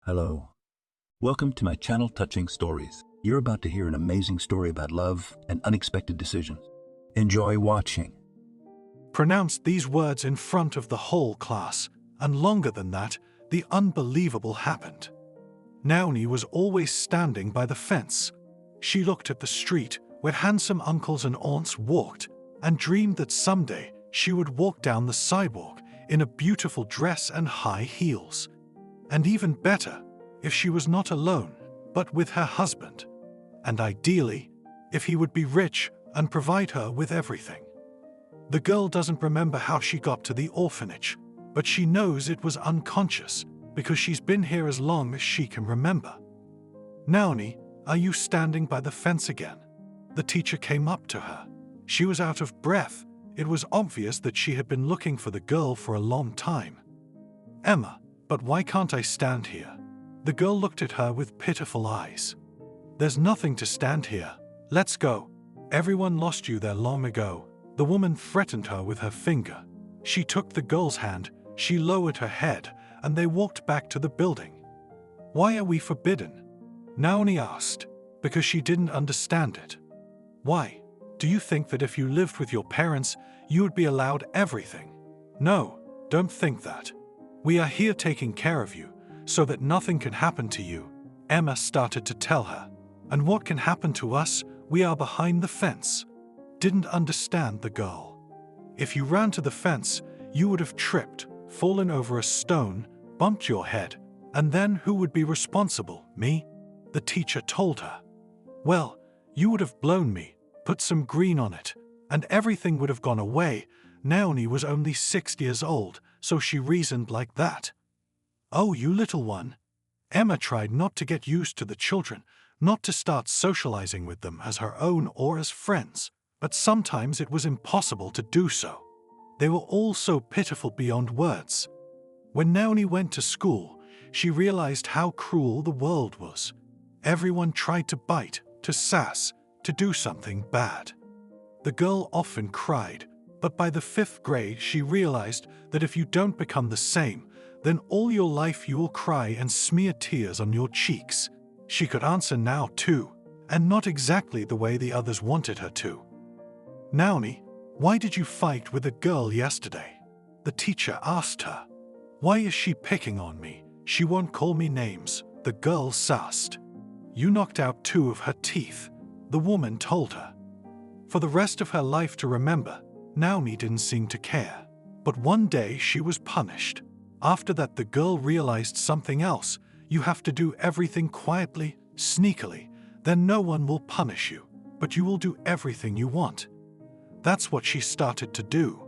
Hello. Welcome to my channel Touching Stories. You're about to hear an amazing story about love and unexpected decisions. Enjoy watching. Pronounced these words in front of the whole class, and longer than that, the unbelievable happened. Naomi was always standing by the fence. She looked at the street where handsome uncles and aunts walked and dreamed that someday she would walk down the sidewalk in a beautiful dress and high heels. And even better, if she was not alone, but with her husband. And ideally, if he would be rich and provide her with everything. The girl doesn't remember how she got to the orphanage, but she knows it was unconscious because she's been here as long as she can remember. Naomi, are you standing by the fence again? The teacher came up to her. She was out of breath. It was obvious that she had been looking for the girl for a long time. Emma, but why can't I stand here? The girl looked at her with pitiful eyes. There's nothing to stand here. Let's go. Everyone lost you there long ago. The woman threatened her with her finger. She took the girl's hand, she lowered her head, and they walked back to the building. Why are we forbidden? Naomi asked, because she didn't understand it. Why? Do you think that if you lived with your parents, you would be allowed everything? No, don't think that. We are here taking care of you, so that nothing can happen to you, Emma started to tell her. And what can happen to us? We are behind the fence. Didn't understand the girl. If you ran to the fence, you would have tripped, fallen over a stone, bumped your head, and then who would be responsible? Me? The teacher told her. Well, you would have blown me, put some green on it, and everything would have gone away. Naomi was only 6 years old, so she reasoned like that. Oh, you little one. Emma tried not to get used to the children, not to start socializing with them as her own or as friends, but sometimes it was impossible to do so. They were all so pitiful beyond words. When Naomi went to school, she realized how cruel the world was. Everyone tried to bite, to sass, to do something bad. The girl often cried, but by the 5th grade she realized that if you don't become the same, then all your life you will cry and smear tears on your cheeks. She could answer now too, and not exactly the way the others wanted her to. Naomi, why did you fight with a girl yesterday? The teacher asked her. Why is she picking on me? She won't call me names, the girl sassed. You knocked out 2 of her teeth, the woman told her. For the rest of her life to remember, Naomi didn't seem to care. But one day she was punished. After that the girl realized something else. You have to do everything quietly, sneakily, then no one will punish you, but you will do everything you want. That's what she started to do.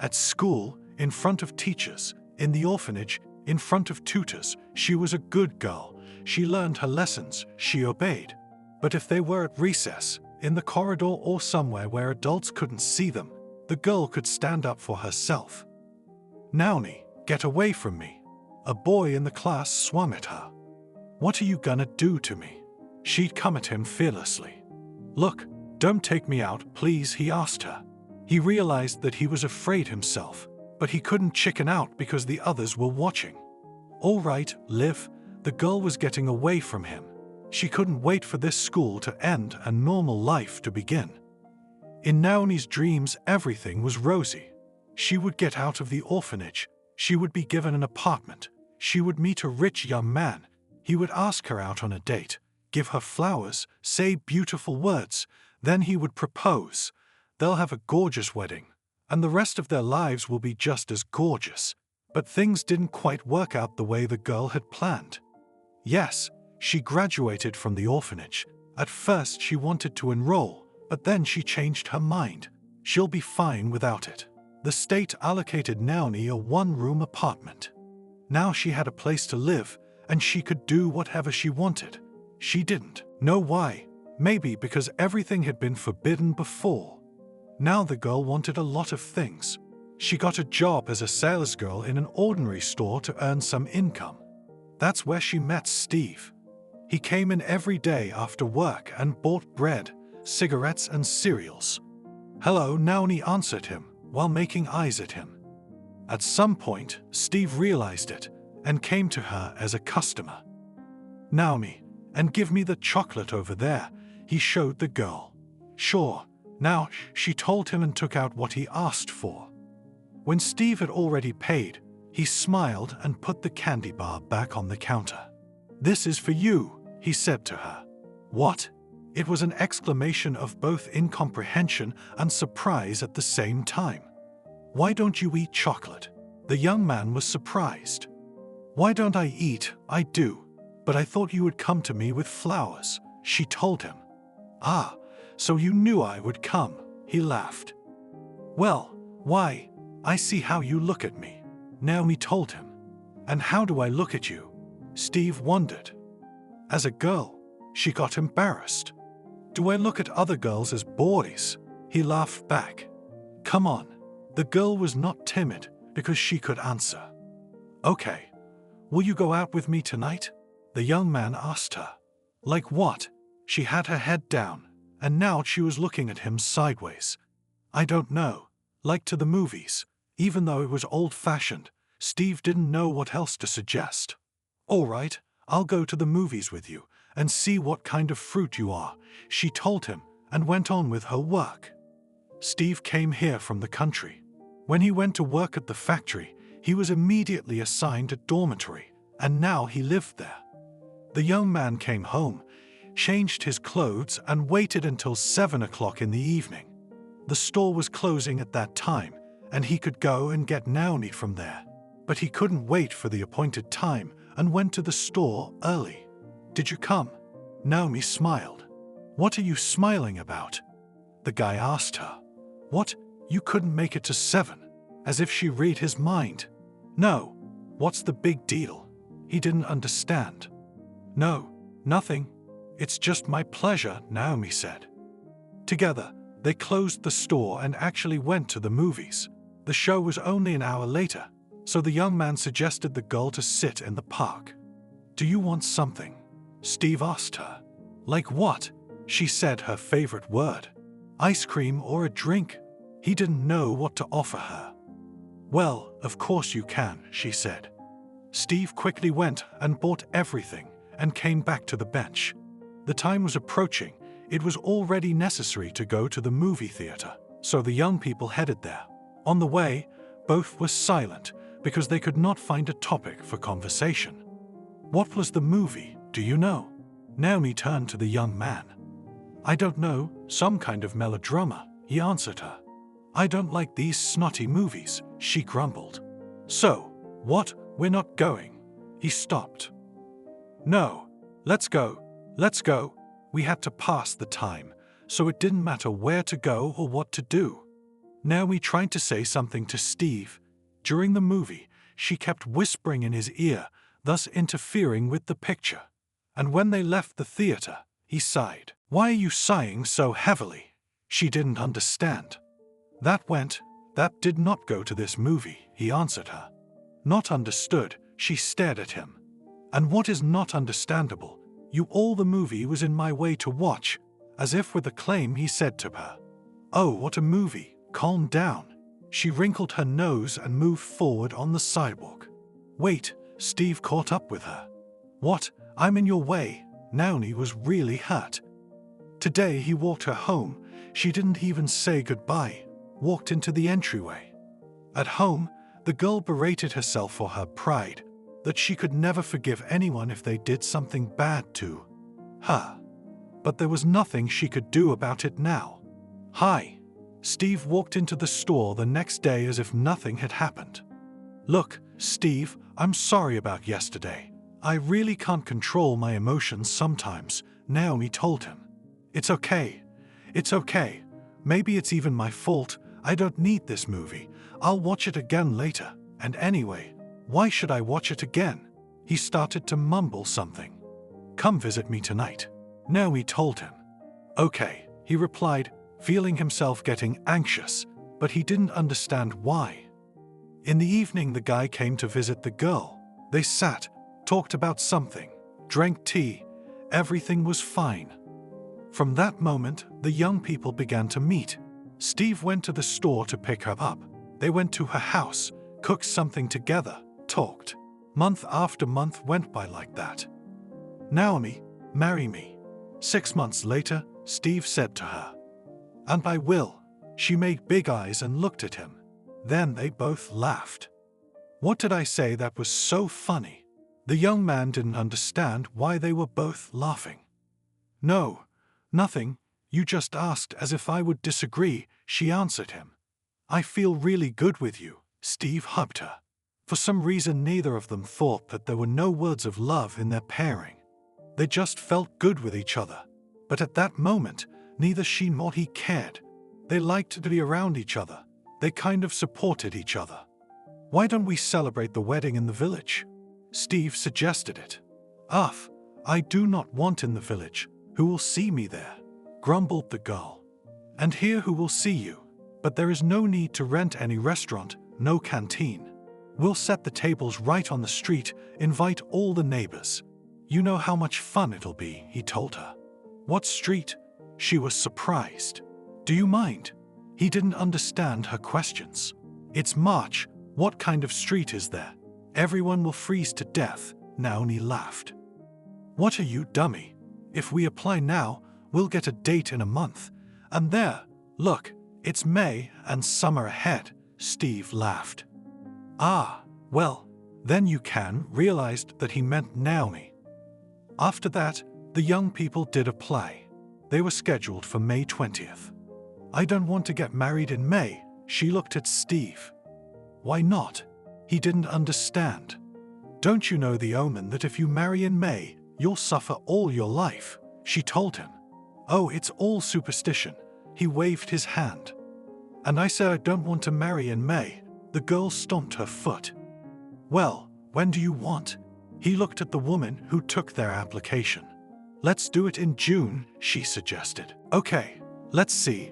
At school, in front of teachers, in the orphanage, in front of tutors, she was a good girl. She learned her lessons, she obeyed. But if they were at recess, in the corridor or somewhere where adults couldn't see them, the girl could stand up for herself. Naomi, get away from me. A boy in the class swung at her. What are you gonna do to me? She'd come at him fearlessly. Look, don't take me out, please, he asked her. He realized that he was afraid himself, but he couldn't chicken out because the others were watching. All right, Liv, the girl was getting away from him. She couldn't wait for this school to end and normal life to begin. In Naomi's dreams, everything was rosy. She would get out of the orphanage. She would be given an apartment. She would meet a rich young man. He would ask her out on a date, give her flowers, say beautiful words. Then he would propose. They'll have a gorgeous wedding, and the rest of their lives will be just as gorgeous. But things didn't quite work out the way the girl had planned. Yes, she graduated from the orphanage. At first she wanted to enroll, but then she changed her mind. She'll be fine without it. The state allocated Naomi a 1-room apartment. Now she had a place to live, and she could do whatever she wanted. She didn't know why. Maybe because everything had been forbidden before. Now the girl wanted a lot of things. She got a job as a salesgirl in an ordinary store to earn some income. That's where she met Steve. He came in every day after work and bought bread, cigarettes and cereals. Hello, Naomi answered him while making eyes at him. At some point, Steve realized it. and came to her as a customer. "Naomi, and give me the chocolate over there," he showed the girl. "Sure." Now, she told him and took out what he asked for. When Steve had already paid, he smiled and put the candy bar back on the counter. "This is for you," he said to her. "What?" It was an exclamation of both incomprehension and surprise at the same time. "Why don't you eat chocolate?" The young man was surprised. "Why don't I eat? I do. But I thought you would come to me with flowers," she told him. "Ah, so you knew I would come," he laughed. "Well, why, I see how you look at me," Naomi told him. "And how do I look at you?" Steve wondered. As a girl, she got embarrassed. "Do I look at other girls as boys?" He laughed back. "Come on." The girl was not timid because she could answer. "Okay. Will you go out with me tonight?" the young man asked her. "Like what?" She had her head down, and now she was looking at him sideways. "I don't know. Like to the movies." Even though it was old-fashioned, Steve didn't know what else to suggest. "All right, I'll go to the movies with you and see what kind of fruit you are," she told him and went on with her work. Steve came here from the country. When he went to work at the factory, he was immediately assigned a dormitory, and now he lived there. The young man came home, changed his clothes, and waited until 7 o'clock in the evening. The store was closing at that time, and he could go and get Naomi from there. But he couldn't wait for the appointed time and went to the store early. "Did you come?" Naomi smiled. "What are you smiling about?" the guy asked her. "What? You couldn't make it to 7?" As if she read his mind. "No. What's the big deal?" He didn't understand. "No, nothing. It's just my pleasure," Naomi said. Together, they closed the store and actually went to the movies. The show was only an hour later, so the young man suggested the girl to sit in the park. "Do you want something?" Steve asked her. "Like what?" She said her favorite word. "Ice cream or a drink?" He didn't know what to offer her. "Well, of course you can," she said. Steve quickly went and bought everything and came back to the bench. The time was approaching. It was already necessary to go to the movie theater, so the young people headed there. On the way, both were silent because they could not find a topic for conversation. "What was the movie, do you know?" Naomi turned to the young man. "I don't know, some kind of melodrama," he answered her. "I don't like these snotty movies," she grumbled. "So, what, we're not going?" He stopped. "No, let's go. We had to pass the time, so it didn't matter where to go or what to do." Naomi tried to say something to Steve. During the movie, she kept whispering in his ear, thus interfering with the picture. And when they left the theater, he sighed. "Why are you sighing so heavily?" She didn't understand. That did not go to this movie," he answered her. Not understood, she stared at him. "And what is not understandable? All the movie was in my way to watch." As if with acclaim, he said to her, "Oh, what a movie, calm down." She wrinkled her nose and moved forward on the sidewalk. "Wait," Steve caught up with her. "What? I'm in your way." Naomi was really hurt. Today he walked her home. She didn't even say goodbye, walked into the entryway. At home, the girl berated herself for her pride, that she could never forgive anyone if they did something bad to her. But there was nothing she could do about it now. "Hi." Steve walked into the store the next day as if nothing had happened. "Look, Steve, I'm sorry about yesterday. I really can't control my emotions sometimes," Naomi told him. It's okay. Maybe it's even my fault. I don't need this movie. I'll watch it again later. And anyway, why should I watch it again?" He started to mumble something. "Come visit me tonight," Naomi told him. "Okay," he replied, feeling himself getting anxious, but he didn't understand why. In the evening, the guy came to visit the girl. They sat, talked about something, drank tea. Everything was fine. From that moment, the young people began to meet. Steve went to the store to pick her up. They went to her house, cooked something together, talked. Month after month went by like that. "Naomi, marry me." 6 months later, Steve said to her. "And I will." She made big eyes and looked at him. Then they both laughed. "What did I say that was so funny?" The young man didn't understand why they were both laughing. "No, nothing. You just asked as if I would disagree," she answered him. "I feel really good with you." Steve hugged her. For some reason, neither of them thought that there were no words of love in their pairing. They just felt good with each other. But at that moment, neither she nor he cared. They liked to be around each other. They kind of supported each other. "Why don't we celebrate the wedding in the village?" Steve suggested it. "Ugh, I do not want in the village. Who will see me there?" grumbled the girl. "And here who will see you? But there is no need to rent any restaurant, no canteen. We'll set the tables right on the street, invite all the neighbors. You know how much fun it'll be," he told her. "What street?" She was surprised. "Do you mind?" He didn't understand her questions. "It's March. What kind of street is there? Everyone will freeze to death." Naomi laughed. "What are you, dummy? If we apply now, we'll get a date in a month. And there, look, it's May and summer ahead." Steve laughed. "Ah, well, then you can," realized that he meant Naomi. After that, the young people did apply. They were scheduled for May 20th. "I don't want to get married in May," she looked at Steve. "Why not?" He didn't understand. "Don't you know the omen that if you marry in May, you'll suffer all your life?" she told him. "Oh, it's all superstition." He waved his hand. "And I said I don't want to marry in May." The girl stomped her foot. "Well, when do you want?" He looked at the woman who took their application. "Let's do it in June," she suggested. "Okay, let's see.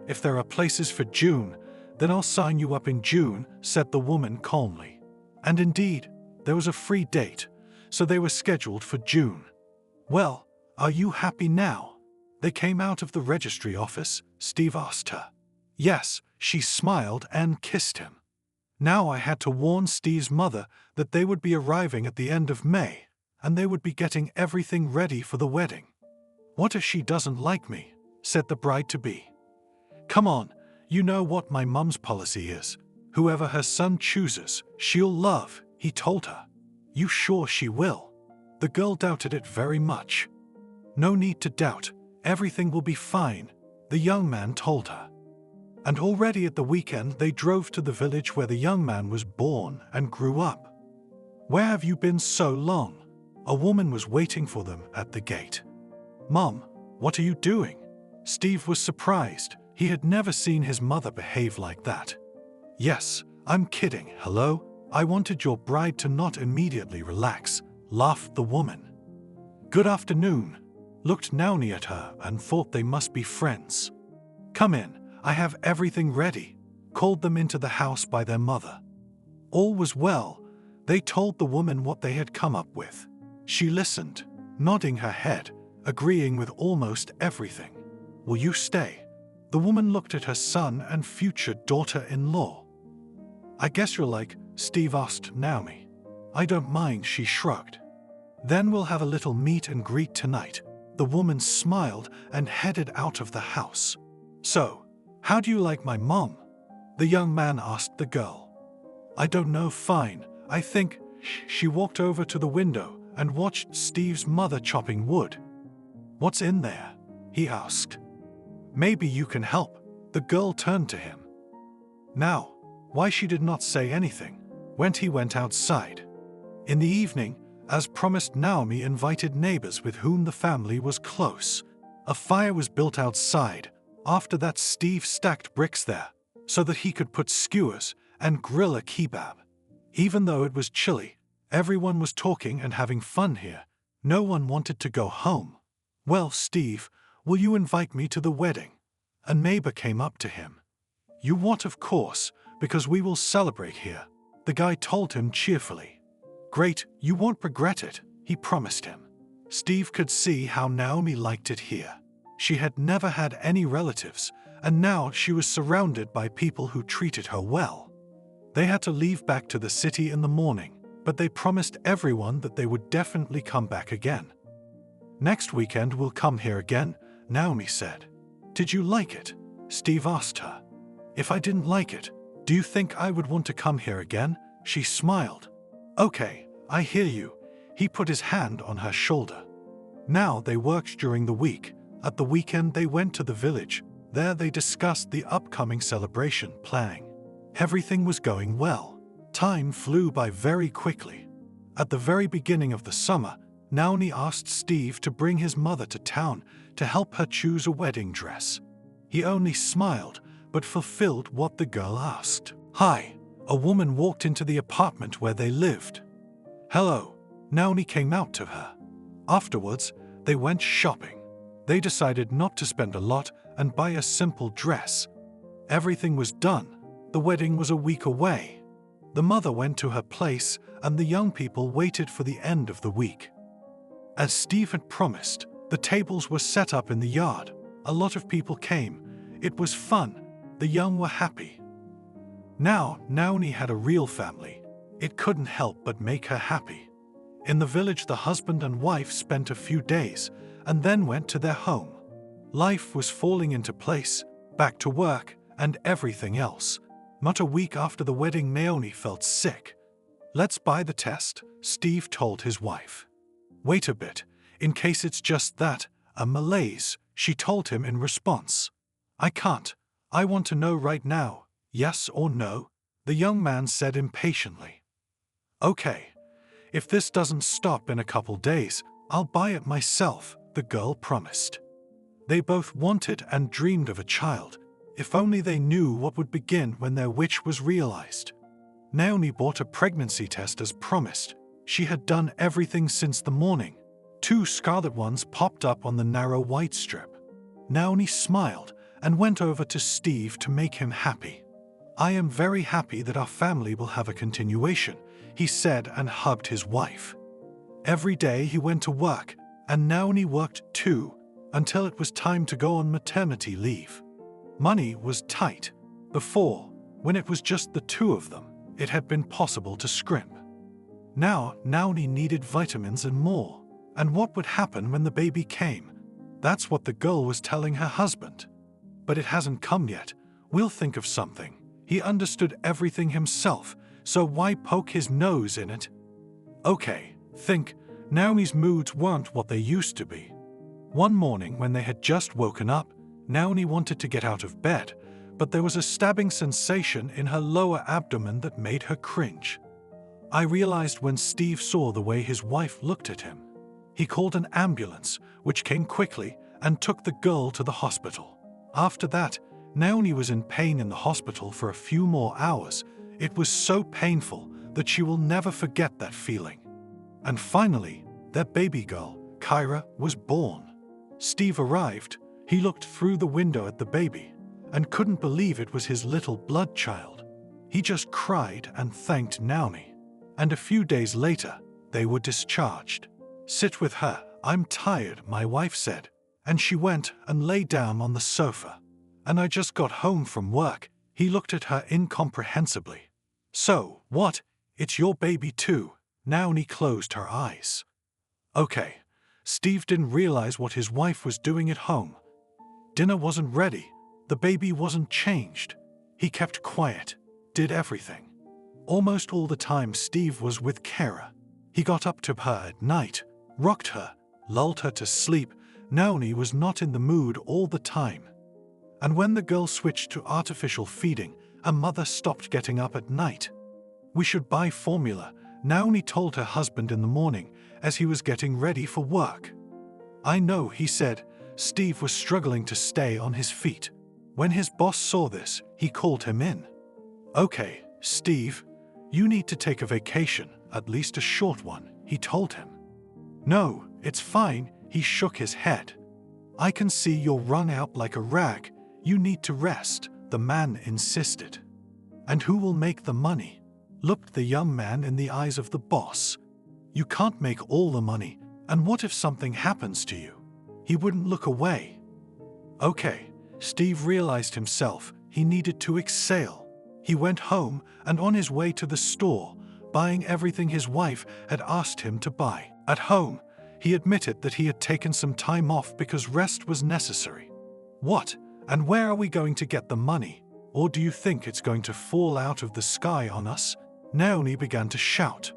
If there are places for June, then I'll sign you up in June," said the woman calmly. And indeed, there was a free date, so they were scheduled for June. "Well, are you happy now?" They came out of the registry office, Steve asked her. "Yes," she smiled and kissed him. Now I had to warn Steve's mother that they would be arriving at the end of May, and they would be getting everything ready for the wedding. "What if she doesn't like me?" said the bride-to-be. "Come on, you know what my mum's policy is. Whoever her son chooses, she'll love," he told her. "You sure she will?" The girl doubted it very much. "No need to doubt, everything will be fine," the young man told her. And already at the weekend they drove to the village where the young man was born and grew up. "Where have you been so long?" A woman was waiting for them at the gate. "Mom, what are you doing?" Steve was surprised. He had never seen his mother behave like that. "Yes, I'm kidding. Hello? I wanted your bride to not immediately relax," laughed the woman. "Good afternoon," looked Naomi at her and thought they must be friends. "Come in. I have everything ready," called them into the house by their mother. All was well. They told the woman what they had come up with. She listened, nodding her head, agreeing with almost everything. "Will you stay?" The woman looked at her son and future daughter-in-law. "I guess you're like," Steve asked Naomi. "I don't mind," she shrugged. "Then we'll have a little meet and greet tonight." The woman smiled and headed out of the house. "So, how do you like my mom?" the young man asked the girl. "I don't know, fine, I think." She walked over to the window and watched Steve's mother chopping wood. "What's in there?" he asked. "Maybe you can help." The girl turned to him. Now, why she did not say anything when he went outside. In the evening, as promised, Naomi invited neighbors with whom the family was close. A fire was built outside. After that, Steve stacked bricks there so that he could put skewers and grill a kebab. Even though it was chilly, everyone was talking and having fun here. No one wanted to go home. "Well, Steve, will you invite me to the wedding?" A neighbor came up to him. "You what, of course, because we will celebrate here," the guy told him cheerfully. "Great, you won't regret it," he promised him. Steve could see how Naomi liked it here. She had never had any relatives, and now she was surrounded by people who treated her well. They had to leave back to the city in the morning, but they promised everyone that they would definitely come back again. "Next weekend we'll come here again," Naomi said. "Did you like it?" Steve asked her. "If I didn't like it, do you think I would want to come here again?" She smiled. "Okay, I hear you." He put his hand on her shoulder. Now they worked during the week. At the weekend they went to the village. There they discussed the upcoming celebration planning. Everything was going well. Time flew by very quickly. At the very beginning of the summer, Naomi asked Steve to bring his mother to town to help her choose a wedding dress. He only smiled, but fulfilled what the girl asked. "Hi," a woman walked into the apartment where they lived. "Hello," Naomi came out to her. Afterwards, they went shopping. They decided not to spend a lot and buy a simple dress. Everything was done. The wedding was a week away. The mother went to her place and the young people waited for the end of the week. As Steve had promised, the tables were set up in the yard. A lot of people came. It was fun. The young were happy. Now, Naomi had a real family. It couldn't help but make her happy. In the village, the husband and wife spent a few days and then went to their home. Life was falling into place, back to work and everything else. Not a week after the wedding, Naomi felt sick. "Let's buy the test," Steve told his wife. "Wait a bit, in case it's just that, a malaise," she told him in response. "I can't. I want to know right now, yes or no," the young man said impatiently. "Okay. If this doesn't stop in a couple days, I'll buy it myself," the girl promised. They both wanted and dreamed of a child. If only they knew what would begin when their wish was realized. Naomi bought a pregnancy test as promised. She had done everything since the morning. 2 scarlet ones popped up on the narrow white strip. Naomi smiled and went over to Steve to make him happy. "I am very happy that our family will have a continuation," he said and hugged his wife. Every day he went to work, and Naomi worked too, until it was time to go on maternity leave. Money was tight. Before, when it was just the 2 of them, it had been possible to scrimp. Now, Naomi needed vitamins and more. And what would happen when the baby came? That's what the girl was telling her husband. "But it hasn't come yet. We'll think of something." He understood everything himself, so why poke his nose in it? "Okay, think." Naomi's moods weren't what they used to be. One morning when they had just woken up, Naomi wanted to get out of bed, but there was a stabbing sensation in her lower abdomen that made her cringe. I realized when Steve saw the way his wife looked at him. He called an ambulance, which came quickly, and took the girl to the hospital. After that, Naomi was in pain in the hospital for a few more hours. It was so painful that she will never forget that feeling. And finally, their baby girl, Kyra, was born. Steve arrived. He looked through the window at the baby and couldn't believe it was his little blood child. He just cried and thanked Naomi. And a few days later, they were discharged. "Sit with her, I'm tired," my wife said, and she went and lay down on the sofa. "And I just got home from work." He looked at her incomprehensibly. "So, what? It's your baby too?" Naomi closed her eyes. "Okay." Steve didn't realize what his wife was doing at home. Dinner wasn't ready. The baby wasn't changed. He kept quiet, did everything. Almost all the time Steve was with Kara. He got up to her at night, rocked her, lulled her to sleep. Naomi was not in the mood all the time. And when the girl switched to artificial feeding, a mother stopped getting up at night. "We should buy formula," Naomi told her husband in the morning as he was getting ready for work. "I know," he said. Steve was struggling to stay on his feet. When his boss saw this, he called him in. "Okay, Steve, you need to take a vacation, at least a short one," he told him. "No, it's fine," he shook his head. "I can see you're wrung out like a rag. You need to rest," the man insisted. "And who will make the money?" looked the young man in the eyes of the boss. "You can't make all the money, and what if something happens to you?" He wouldn't look away. "Okay." Steve realized himself he needed to exhale. He went home and on his way to the store, buying everything his wife had asked him to buy. At home, he admitted that he had taken some time off because rest was necessary. What? And where are we going to get the money? Or do you think it's going to fall out of the sky on us? Naomi began to shout.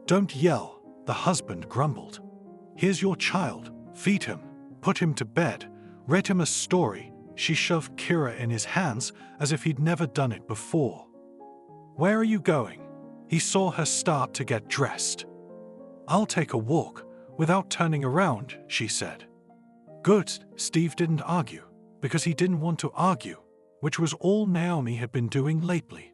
Don't yell, the husband grumbled. Here's your child. Feed him. Put him to bed. Read him a story. She shoved Kira in his hands as if he'd never done it before. Where are you going? He saw her start to get dressed. I'll take a walk, without turning around, she said. Good, Steve didn't argue, because he didn't want to argue, which was all Naomi had been doing lately.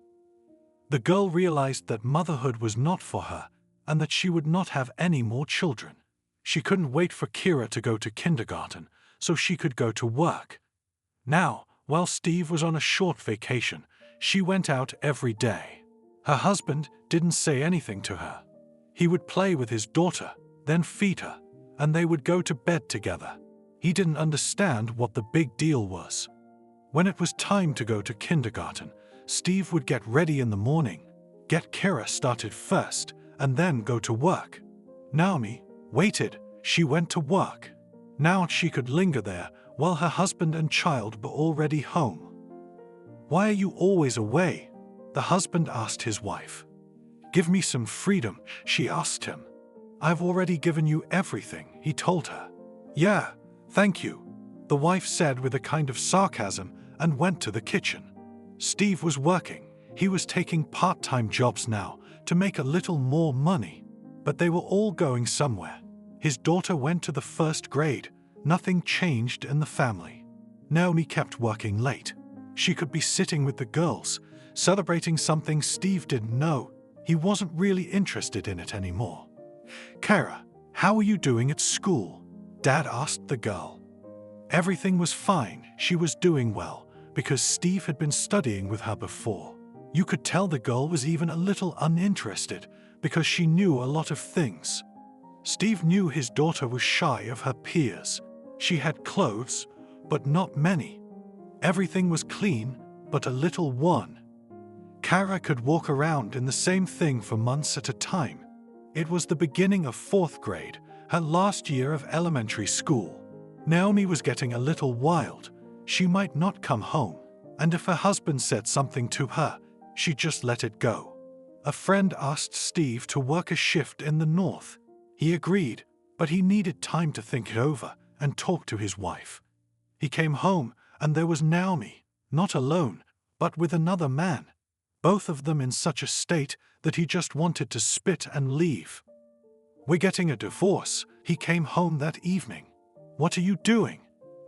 The girl realized that motherhood was not for her, and that she would not have any more children. She couldn't wait for Kira to go to kindergarten, so she could go to work. Now, while Steve was on a short vacation, she went out every day. Her husband didn't say anything to her. He would play with his daughter, then feed her, and they would go to bed together. He didn't understand what the big deal was. When it was time to go to kindergarten, Steve would get ready in the morning, get Kira started first, and then go to work. Naomi waited. She went to work. Now she could linger there while her husband and child were already home. Why are you always away? The husband asked his wife. Give me some freedom, she asked him. I've already given you everything, he told her. Yeah, thank you, the wife said with a kind of sarcasm and went to the kitchen. Steve was working. He was taking part-time jobs now to make a little more money. But they were all going somewhere. His daughter went to the first grade. Nothing changed in the family. Naomi kept working late. She could be sitting with the girls, celebrating something Steve didn't know. He wasn't really interested in it anymore. Kara, how are you doing at school? Dad asked the girl. Everything was fine. She was doing well, because Steve had been studying with her before. You could tell the girl was even a little uninterested, because she knew a lot of things. Steve knew his daughter was shy of her peers. She had clothes, but not many. Everything was clean, but a little worn. Kara could walk around in the same thing for months at a time. It was the beginning of 4th grade, her last year of elementary school. Naomi was getting a little wild. She might not come home, and if her husband said something to her, she just let it go. A friend asked Steve to work a shift in the north. He agreed, but he needed time to think it over and talk to his wife. He came home, and there was Naomi, not alone, but with another man, both of them in such a state that he just wanted to spit and leave. We're getting a divorce, he came home that evening. What are you doing?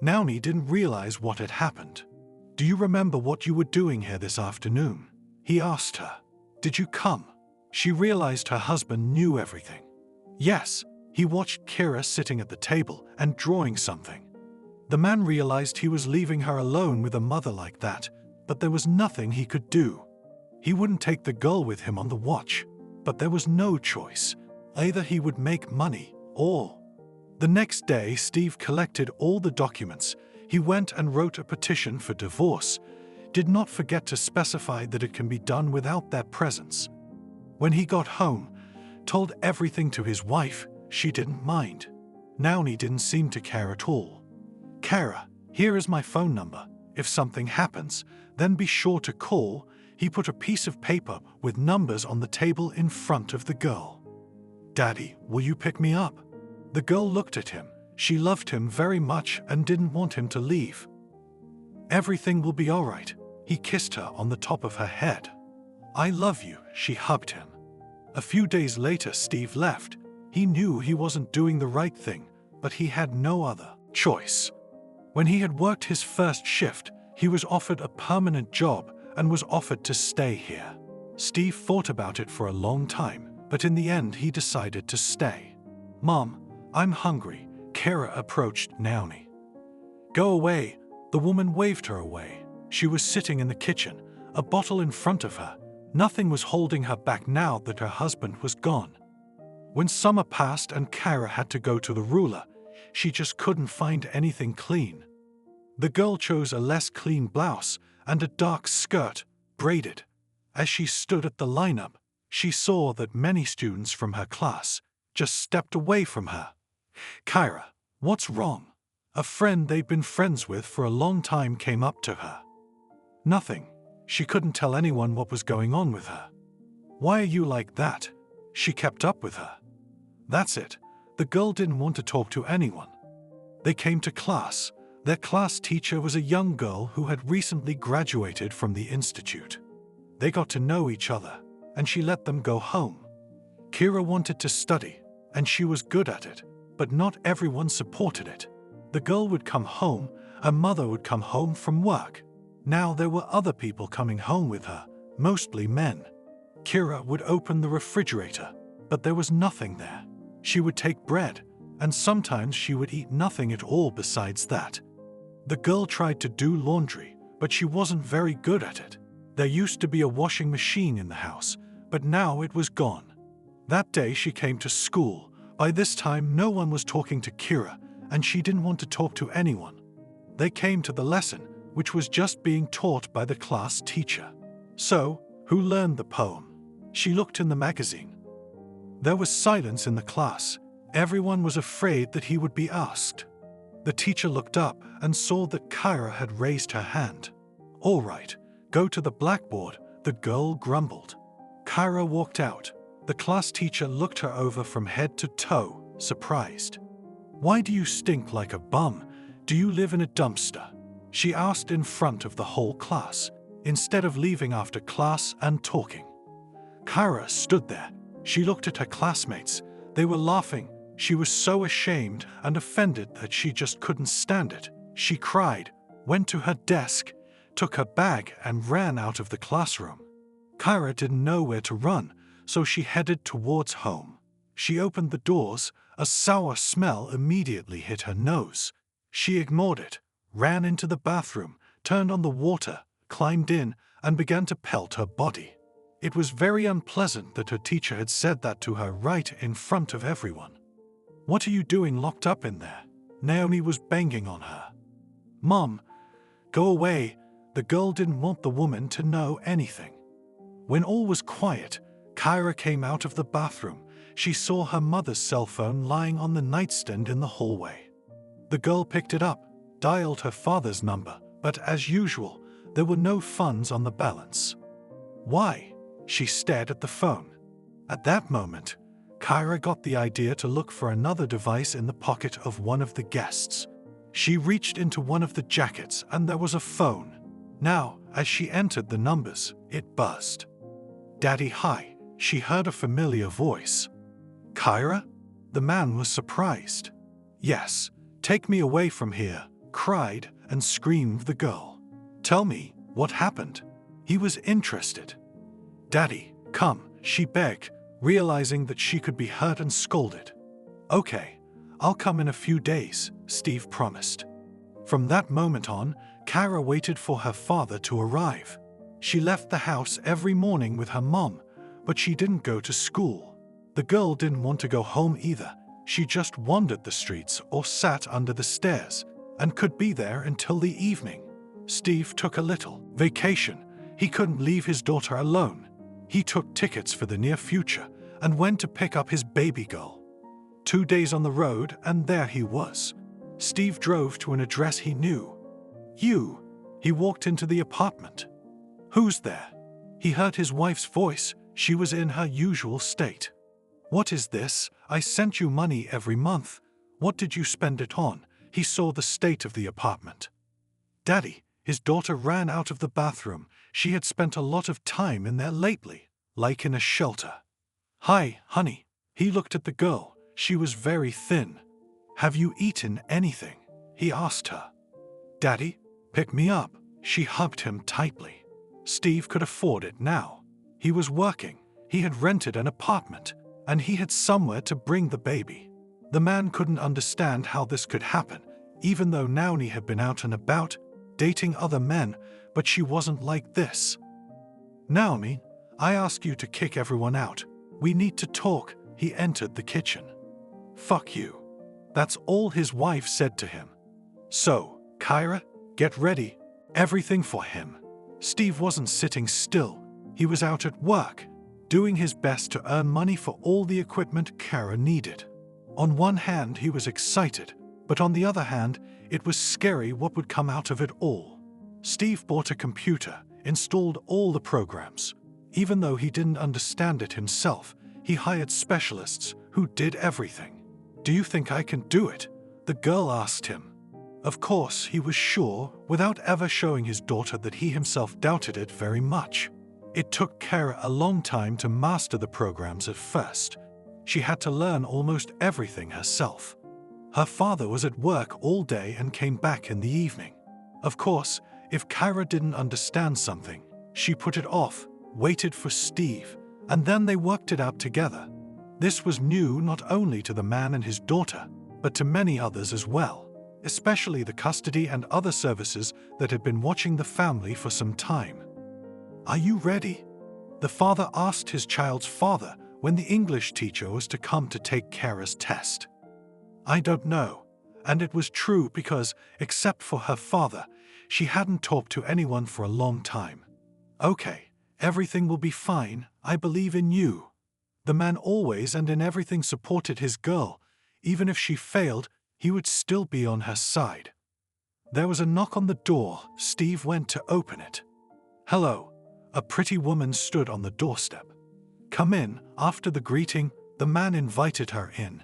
Naomi didn't realize what had happened. Do you remember what you were doing here this afternoon? He asked her. Did you come? She realized her husband knew everything. Yes, he watched Kira sitting at the table and drawing something. The man realized he was leaving her alone with a mother like that, but there was nothing he could do. He wouldn't take the girl with him on the watch, but there was no choice. Either he would make money or... The next day, Steve collected all the documents. He went and wrote a petition for divorce. Did not forget to specify that it can be done without their presence. When he got home, told everything to his wife, she didn't mind. Naomi didn't seem to care at all. Kara, here is my phone number. If something happens, then be sure to call. He put a piece of paper with numbers on the table in front of the girl. Daddy, will you pick me up? The girl looked at him. She loved him very much and didn't want him to leave. Everything will be all right. He kissed her on the top of her head. I love you, she hugged him. A few days later, Steve left. He knew he wasn't doing the right thing, but he had no other choice. When he had worked his first shift, he was offered a permanent job and was offered to stay here. Steve thought about it for a long time, but in the end he decided to stay. Mom, I'm hungry, Kara approached Naomi. Go away, the woman waved her away. She was sitting in the kitchen, a bottle in front of her. Nothing was holding her back now that her husband was gone. When summer passed and Kara had to go to the ruler, she just couldn't find anything clean. The girl chose a less clean blouse and a dark skirt, braided. As she stood at the lineup, she saw that many students from her class just stepped away from her. "Kyra, what's wrong?" A friend they'd been friends with for a long time came up to her. "Nothing." She couldn't tell anyone what was going on with her. "Why are you like that?" She kept up with her. That's it. The girl didn't want to talk to anyone. They came to class. Their class teacher was a young girl who had recently graduated from the institute. They got to know each other, and she let them go home. Kira wanted to study, and she was good at it, but not everyone supported it. The girl would come home, her mother would come home from work. Now there were other people coming home with her, mostly men. Kira would open the refrigerator, but there was nothing there. She would take bread, and sometimes she would eat nothing at all besides that. The girl tried to do laundry, but she wasn't very good at it. There used to be a washing machine in the house, but now it was gone. That day she came to school. By this time no one was talking to Kira, and she didn't want to talk to anyone. They came to the lesson, which was just being taught by the class teacher. "So, who learned the poem?" She looked in the magazine. There was silence in the class. Everyone was afraid that he would be asked. The teacher looked up and saw that Kyra had raised her hand. "All right, go to the blackboard," the girl grumbled. Kyra walked out. The class teacher looked her over from head to toe, surprised. "Why do you stink like a bum? Do you live in a dumpster?" she asked in front of the whole class, instead of leaving after class and talking. Kyra stood there. She looked at her classmates. They were laughing. She was so ashamed and offended that she just couldn't stand it. She cried, went to her desk, took her bag and ran out of the classroom. Kyra didn't know where to run, so she headed towards home. She opened the doors. A sour smell immediately hit her nose. She ignored it, ran into the bathroom, turned on the water, climbed in, and began to pelt her body. It was very unpleasant that her teacher had said that to her right in front of everyone. "What are you doing locked up in there?" Naomi was banging on her. "Mom, go away." The girl didn't want the woman to know anything. When all was quiet, Kyra came out of the bathroom. She saw her mother's cell phone lying on the nightstand in the hallway. The girl picked it up, dialed her father's number, but as usual, there were no funds on the balance. "Why?" She stared at the phone. At that moment, Kyra got the idea to look for another device in the pocket of one of the guests. She reached into one of the jackets and there was a phone. Now, as she entered the numbers, it buzzed. "Daddy, hi," she heard a familiar voice. "Kyra?" The man was surprised. "Yes, take me away from here," cried and screamed the girl. "Tell me, what happened?" He was interested. "Daddy, come," she begged, realizing that she could be hurt and scolded. "Okay, I'll come in a few days," Steve promised. From that moment on, Kyra waited for her father to arrive. She left the house every morning with her mom, but she didn't go to school. The girl didn't want to go home either. She just wandered the streets or sat under the stairs and could be there until the evening. Steve took a little vacation. He couldn't leave his daughter alone. He took tickets for the near future and went to pick up his baby girl. 2 days on the road and there he was. Steve drove to an address he knew. "You." He walked into the apartment. "Who's there?" He heard his wife's voice. She was in her usual state. "What is this? I sent you money every month. What did you spend it on?" He saw the state of the apartment. "Daddy." His daughter ran out of the bathroom. She had spent a lot of time in there lately, like in a shelter. "Hi, honey." He looked at the girl. She was very thin. "Have you eaten anything?" he asked her. "Daddy, pick me up." She hugged him tightly. Steve could afford it now. He was working. He had rented an apartment, and he had somewhere to bring the baby. The man couldn't understand how this could happen, even though Naomi had been out and about, dating other men, but she wasn't like this. "Naomi, I ask you to kick everyone out. We need to talk." He entered the kitchen. "Fuck you." That's all his wife said to him. "So, Kyra, get ready. Everything for him." Steve wasn't sitting still. He was out at work. doing his best to earn money for all the equipment Kara needed. On one hand, he was excited, but on the other hand, it was scary what would come out of it all. Steve bought a computer, installed all the programs. Even though he didn't understand it himself, he hired specialists who did everything. "Do you think I can do it?" the girl asked him. Of course, he was sure, without ever showing his daughter that he himself doubted it very much. It took Kara a long time to master the programs at first. She had to learn almost everything herself. Her father was at work all day and came back in the evening. Of course, if Kara didn't understand something, she put it off, waited for Steve, and then they worked it out together. This was new not only to the man and his daughter, but to many others as well, especially the custody and other services that had been watching the family for some time. "Are you ready?" the father asked his child's father when the English teacher was to come to take Kara's test. "I don't know," and it was true because, except for her father, she hadn't talked to anyone for a long time. "Okay, everything will be fine, I believe in you." The man always and in everything supported his girl. Even if she failed, he would still be on her side. There was a knock on the door. Steve went to open it. "Hello." A pretty woman stood on the doorstep. "Come in." After the greeting, the man invited her in.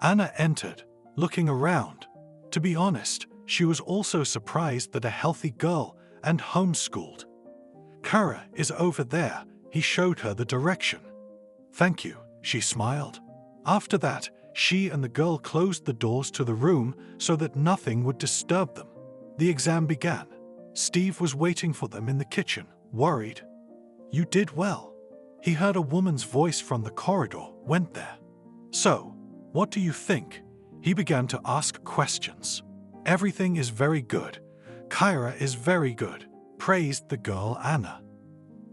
Anna entered, looking around. To be honest, she was also surprised that a healthy girl and homeschooled. "Kara is over there." He showed her the direction. "Thank you," she smiled. After that, she and the girl closed the doors to the room so that nothing would disturb them. The exam began. Steve was waiting for them in the kitchen, worried. "You did well." He heard a woman's voice from the corridor, went there. "So, what do you think?" He began to ask questions. "Everything is very good. Kara is very good," praised the girl Anna.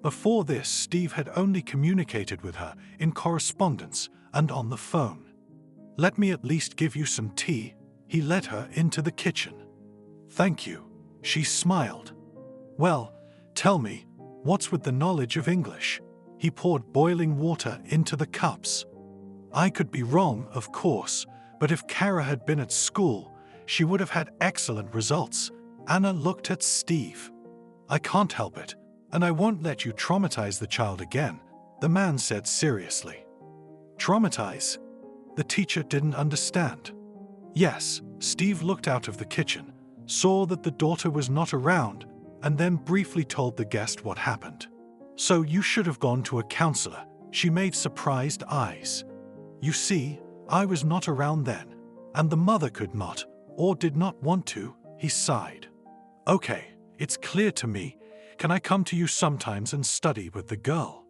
Before this, Steve had only communicated with her in correspondence and on the phone. "Let me at least give you some tea." He led her into the kitchen. "Thank you." She smiled. "Well, tell me, what's with the knowledge of English?" He poured boiling water into the cups. "I could be wrong, of course, but if Kara had been at school, she would have had excellent results." Anna looked at Steve. "I can't help it, and I won't let you traumatize the child again," the man said seriously. "Traumatize?" The teacher didn't understand. "Yes." Steve looked out of the kitchen, saw that the daughter was not around, and then briefly told the guest what happened. "So you should have gone to a counselor." She made surprised eyes. "You see, I was not around then, and the mother could not, or did not want to." He sighed. "Okay, it's clear to me. Can I come to you sometimes and study with the girl?"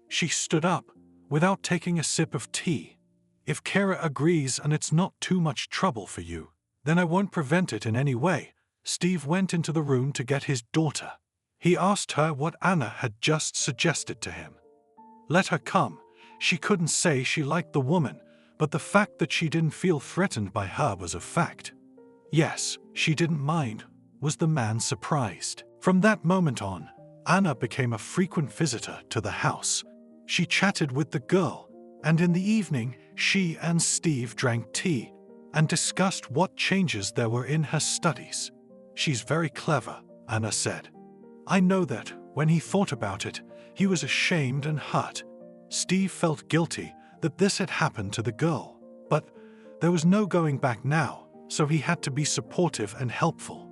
She stood up, without taking a sip of tea. "If Kara agrees and it's not too much trouble for you, then I won't prevent it in any way." Steve went into the room to get his daughter. He asked her what Anna had just suggested to him. Let her come. She couldn't say she liked the woman, but the fact that she didn't feel threatened by her was a fact. Yes, she didn't mind. Was the man surprised? From that moment on, Anna became a frequent visitor to the house. She chatted with the girl, and in the evening, she and Steve drank tea and discussed what changes there were in her studies. "She's very clever," Anna said. I know that, when he thought about it, he was ashamed and hurt. Steve felt guilty that this had happened to the girl, but there was no going back now, so he had to be supportive and helpful.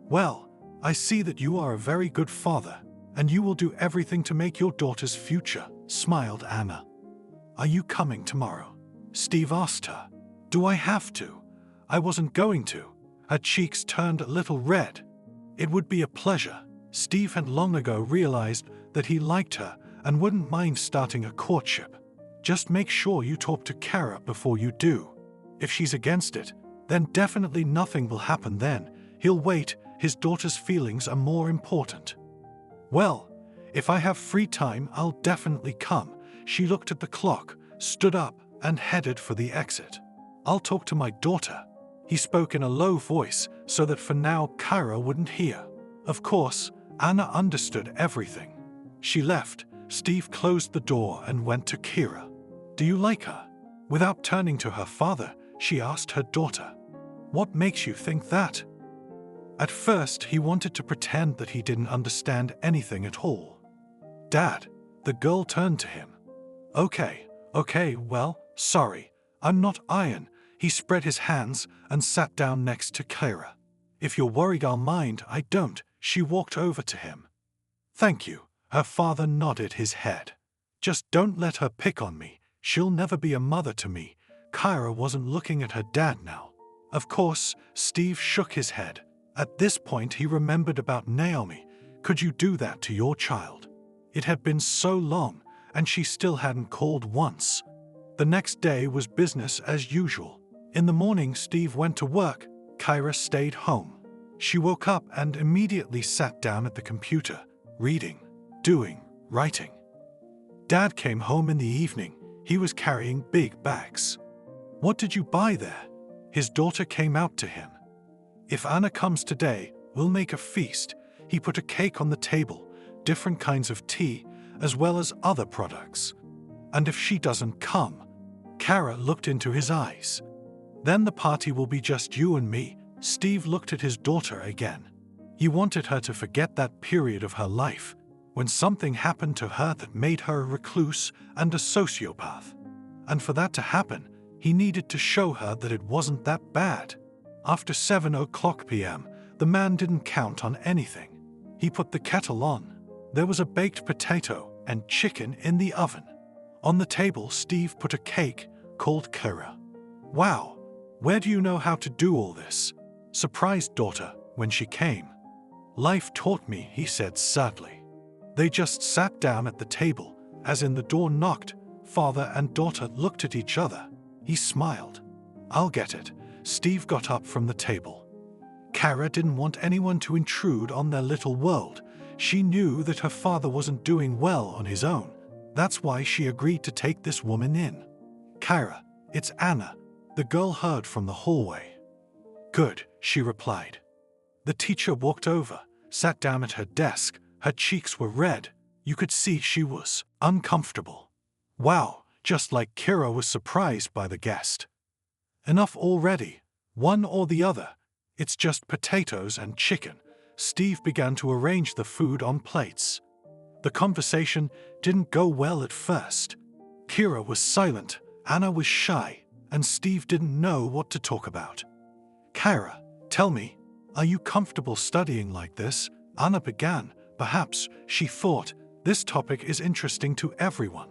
"Well, I see that you are a very good father, and you will do everything to make your daughter's future," smiled Anna. "Are you coming tomorrow?" Steve asked her. "Do I have to?" "I wasn't going to." Her cheeks turned a little red. "It would be a pleasure." Steve had long ago realized that he liked her and wouldn't mind starting a courtship. "Just make sure you talk to Kara before you do. If she's against it, then definitely nothing will happen then. He'll wait. His daughter's feelings are more important." "Well, if I have free time, I'll definitely come." She looked at the clock, stood up, and headed for the exit. "I'll talk to my daughter." He spoke in a low voice so that for now Kara wouldn't hear. Of course, Anna understood everything. She left, Steve closed the door and went to Kira. Do you like her? Without turning to her father, she asked her daughter. What makes you think that? At first, he wanted to pretend that he didn't understand anything at all. Dad, the girl turned to him. Okay, well, sorry, I'm not Iron. He spread his hands and sat down next to Kira. If you're worried I'll mind, I don't. She walked over to him. Thank you. Her father nodded his head. Just don't let her pick on me. She'll never be a mother to me. Kira wasn't looking at her dad now. Of course, Steve shook his head. At this point he remembered about Naomi. Could you do that to your child? It had been so long, and she still hadn't called once. The next day was business as usual. In the morning Steve went to work. Kira stayed home. She woke up and immediately sat down at the computer, reading, doing, writing. Dad came home in the evening. He was carrying big bags. What did you buy there? His daughter came out to him. If Anna comes today, we'll make a feast. He put a cake on the table, different kinds of tea, as well as other products. And if she doesn't come? Kara looked into his eyes. Then the party will be just you and me. Steve looked at his daughter again. He wanted her to forget that period of her life, when something happened to her that made her a recluse and a sociopath. And for that to happen, he needed to show her that it wasn't that bad. After 7:00 p.m., the man didn't count on anything. He put the kettle on. There was a baked potato and chicken in the oven. On the table, Steve put a cake, called Kira. Wow, where do you know how to do all this? Surprised daughter when she came. Life taught me, he said sadly. They just sat down at the table, as in the door knocked. Father and daughter looked at each other. He smiled. I'll get it. Steve got up from the table. Kara didn't want anyone to intrude on their little world. She knew that her father wasn't doing well on his own. That's why she agreed to take this woman in. Kara, it's Anna, the girl heard from the hallway. Good, she replied. The teacher walked over, sat down at her desk. Her cheeks were red. You could see she was uncomfortable. Wow, just like Kira was surprised by the guest. Enough already, one or the other. It's just potatoes and chicken. Steve began to arrange the food on plates. The conversation didn't go well at first. Kira was silent, Anna was shy, and Steve didn't know what to talk about. Kira, tell me, are you comfortable studying like this? Anna began. Perhaps, she thought, this topic is interesting to everyone.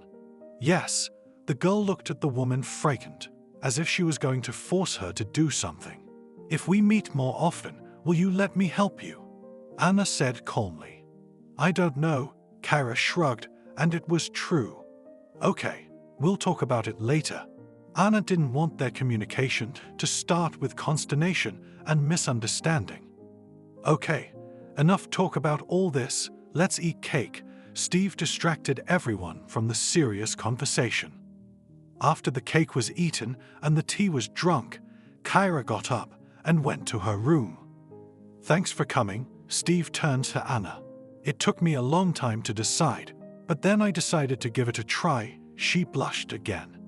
Yes, the girl looked at the woman frightened, as if she was going to force her to do something. If we meet more often, will you let me help you? Anna said calmly. I don't know, Kara shrugged, and it was true. Okay, we'll talk about it later. Anna didn't want their communication to start with consternation and misunderstanding. Okay, enough talk about all this, let's eat cake. Steve distracted everyone from the serious conversation. After the cake was eaten and the tea was drunk, Kira got up and went to her room. Thanks for coming, Steve turned to Anna. It took me a long time to decide, but then I decided to give it a try. She blushed again.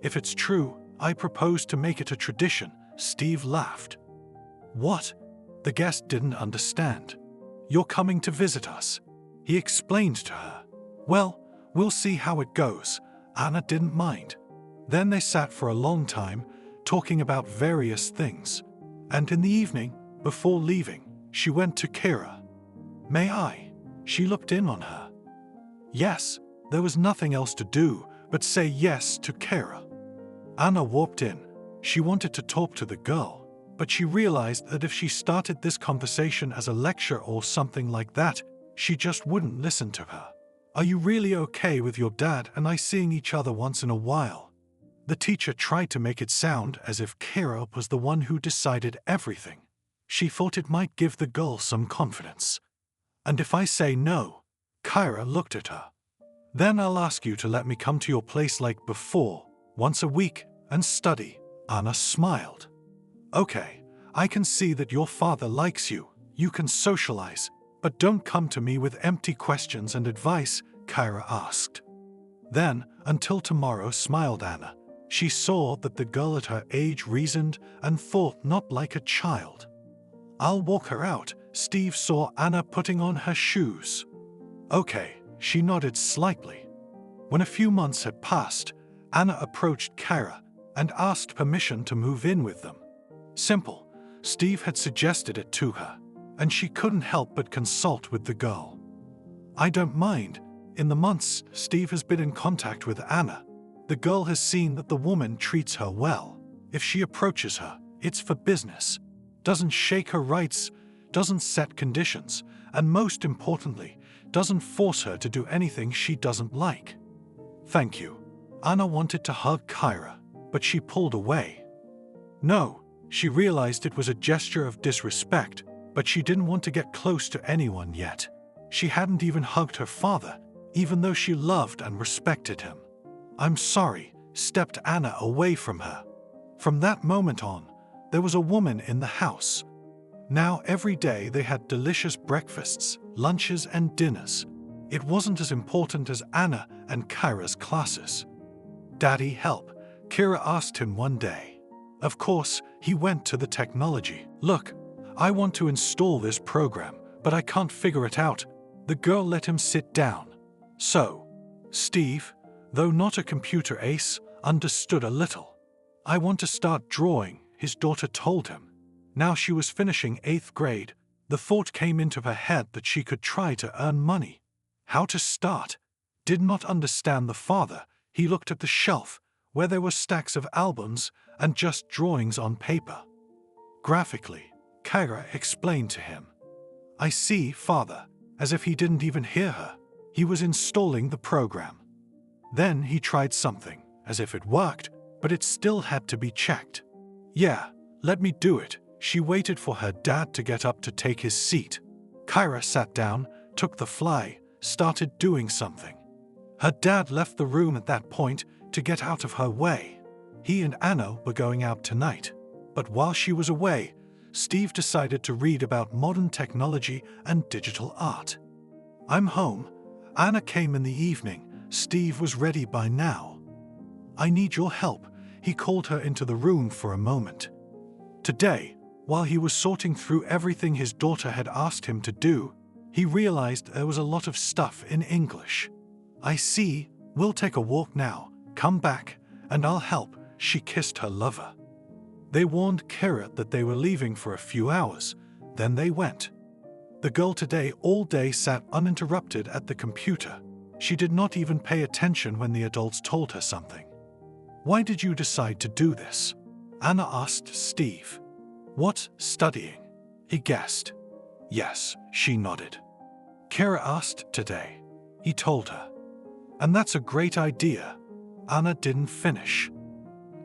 If it's true, I propose to make it a tradition. Steve laughed. What? The guest didn't understand. You're coming to visit us, he explained to her. Well, we'll see how it goes. Anna didn't mind. Then they sat for a long time, talking about various things. And in the evening, before leaving, she went to Kira. May I? She looked in on her. Yes, there was nothing else to do but say yes to Kira. Anna walked in. She wanted to talk to the girl, but she realized that if she started this conversation as a lecture or something like that, she just wouldn't listen to her. Are you really okay with your dad and I seeing each other once in a while? The teacher tried to make it sound as if Kira was the one who decided everything. She thought it might give the girl some confidence. And if I say no? Kira looked at her. Then I'll ask you to let me come to your place like before, once a week, and study. Anna smiled. Okay, I can see that your father likes you. You can socialize, but don't come to me with empty questions and advice. Kyra asked. Then, until tomorrow, smiled Anna. She saw that the girl at her age reasoned and thought not like a child. I'll walk her out. Steve saw Anna putting on her shoes. Okay, she nodded slightly. When a few months had passed, Anna approached Kyra and asked permission to move in with them. Simple. Steve had suggested it to her, and she couldn't help but consult with the girl. I don't mind. In the months Steve has been in contact with Anna, the girl has seen that the woman treats her well. If she approaches her, it's for business, doesn't shake her rights, doesn't set conditions, and most importantly, doesn't force her to do anything she doesn't like. Thank you. Anna wanted to hug Kyra, but she pulled away. No, she realized it was a gesture of disrespect, but she didn't want to get close to anyone yet. She hadn't even hugged her father, even though she loved and respected him. I'm sorry, stepped Anna away from her. From that moment on, there was a woman in the house. Now every day they had delicious breakfasts, lunches, and dinners. It wasn't as important as Anna and Kyra's classes. Daddy, help? Kyra asked him one day. Of course, he went to the technology. Look, I want to install this program, but I can't figure it out. The girl let him sit down. So, Steve, though not a computer ace, understood a little. I want to start drawing, his daughter told him. Now she was finishing 8th grade. The thought came into her head that she could try to earn money. How to start? Did not understand the father. He looked at the shelf, where there were stacks of albums and just drawings on paper. Graphically, Kyra explained to him. I see, father, as if he didn't even hear her. He was installing the program. Then he tried something, as if it worked, but it still had to be checked. Yeah, let me do it. She waited for her dad to get up to take his seat. Kyra sat down, took the fly, started doing something. Her dad left the room at that point to get out of her way. He and Anna were going out tonight. But while she was away, Steve decided to read about modern technology and digital art. I'm home. Anna came in the evening. Steve was ready by now. I need your help. He called her into the room for a moment. Today, while he was sorting through everything his daughter had asked him to do, he realized there was a lot of stuff in English. I see. We'll take a walk now. Come back, and I'll help. She kissed her lover. They warned Kyra that they were leaving for a few hours. Then they went. The girl today all day sat uninterrupted at the computer. She did not even pay attention when the adults told her something. Why did you decide to do this? Anna asked Steve. What, studying? He guessed. Yes, she nodded. Kyra asked today. He told her. And that's a great idea. Anna didn't finish.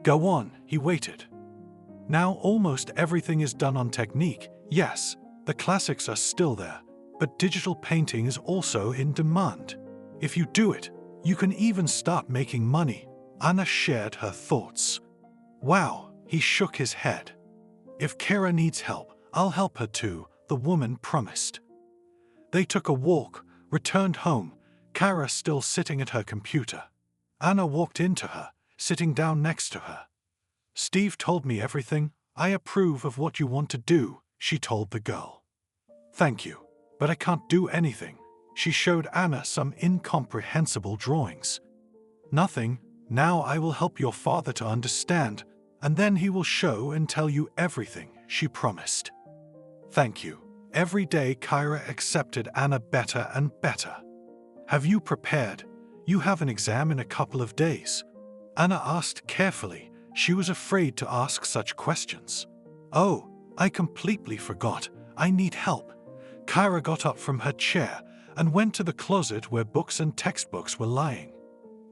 Go on, he waited. Now almost everything is done on technique. Yes, the classics are still there, but digital painting is also in demand. If you do it, you can even start making money. Anna shared her thoughts. Wow, he shook his head. If Kyra needs help, I'll help her too, the woman promised. They took a walk, returned home, Kyra still sitting at her computer. Anna walked into her, sitting down next to her. Steve told me everything. I approve of what you want to do, she told the girl. Thank you, but I can't do anything. She showed Anna some incomprehensible drawings. Nothing. Now I will help your father to understand, and then he will show and tell you everything, she promised. Thank you. Every day Kyra accepted Anna better and better. Have you prepared? You have an exam in a couple of days. Anna asked carefully. She was afraid to ask such questions. Oh, I completely forgot. I need help. Kyra got up from her chair and went to the closet where books and textbooks were lying.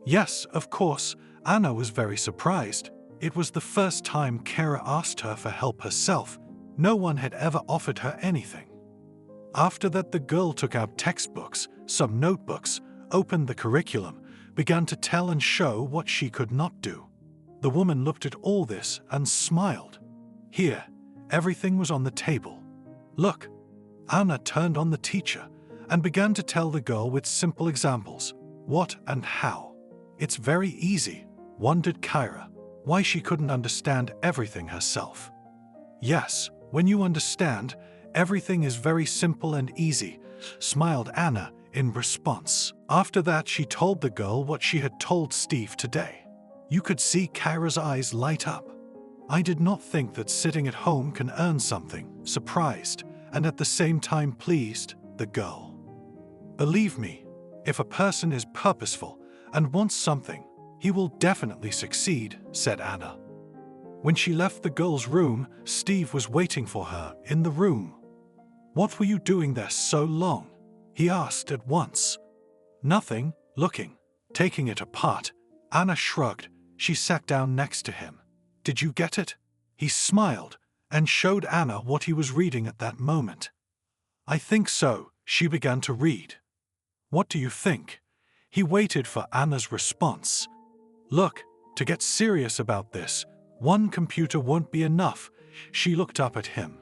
Yes, of course, Anna was very surprised. It was the first time Kyra asked her for help herself. No one had ever offered her anything. After that, the girl took out textbooks, some notebooks, opened the curriculum, began to tell and show what she could not do. The woman looked at all this and smiled. Here, everything was on the table. Look, Anna turned on the teacher, and began to tell the girl with simple examples, what and how. "It's very easy," wondered Kyra, why she couldn't understand everything herself. "Yes, when you understand, everything is very simple and easy," smiled Anna in response. After that, she told the girl what she had told Steve today. You could see Kyra's eyes light up. "I did not think that sitting at home can earn something," surprised, and at the same time pleased, the girl. "Believe me, if a person is purposeful and wants something, he will definitely succeed," said Anna. When she left the girl's room, Steve was waiting for her in the room. "What were you doing there so long?" he asked at once. "Nothing, looking, taking it apart." Anna shrugged. She sat down next to him. "Did you get it?" He smiled and showed Anna what he was reading at that moment. "I think so." She began to read. "What do you think?" He waited for Anna's response. "Look, to get serious about this, one computer won't be enough." She looked up at him.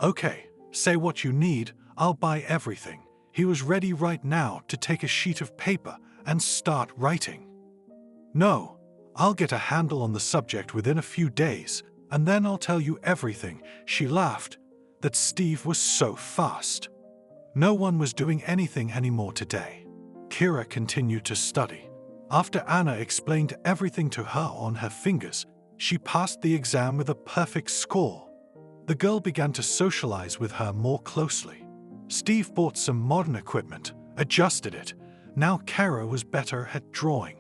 "Okay, say what you need, I'll buy everything." He was ready right now to take a sheet of paper and start writing. "No, I'll get a handle on the subject within a few days, and then I'll tell you everything." She laughed that Steve was so fast. No one was doing anything anymore today. Kira continued to study. After Anna explained everything to her on her fingers, she passed the exam with a perfect score. The girl began to socialize with her more closely. Steve bought some modern equipment, adjusted it. Now Kira was better at drawing.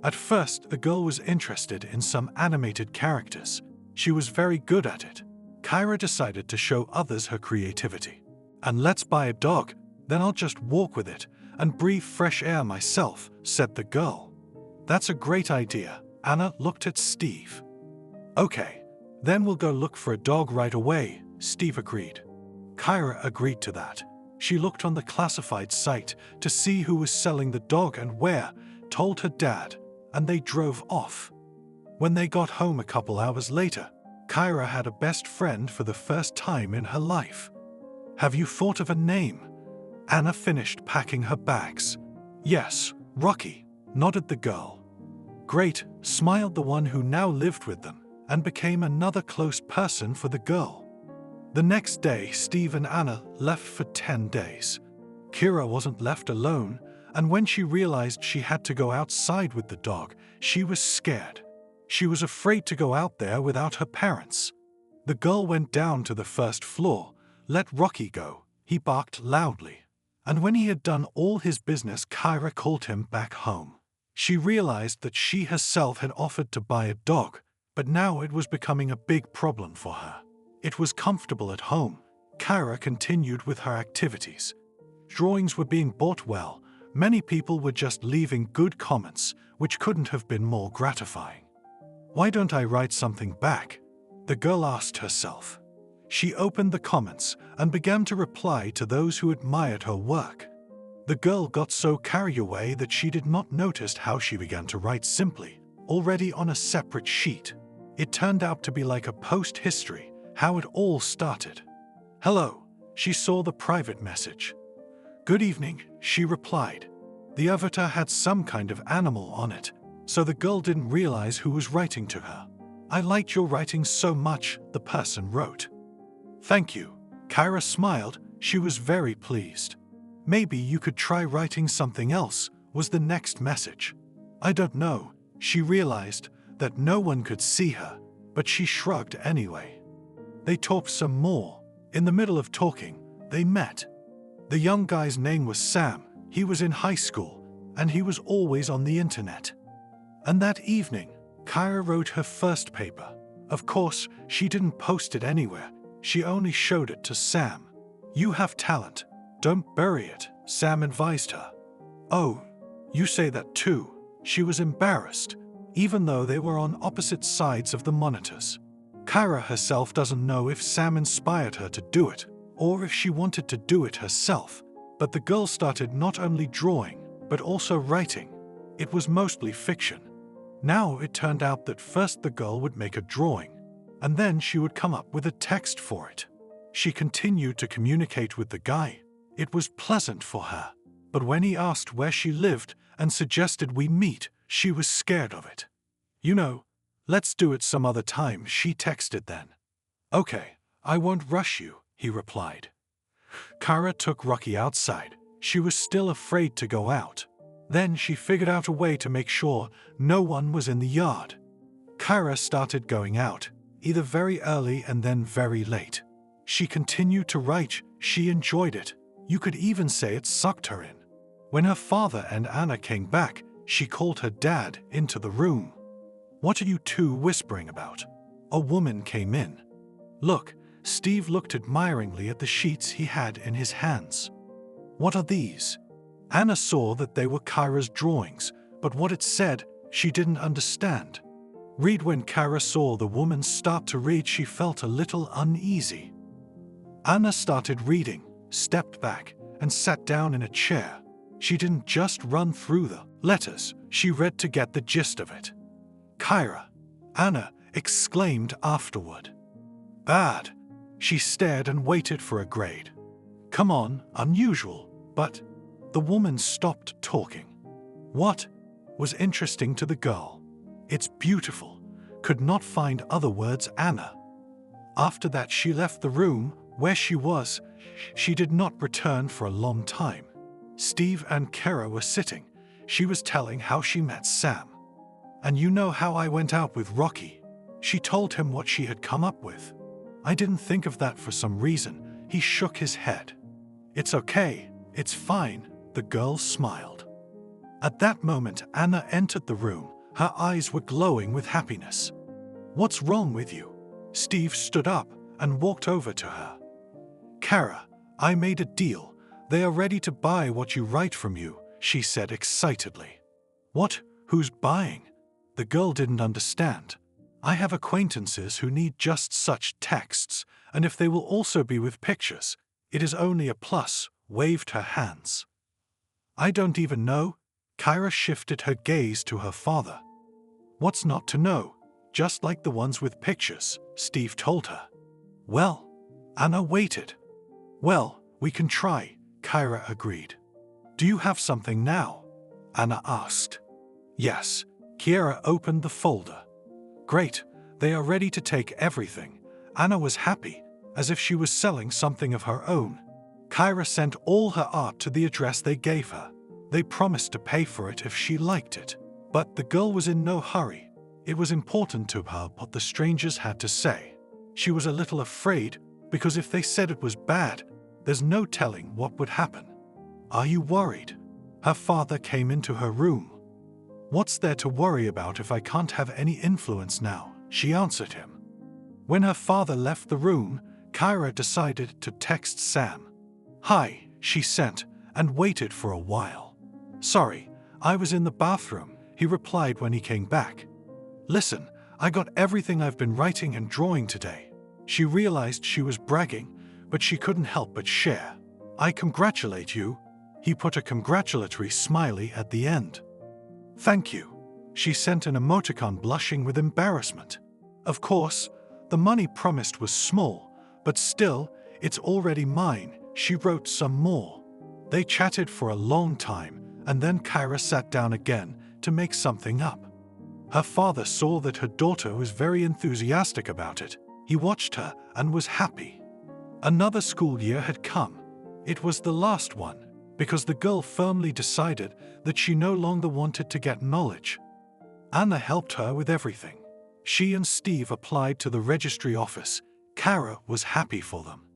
At first, the girl was interested in some animated characters. She was very good at it. Kyra decided to show others her creativity. "And let's buy a dog, then I'll just walk with it and breathe fresh air myself," said the girl. "That's a great idea." Anna looked at Steve. "Okay, then we'll go look for a dog right away," Steve agreed. Kyra agreed to that. She looked on the classified site to see who was selling the dog and where, told her dad, and they drove off. When they got home a couple hours later, Kyra had a best friend for the first time in her life. "Have you thought of a name?" Anna finished packing her bags. "Yes, Rocky," nodded the girl. "Great," smiled the one who now lived with them and became another close person for the girl. The next day, Steve and Anna left for 10 days. Kira wasn't left alone, and when she realized she had to go outside with the dog, she was scared. She was afraid to go out there without her parents. The girl went down to the first floor. "Let Rocky go," he barked loudly. And when he had done all his business, Kyra called him back home. She realized that she herself had offered to buy a dog, but now it was becoming a big problem for her. It was comfortable at home. Kyra continued with her activities. Drawings were being bought well. Many people were just leaving good comments, which couldn't have been more gratifying. "Why don't I write something back?" the girl asked herself. She opened the comments and began to reply to those who admired her work. The girl got so carried away that she did not notice how she began to write simply, already on a separate sheet. It turned out to be like a post-history, how it all started. "Hello," she saw the private message. "Good evening," she replied. The avatar had some kind of animal on it, so the girl didn't realize who was writing to her. "I liked your writing so much," the person wrote. "Thank you." Kyra smiled. She was very pleased. "Maybe you could try writing something else," was the next message. "I don't know." She realized that no one could see her, but she shrugged anyway. They talked some more. In the middle of talking, they met. The young guy's name was Sam. He was in high school, and he was always on the internet. And that evening, Kyra wrote her first paper. Of course, she didn't post it anywhere. She only showed it to Sam. "You have talent. Don't bury it," Sam advised her. "Oh, you say that too." She was embarrassed, even though they were on opposite sides of the monitors. Kyra herself doesn't know if Sam inspired her to do it, or if she wanted to do it herself, but the girl started not only drawing, but also writing. It was mostly fiction. Now it turned out that first the girl would make a drawing, and then she would come up with a text for it. She continued to communicate with the guy. It was pleasant for her. But when he asked where she lived and suggested we meet, she was scared of it. You know, let's do it some other time, she texted then. Okay, I won't rush you, he replied. Kara took Rocky outside. She was still afraid to go out. Then she figured out a way to make sure no one was in the yard. Kara started going out, either very early and then very late. She continued to write. She enjoyed it. You could even say it sucked her in. When her father and Anna came back, she called her dad into the room. What are you two whispering about? A woman came in. Look, Steve looked admiringly at the sheets he had in his hands. What are these? Anna saw that they were Kara's drawings, but what it said, she didn't understand. Read. When Kara saw the woman start to read, she felt a little uneasy. Anna started reading, stepped back, and sat down in a chair. She didn't just run through the letters, she read to get the gist of it. Kara, Anna exclaimed afterward. Bad. She stared and waited for a grade. Come on, unusual, but the woman stopped talking. What was interesting to the girl? It's beautiful. Could not find other words, Anna. After that she left the room where she was. She did not return for a long time. Steve and Kara were sitting. She was telling how she met Sam. And you know how I went out with Rocky? She told him what she had come up with. I didn't think of that for some reason. He shook his head. It's okay. It's fine. The girl smiled. At that moment, Anna entered the room. Her eyes were glowing with happiness. What's wrong with you? Steve stood up and walked over to her. Kara, I made a deal. They are ready to buy what you write from you, she said excitedly. What? Who's buying? The girl didn't understand. I have acquaintances who need just such texts, and if they will also be with pictures, it is only a plus, waved her hands. I don't even know. Kara shifted her gaze to her father. What's not to know? Just like the ones with pictures, Steve told her. Well, Anna waited. Well, we can try, Kara agreed. Do you have something now? Anna asked. Yes. Kiera opened the folder. Great, they are ready to take everything. Anna was happy, as if she was selling something of her own. Kyra sent all her art to the address they gave her. They promised to pay for it if she liked it. But the girl was in no hurry. It was important to her what the strangers had to say. She was a little afraid, because if they said it was bad, there's no telling what would happen. Are you worried? Her father came into her room. What's there to worry about if I can't have any influence now? She answered him. When her father left the room, Kyra decided to text Sam. Hi, she sent, and waited for a while. Sorry, I was in the bathroom, he replied when he came back. Listen, I got everything I've been writing and drawing today. She realized she was bragging, but she couldn't help but share. I congratulate you. He put a congratulatory smiley at the end. Thank you. She sent an emoticon blushing with embarrassment. Of course, the money promised was small, but still, it's already mine. She wrote some more. They chatted for a long time, and then Kyra sat down again to make something up. Her father saw that her daughter was very enthusiastic about it. He watched her and was happy. Another school year had come. It was the last one, because the girl firmly decided that she no longer wanted to get knowledge. Anna helped her with everything. She and Steve applied to the registry office. Kara was happy for them.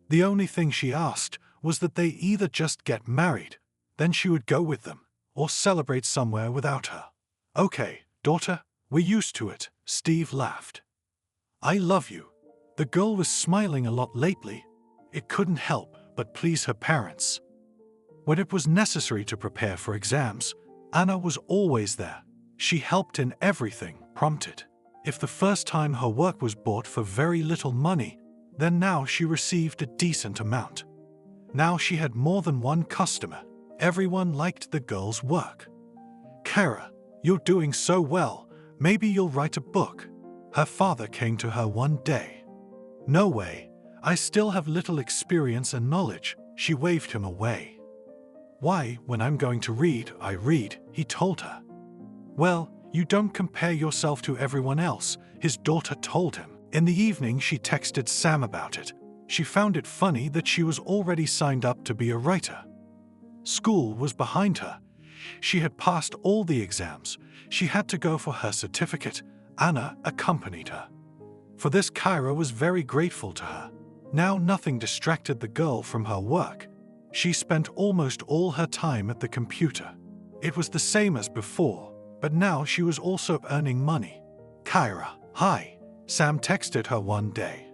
The only thing she asked was that they either just get married, then she would go with them, or celebrate somewhere without her. Okay, daughter, we're used to it, Steve laughed. I love you. The girl was smiling a lot lately. It couldn't help but please her parents. When it was necessary to prepare for exams, Anna was always there. She helped in everything, prompted. If the first time her work was bought for very little money, then now she received a decent amount. Now she had more than one customer. Everyone liked the girl's work. Kara, you're doing so well. Maybe you'll write a book. Her father came to her one day. No way. I still have little experience and knowledge, She waved him away. Why, when I'm going to read, I read, he told her. Well, you don't compare yourself to everyone else, his daughter told him. In the evening, she texted Sam about it. She found it funny that she was already signed up to be a writer. School was behind her. She had passed all the exams. She had to go for her certificate. Anna accompanied her. For this, Kyra was very grateful to her. Now nothing distracted the girl from her work. She spent almost all her time at the computer. It was the same as before, but now she was also earning money. Kyra, hi, Sam texted her one day.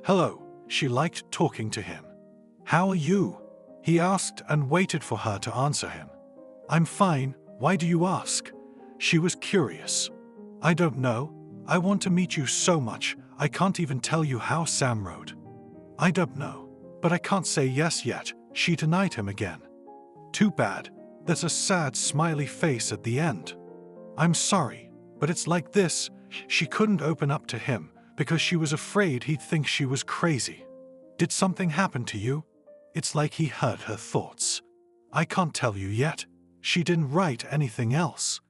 Hello, she liked talking to him. How are you? He asked and waited for her to answer him. I'm fine, why do you ask? She was curious. I don't know, I want to meet you so much, I can't even tell you how, Sam wrote. I don't know, but I can't say yes yet, she denied him again. Too bad, there's a sad smiley face at the end. I'm sorry, but it's like this, she couldn't open up to him because she was afraid he'd think she was crazy. Did something happen to you? It's like he heard her thoughts. I can't tell you yet. She didn't write anything else.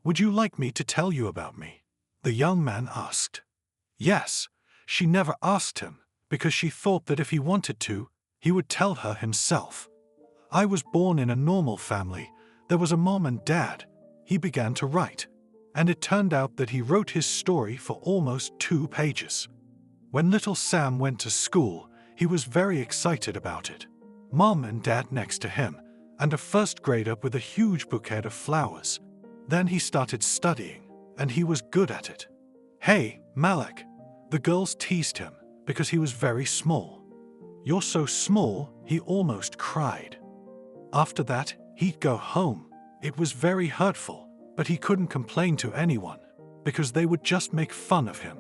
Would you like me to tell you about me? The young man asked. Yes, she never asked him because she thought that if he wanted to, he would tell her himself. I was born in a normal family. There was a mom and dad. He began to write, and it turned out that he wrote his story for almost 2 pages. When little Sam went to school, he was very excited about it. Mom and dad next to him, and a first grader with a huge bouquet of flowers. Then he started studying, and he was good at it. Hey, Malak, the girls teased him because he was very small. You're so small, he almost cried. After that, he'd go home. It was very hurtful, but he couldn't complain to anyone because they would just make fun of him.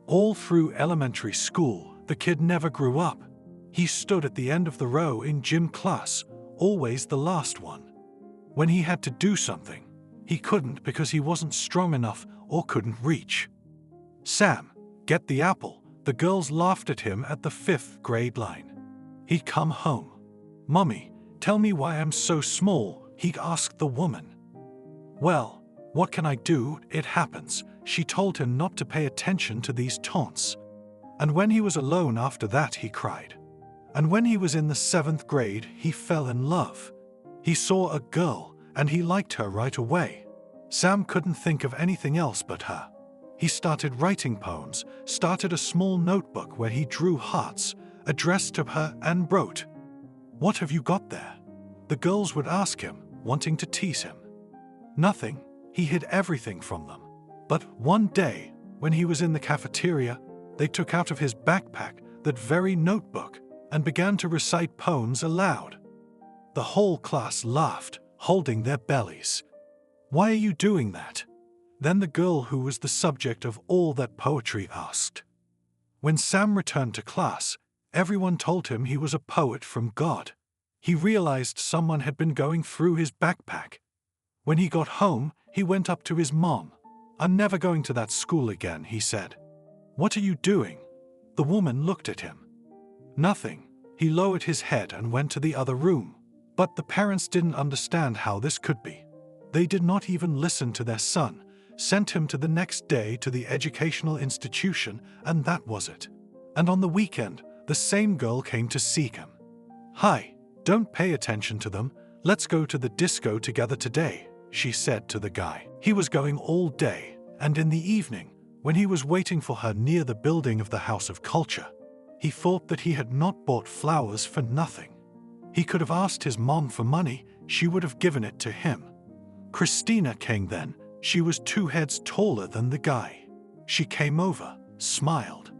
All through elementary school, the kid never grew up. He stood at the end of the row in gym class, always the last one. When he had to do something, he couldn't because he wasn't strong enough or couldn't reach. Sam, get the apple. The girls laughed at him at the 5th grade line. He'd come home. Mommy, tell me why I'm so small, he asked the woman. Well, what can I do? It happens. She told him not to pay attention to these taunts. And when he was alone after that, he cried. And when he was in the 7th grade, he fell in love. He saw a girl, and he liked her right away. Sam couldn't think of anything else but her. He started writing poems, started a small notebook where he drew hearts, addressed to her and wrote. What have you got there? The girls would ask him, wanting to tease him. Nothing, he hid everything from them. But one day, when he was in the cafeteria, they took out of his backpack that very notebook and began to recite poems aloud. The whole class laughed, holding their bellies. Why are you doing that? Then the girl who was the subject of all that poetry asked. When Sam returned to class, everyone told him he was a poet from God. He realized someone had been going through his backpack. When he got home, he went up to his mom. I'm never going to that school again, he said. What are you doing? The woman looked at him. Nothing. He lowered his head and went to the other room. But the parents didn't understand how this could be. They did not even listen to their son, sent him to the next day to the educational institution, and that was it. And on the weekend, the same girl came to seek him. Hi, don't pay attention to them. Let's go to the disco together today, she said to the guy. He was going all day, and in the evening, when he was waiting for her near the building of the House of Culture, he thought that he had not bought flowers for nothing. He could have asked his mom for money, she would have given it to him. Christina came then. She was 2 heads taller than the guy. She came over, smiled.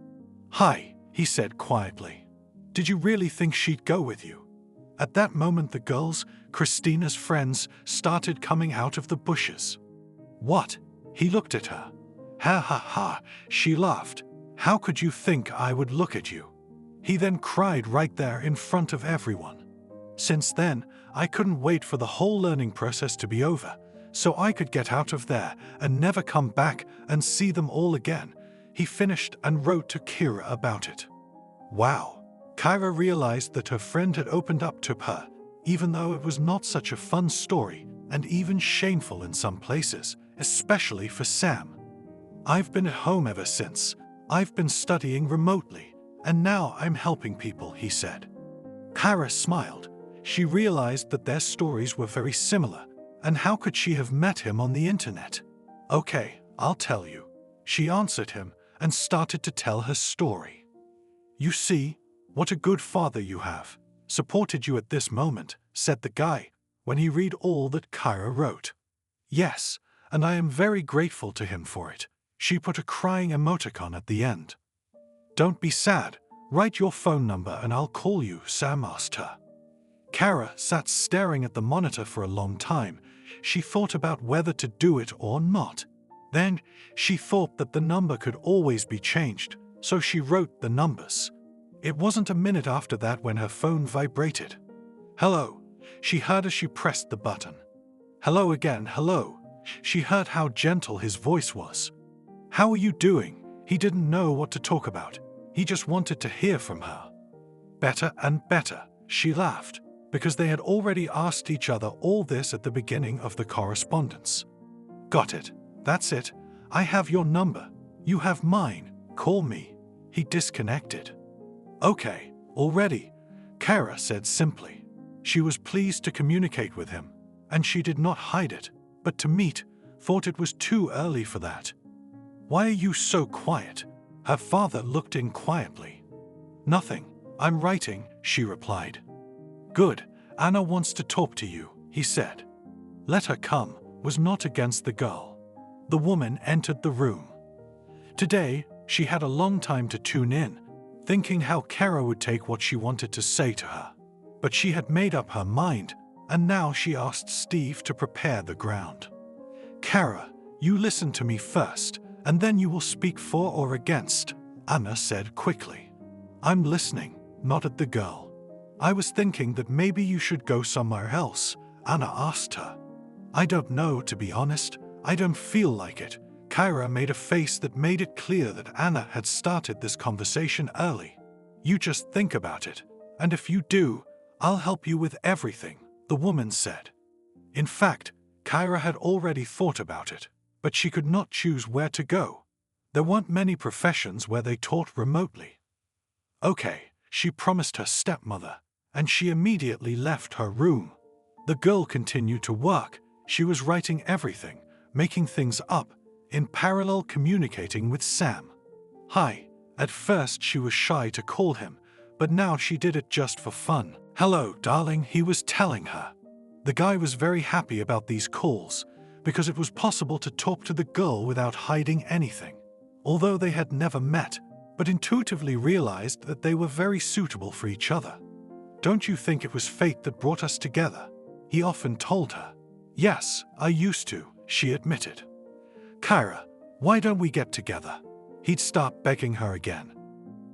Hi, he said quietly. Did you really think she'd go with you? At that moment the girls, Christina's friends, started coming out of the bushes. What? He looked at her. Ha ha ha, she laughed. How could you think I would look at you? He then cried right there in front of everyone. Since then, I couldn't wait for the whole learning process to be over, so I could get out of there and never come back and see them all again. He finished and wrote to Kira about it. Wow, Kyra realized that her friend had opened up to her, even though it was not such a fun story and even shameful in some places, especially for Sam. "I've been at home ever since. I've been studying remotely, and now I'm helping people," he said. Kyra smiled. She realized that their stories were very similar, and how could she have met him on the internet? "Okay, I'll tell you," she answered him and started to tell her story. "You see, what a good father you have. Supported you at this moment," said the guy, when he read all that Kyra wrote. "Yes, and I am very grateful to him for it." She put a crying emoticon at the end. "Don't be sad. Write your phone number and I'll call you," Sam asked her. Kyra sat staring at the monitor for a long time. She thought about whether to do it or not. Then she thought that the number could always be changed, so she wrote the numbers. It wasn't a minute after that when her phone vibrated. "Hello," she heard as she pressed the button. "Hello again, hello." She heard how gentle his voice was. "How are you doing?" He didn't know what to talk about. He just wanted to hear from her. "Better and better," she laughed, because they had already asked each other all this at the beginning of the correspondence. "Got it. That's it. I have your number. You have mine. Call me." He disconnected. "Okay, already," Kyra said simply. She was pleased to communicate with him, and she did not hide it, but to meet, thought it was too early for that. "Why are you so quiet?" Her father looked in quietly. "Nothing. I'm writing," she replied. "Good. Anna wants to talk to you," he said. "Let her come," was not against the girl. The woman entered the room. Today, she had a long time to tune in, thinking how Kyra would take what she wanted to say to her. But she had made up her mind, and now she asked Steve to prepare the ground. "Kyra, you listen to me first, and then you will speak for or against," Anna said quickly. "I'm listening," nodded the girl. "I was thinking that maybe you should go somewhere else," Anna asked her. "I don't know, to be honest. I don't feel like it." Kyra made a face that made it clear that Anna had started this conversation early. "You just think about it, and if you do, I'll help you with everything," the woman said. In fact, Kyra had already thought about it, but she could not choose where to go. There weren't many professions where they taught remotely. "Okay," she promised her stepmother, and she immediately left her room. The girl continued to work. She was writing everything, making things up, in parallel communicating with Sam. "Hi." At first she was shy to call him, but now she did it just for fun. "Hello, darling," he was telling her. The guy was very happy about these calls, because it was possible to talk to the girl without hiding anything. Although they had never met, but intuitively realized that they were very suitable for each other. "Don't you think it was fate that brought us together?" he often told her. "Yes, I used to," she admitted. "Kyra, why don't we get together?" He'd start begging her again.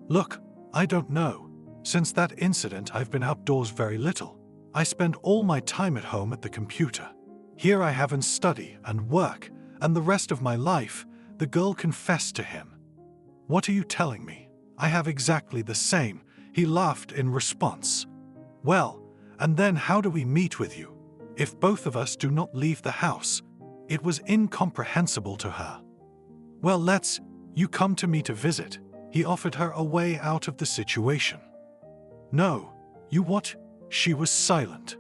"Look, I don't know. Since that incident, I've been outdoors very little. I spend all my time at home at the computer. Here I haven't study and work, and the rest of my life," the girl confessed to him. "What are you telling me? I have exactly the same," he laughed in response. "Well, and then how do we meet with you? If both of us do not leave the house." It was incomprehensible to her. "Well, you come to me to visit." He offered her a way out of the situation. "No, you what?" She was silent.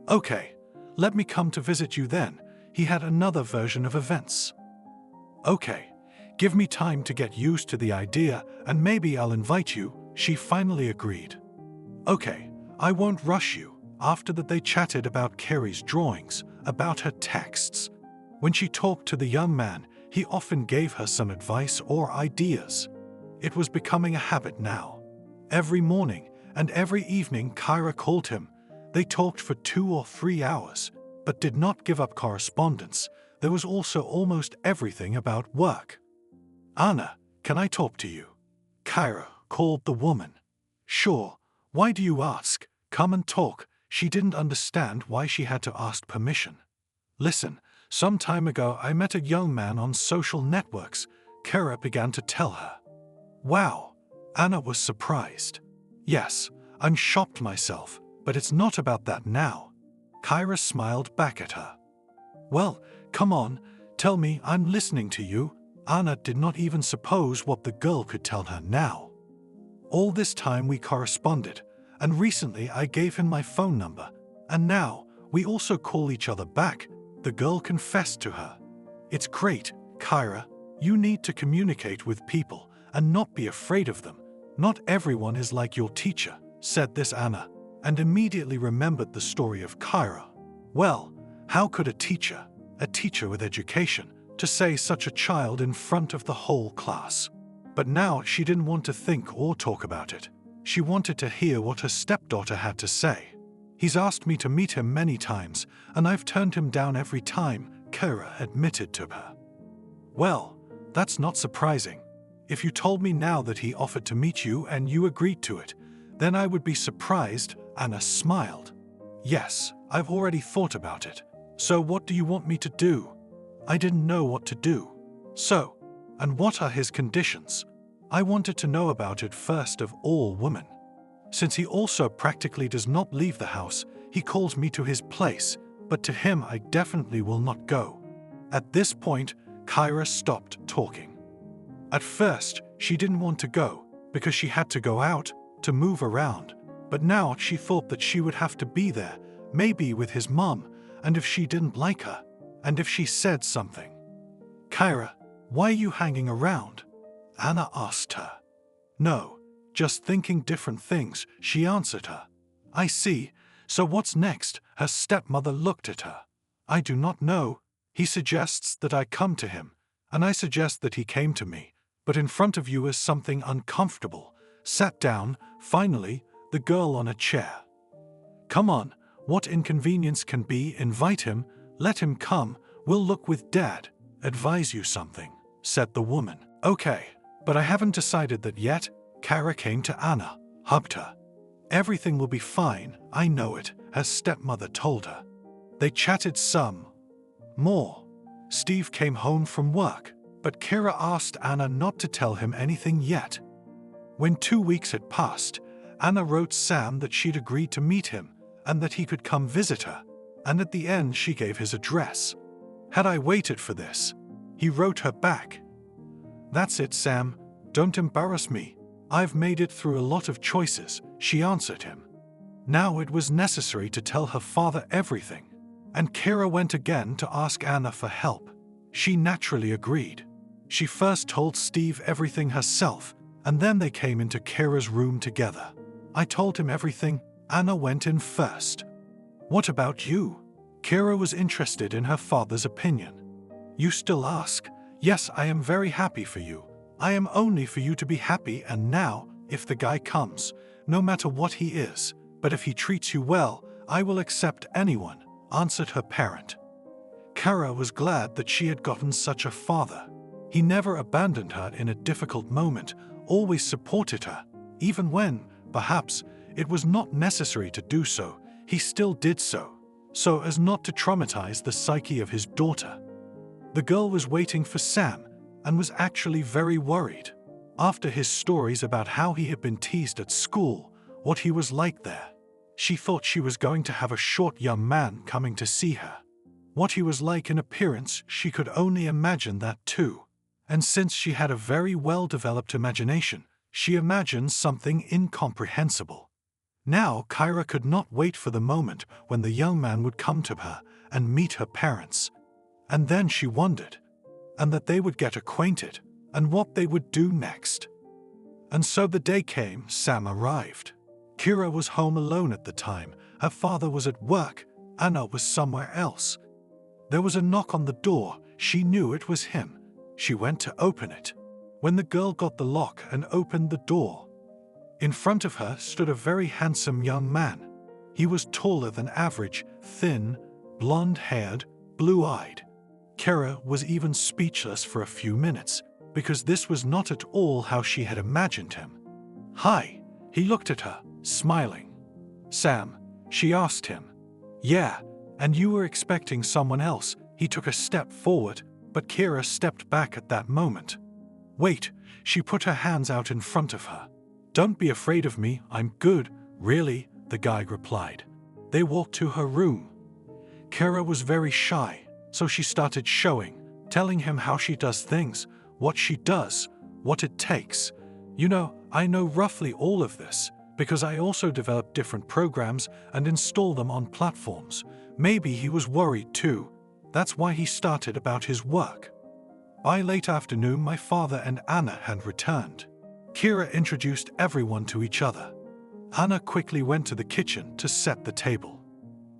"Okay, let me come to visit you then." He had another version of events. "Okay, give me time to get used to the idea and maybe I'll invite you," she finally agreed. "Okay, I won't rush you." After that they chatted about Carrie's drawings, about her texts. When she talked to the young man, he often gave her some advice or ideas. It was becoming a habit now. Every morning and every evening Kyra called him. They talked for 2 or 3 hours, but did not give up correspondence. There was also almost everything about work. "Anna, can I talk to you?" Kyra called the woman. "Sure, why do you ask? Come and talk." She didn't understand why she had to ask permission. "Listen, some time ago I met a young man on social networks," Kyra began to tell her. "Wow," Anna was surprised. Yes, I'm shocked myself, but it's not about that now. Kyra smiled back at her. Well, come on, tell me, I'm listening to you. Anna did not even suppose what the girl could tell her now. All this time we corresponded, and recently I gave him my phone number, and now we also call each other back, the girl confessed to her. It's great, Kyra. You need to communicate with people and not be afraid of them. Not everyone is like your teacher, said this Anna, and immediately remembered the story of Kyra. Well, how could a teacher with education, to say such a child in front of the whole class? But now she didn't want to think or talk about it. She wanted to hear what her stepdaughter had to say. He's asked me to meet him many times, and I've turned him down every time, Kyra admitted to her. Well, that's not surprising. If you told me now that he offered to meet you and you agreed to it, then I would be surprised, Anna smiled. Yes, I've already thought about it. So what do you want me to do? I didn't know what to do. So, and what are his conditions? I wanted to know about it first of all, woman. Since he also practically does not leave the house, he calls me to his place, but to him I definitely will not go. At this point, Kyra stopped talking. At first, she didn't want to go, because she had to go out, to move around, but now she thought that she would have to be there, maybe with his mom, and if she didn't like her, and if she said something. Kyra, why are you hanging around? Anna asked her. No, just thinking different things, she answered her. I see, so what's next? Her stepmother looked at her. I do not know. He suggests that I come to him, and I suggest that he came to me, but in front of you is something uncomfortable. Sat down, finally, the girl on a chair. Come on, what inconvenience can be? Invite him, let him come, we'll look with Dad, advise you something, said the woman. Okay, but I haven't decided that yet. Kyra came to Anna, hugged her. Everything will be fine, I know it, her stepmother told her. They chatted some more. Steve came home from work, but Kyra asked Anna not to tell him anything yet. When 2 weeks had passed, Anna wrote Sam that she'd agreed to meet him and that he could come visit her, and at the end she gave his address. Had I waited for this? He wrote her back. That's it, Sam. Don't embarrass me. I've made it through a lot of choices, she answered him. Now it was necessary to tell her father everything, and Kyra went again to ask Anna for help. She naturally agreed. She first told Steve everything herself, and then they came into Kyra's room together. I told him everything. Anna went in first. What about you? Kyra was interested in her father's opinion. You still ask? Yes, I am very happy for you. I am only for you to be happy, and now, if the guy comes, no matter what he is, but if he treats you well, I will accept anyone, answered her parent. Kyra was glad that she had gotten such a father. He never abandoned her in a difficult moment, always supported her, even when, perhaps, it was not necessary to do so, he still did so as not to traumatize the psyche of his daughter. The girl was waiting for Sam and was actually very worried. After his stories about how he had been teased at school, what he was like there, she thought she was going to have a short young man coming to see her. What he was like in appearance, she could only imagine that too. And since she had a very well-developed imagination, she imagined something incomprehensible. Now Kyra could not wait for the moment when the young man would come to her and meet her parents. And then she wondered, and that they would get acquainted, and what they would do next. And so the day came. Sam arrived. Kyra was home alone at the time. Her father was at work. Anna was somewhere else. There was a knock on the door. She knew it was him. She went to open it. When the girl got the lock and opened the door, in front of her stood a very handsome young man. He was taller than average, thin, blonde-haired, blue-eyed. Kyra was even speechless for a few minutes, because this was not at all how she had imagined him. Hi, he looked at her, smiling. Sam, she asked him. Yeah, and you were expecting someone else. He took a step forward, but Kyra stepped back at that moment. Wait, she put her hands out in front of her. "Don't be afraid of me, I'm good, really," the guy replied. They walked to her room. Kira was very shy, so she started showing, telling him how she does things, what she does, what it takes. "You know, I know roughly all of this, because I also develop different programs and install them on platforms." Maybe he was worried too. That's why he started about his work. By late afternoon, my father and Anna had returned. Kira introduced everyone to each other. Anna quickly went to the kitchen to set the table.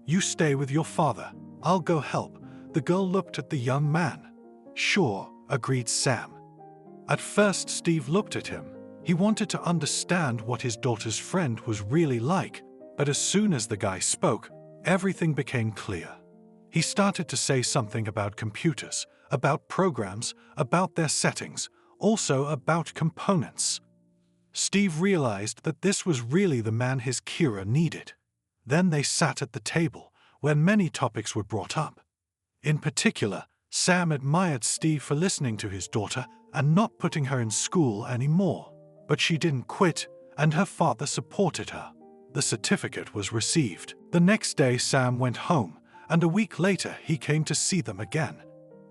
"You stay with your father. I'll go help." The girl looked at the young man. "Sure," agreed Sam. At first, Steve looked at him. He wanted to understand what his daughter's friend was really like, but as soon as the guy spoke, everything became clear. He started to say something about computers, about programs, about their settings, also about components. Steve realized that this was really the man his Kira needed. Then they sat at the table, where many topics were brought up. In particular, Sam admired Steve for listening to his daughter and not putting her in school anymore. But she didn't quit, and her father supported her. The certificate was received. The next day, Sam went home, and a week later he came to see them again.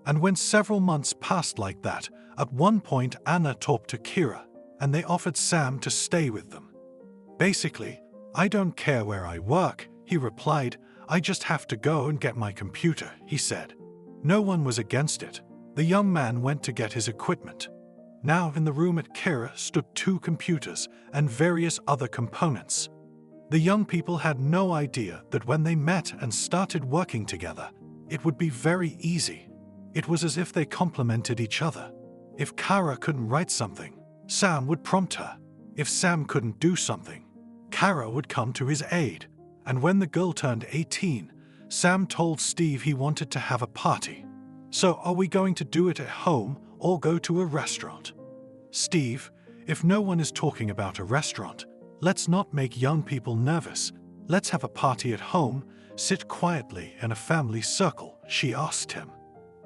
And when several months passed like that, at one point Anna talked to Kira, and they offered Sam to stay with them. "Basically, I don't care where I work," he replied. "I just have to go and get my computer," he said. No one was against it. The young man went to get his equipment. Now in the room at Kira stood 2 computers and various other components. The young people had no idea that when they met and started working together, it would be very easy. It was as if they complemented each other. If Kara couldn't write something, Sam would prompt her. If Sam couldn't do something, Kara would come to his aid. And when the girl turned 18, Sam told Steve he wanted to have a party. "So are we going to do it at home or go to a restaurant?" "Steve, if no one is talking about a restaurant, let's not make young people nervous. Let's have a party at home, sit quietly in a family circle," she asked him.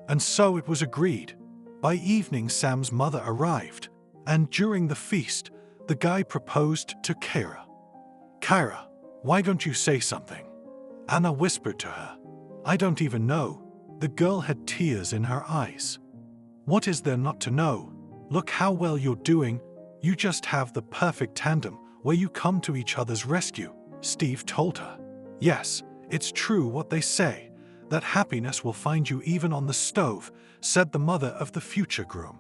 And so it was agreed. By evening, Sam's mother arrived, and during the feast, the guy proposed to Kira. "Kira, why don't you say something?" Anna whispered to her. "I don't even know." The girl had tears in her eyes. "What is there not to know? Look how well you're doing. You just have the perfect tandem where you come to each other's rescue," Steve told her. "Yes, it's true what they say, that happiness will find you even on the stove," said the mother of the future groom.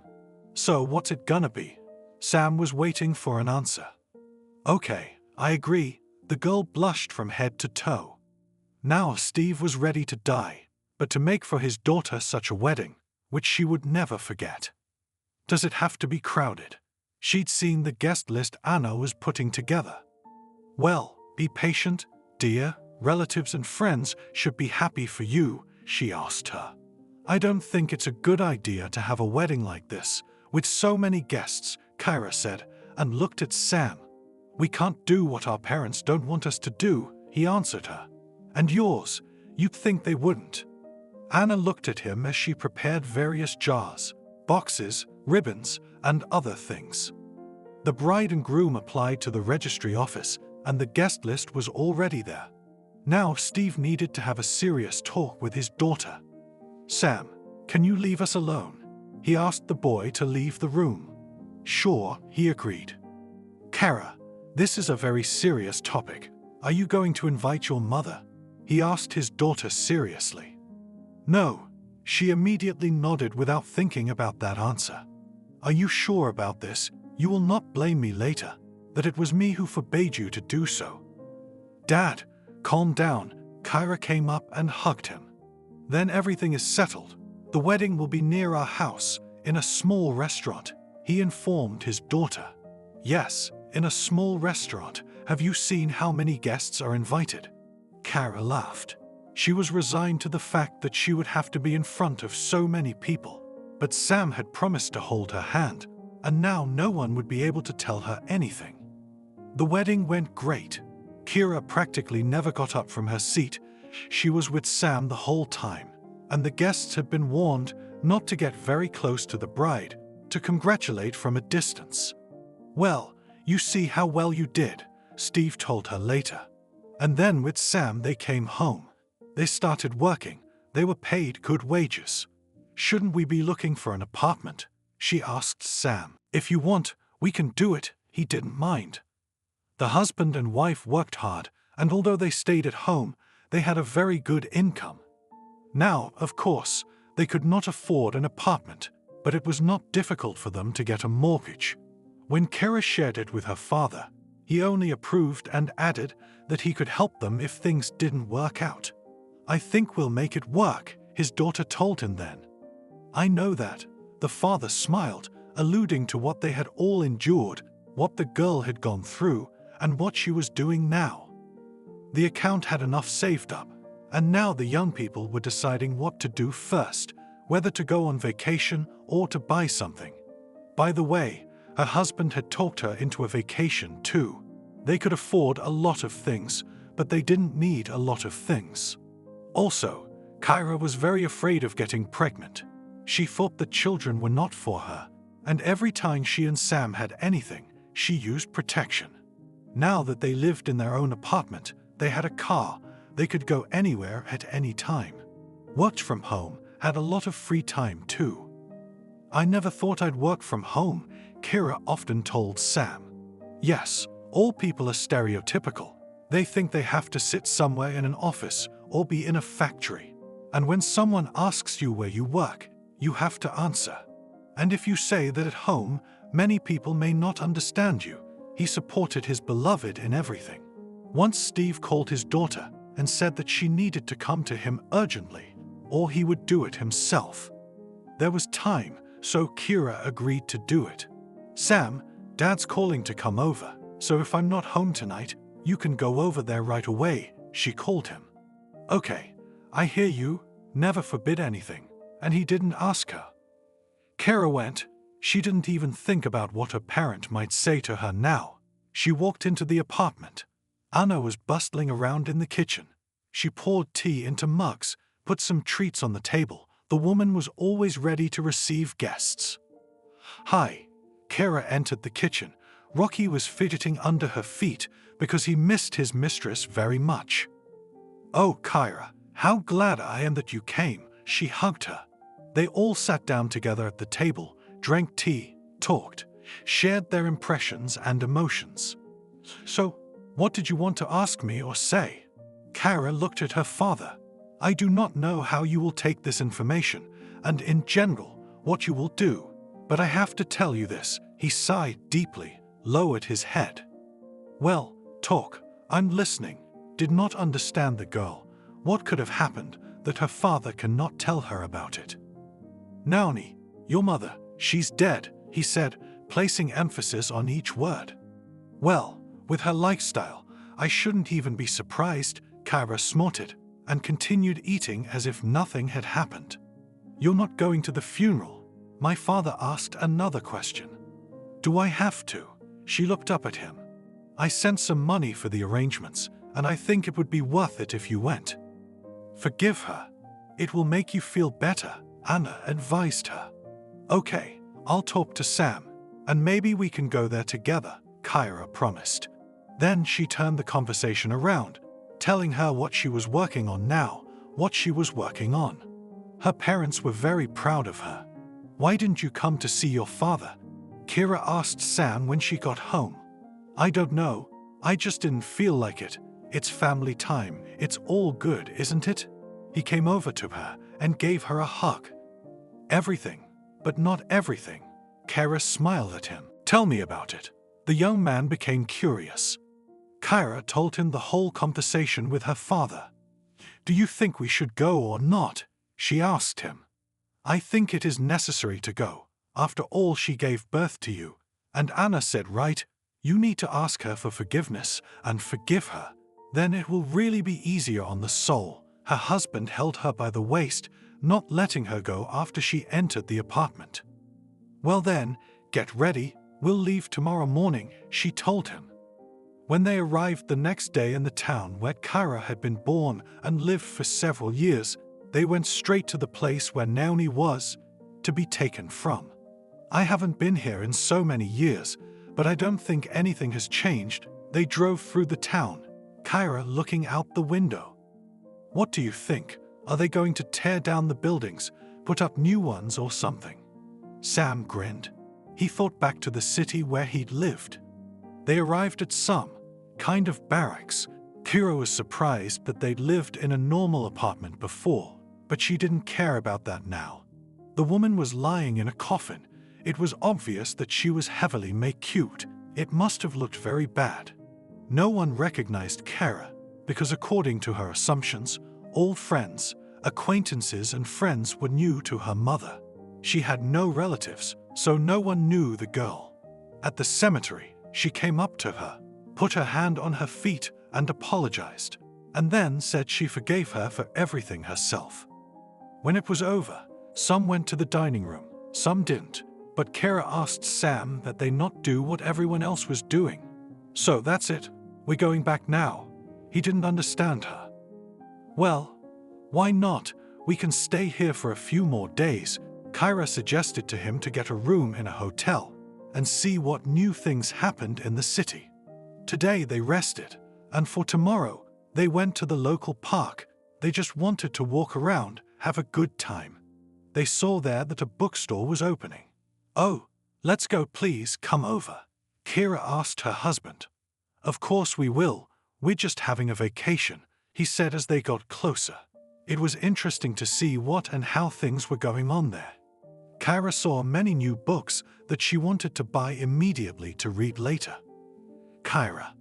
"So what's it gonna be?" Sam was waiting for an answer. "Okay, I agree." The girl blushed from head to toe. Now Steve was ready to die, but to make for his daughter such a wedding, which she would never forget. Does it have to be crowded? She'd seen the guest list Anna was putting together. "Well, be patient, dear. Relatives and friends should be happy for you," she asked her. "I don't think it's a good idea to have a wedding like this, with so many guests," Kira said, and looked at Sam. "We can't do what our parents don't want us to do," he answered her. "And yours, you'd think they wouldn't." Anna looked at him as she prepared various jars, boxes, ribbons, and other things. The bride and groom applied to the registry office, and the guest list was already there. Now Steve needed to have a serious talk with his daughter. "Sam, can you leave us alone?" He asked the boy to leave the room. "Sure," he agreed. "Kara, this is a very serious topic. Are you going to invite your mother?" He asked his daughter seriously. "No," she immediately nodded without thinking about that answer. "Are you sure about this? You will not blame me later, that it was me who forbade you to do so." "Dad, calm down." Kira came up and hugged him. "Then everything is settled. The wedding will be near our house, in a small restaurant," he informed his daughter. "Yes, in a small restaurant. Have you seen how many guests are invited?" Kara laughed. She was resigned to the fact that she would have to be in front of so many people. But Sam had promised to hold her hand, and now no one would be able to tell her anything. The wedding went great. Kira practically never got up from her seat. She was with Sam the whole time, and the guests had been warned not to get very close to the bride, to congratulate from a distance. "Well, You see how well you did, Steve told her later. And then with Sam they came home. They started working. They were paid good wages. Shouldn't we be looking for an apartment? She asked Sam. If you want, we can do it. He didn't mind. The husband and wife worked hard, and although they stayed at home, they had a very good income. Now, of course, they could not afford an apartment, but it was not difficult for them to get a mortgage. When Kira shared it with her father, he only approved and added that he could help them if things didn't work out. I think we'll make it work, his daughter told him then. I know that. The father smiled, alluding to what they had all endured, what the girl had gone through, and what she was doing now. The account had enough saved up, and now the young people were deciding what to do first, whether to go on vacation or to buy something. By the way, her husband had talked her into a vacation too. They could afford a lot of things, but they didn't need a lot of things. Also, Kyra was very afraid of getting pregnant. She thought the children were not for her, and every time she and Sam had anything, she used protection. Now that they lived in their own apartment, they had a car, they could go anywhere at any time. Worked from home, had a lot of free time too. I never thought I'd work from home, Kira often told Sam. Yes, all people are stereotypical. They think they have to sit somewhere in an office or be in a factory. And when someone asks you where you work, you have to answer. And if you say that at home, many people may not understand you. He supported his beloved in everything. Once Steve called his daughter and said that she needed to come to him urgently, or he would do it himself. There was time, so Kira agreed to do it. Sam, Dad's calling to come over, so if I'm not home tonight, you can go over there right away, she called him. Okay, I hear you, never forbid anything, and he didn't ask her. Kira went. She didn't even think about what her parent might say to her now. She walked into the apartment. Anna was bustling around in the kitchen. She poured tea into mugs, put some treats on the table. The woman was always ready to receive guests. Hi. Kira entered the kitchen. Rocky was fidgeting under her feet because he missed his mistress very much. Oh, Kyra, how glad I am that you came, she hugged her. They all sat down together at the table, drank tea, talked, shared their impressions and emotions. So, what did you want to ask me or say? Kyra looked at her father. I do not know how you will take this information, and in general, what you will do, but I have to tell you this. He sighed deeply, lowered his head. Well, talk, I'm listening. Did not understand the girl. What could have happened that her father cannot tell her about it? Naomi, your mother, she's dead, he said, placing emphasis on each word. Well, with her lifestyle, I shouldn't even be surprised, Kyra snorted, and continued eating as if nothing had happened. You're not going to the funeral? My father asked another question. Do I have to? She looked up at him. I sent some money for the arrangements, and I think it would be worth it if you went. Forgive her. It will make you feel better, Anna advised her. Okay, I'll talk to Sam, and maybe we can go there together, Kyra promised. Then she turned the conversation around, telling her what she was working on now, what she was working on. Her parents were very proud of her. Why didn't you come to see your father? Kira asked Sam when she got home. I don't know, I just didn't feel like it. It's family time, it's all good, isn't it? He came over to her and gave her a hug. Everything, but not everything. Kira smiled at him. Tell me about it. The young man became curious. Kyra told him the whole conversation with her father. Do you think we should go or not? She asked him. I think it is necessary to go. After all, she gave birth to you. And Anna said, right, you need to ask her for forgiveness and forgive her. Then it will really be easier on the soul. Her husband held her by the waist, not letting her go after she entered the apartment. Well then, get ready, we'll leave tomorrow morning, she told him. When they arrived the next day in the town where Kyra had been born and lived for several years, they went straight to the place where Naomi was to be taken from. I haven't been here in so many years, but I don't think anything has changed. They drove through the town, Kyra looking out the window. What do you think? Are they going to tear down the buildings, put up new ones or something? Sam grinned. He thought back to the city where he'd lived. They arrived at some kind of barracks. Kyra was surprised that they'd lived in a normal apartment before, but she didn't care about that now. The woman was lying in a coffin. It was obvious that she was heavily macued. It must have looked very bad. No one recognized Kyra because, according to her assumptions, all friends, acquaintances and friends were new to her mother. She had no relatives, so no one knew the girl. At the cemetery, she came up to her, put her hand on her feet and apologized, and then said she forgave her for everything herself. When it was over, some went to the dining room, some didn't, but Kyra asked Sam that they not do what everyone else was doing. So that's it, we're going back now. He didn't understand her. Well, why not? We can stay here for a few more days. Kyra suggested to him to get a room in a hotel and see what new things happened in the city. Today they rested, and for tomorrow they went to the local park. They just wanted to walk around, have a good time. They saw there that a bookstore was opening. Oh, let's go, please come over, Kyra asked her husband. Of course we will, we're just having a vacation, he said as they got closer. It was interesting to see what and how things were going on there. Kyra saw many new books that she wanted to buy immediately to read later. Kyra.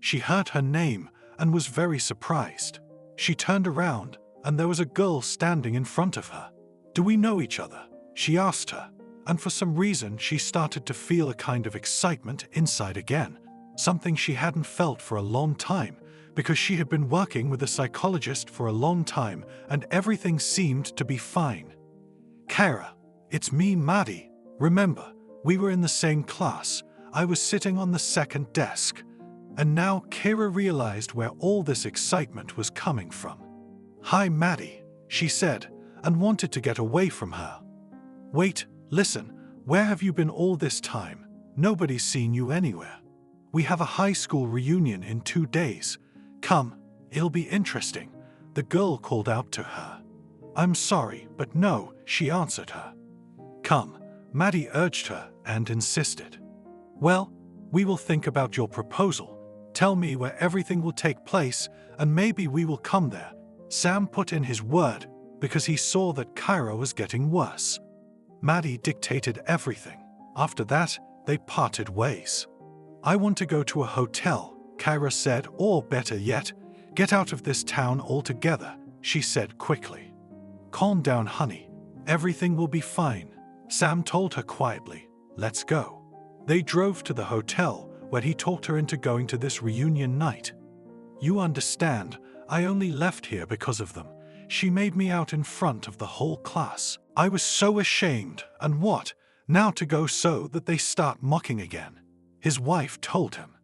She heard her name and was very surprised. She turned around and there was a girl standing in front of her. Do we know each other? She asked her, and for some reason she started to feel a kind of excitement inside again, something she hadn't felt for a long time, because she had been working with a psychologist for a long time and everything seemed to be fine. Kyra, it's me, Maddie. Remember, we were in the same class. I was sitting on the second desk. And now Kyra realized where all this excitement was coming from. Hi, Maddie, she said, and wanted to get away from her. Wait, listen, where have you been all this time? Nobody's seen you anywhere. We have a high school reunion in 2 days. Come, it'll be interesting, the girl called out to her. I'm sorry, but no, she answered her. Come, Maddie urged her and insisted. Well, we will think about your proposal. Tell me where everything will take place, and maybe we will come there. Sam put in his word because he saw that Kyra was getting worse. Maddie dictated everything. After that, they parted ways. I want to go to a hotel, Kyra said, or better yet, get out of this town altogether, she said quickly. Calm down, honey. Everything will be fine, Sam told her quietly. Let's go. They drove to the hotel where he talked her into going to this reunion night. You understand, I only left here because of them. She made me out in front of the whole class. I was so ashamed, and what, now to go so that they start mocking again? His wife told him.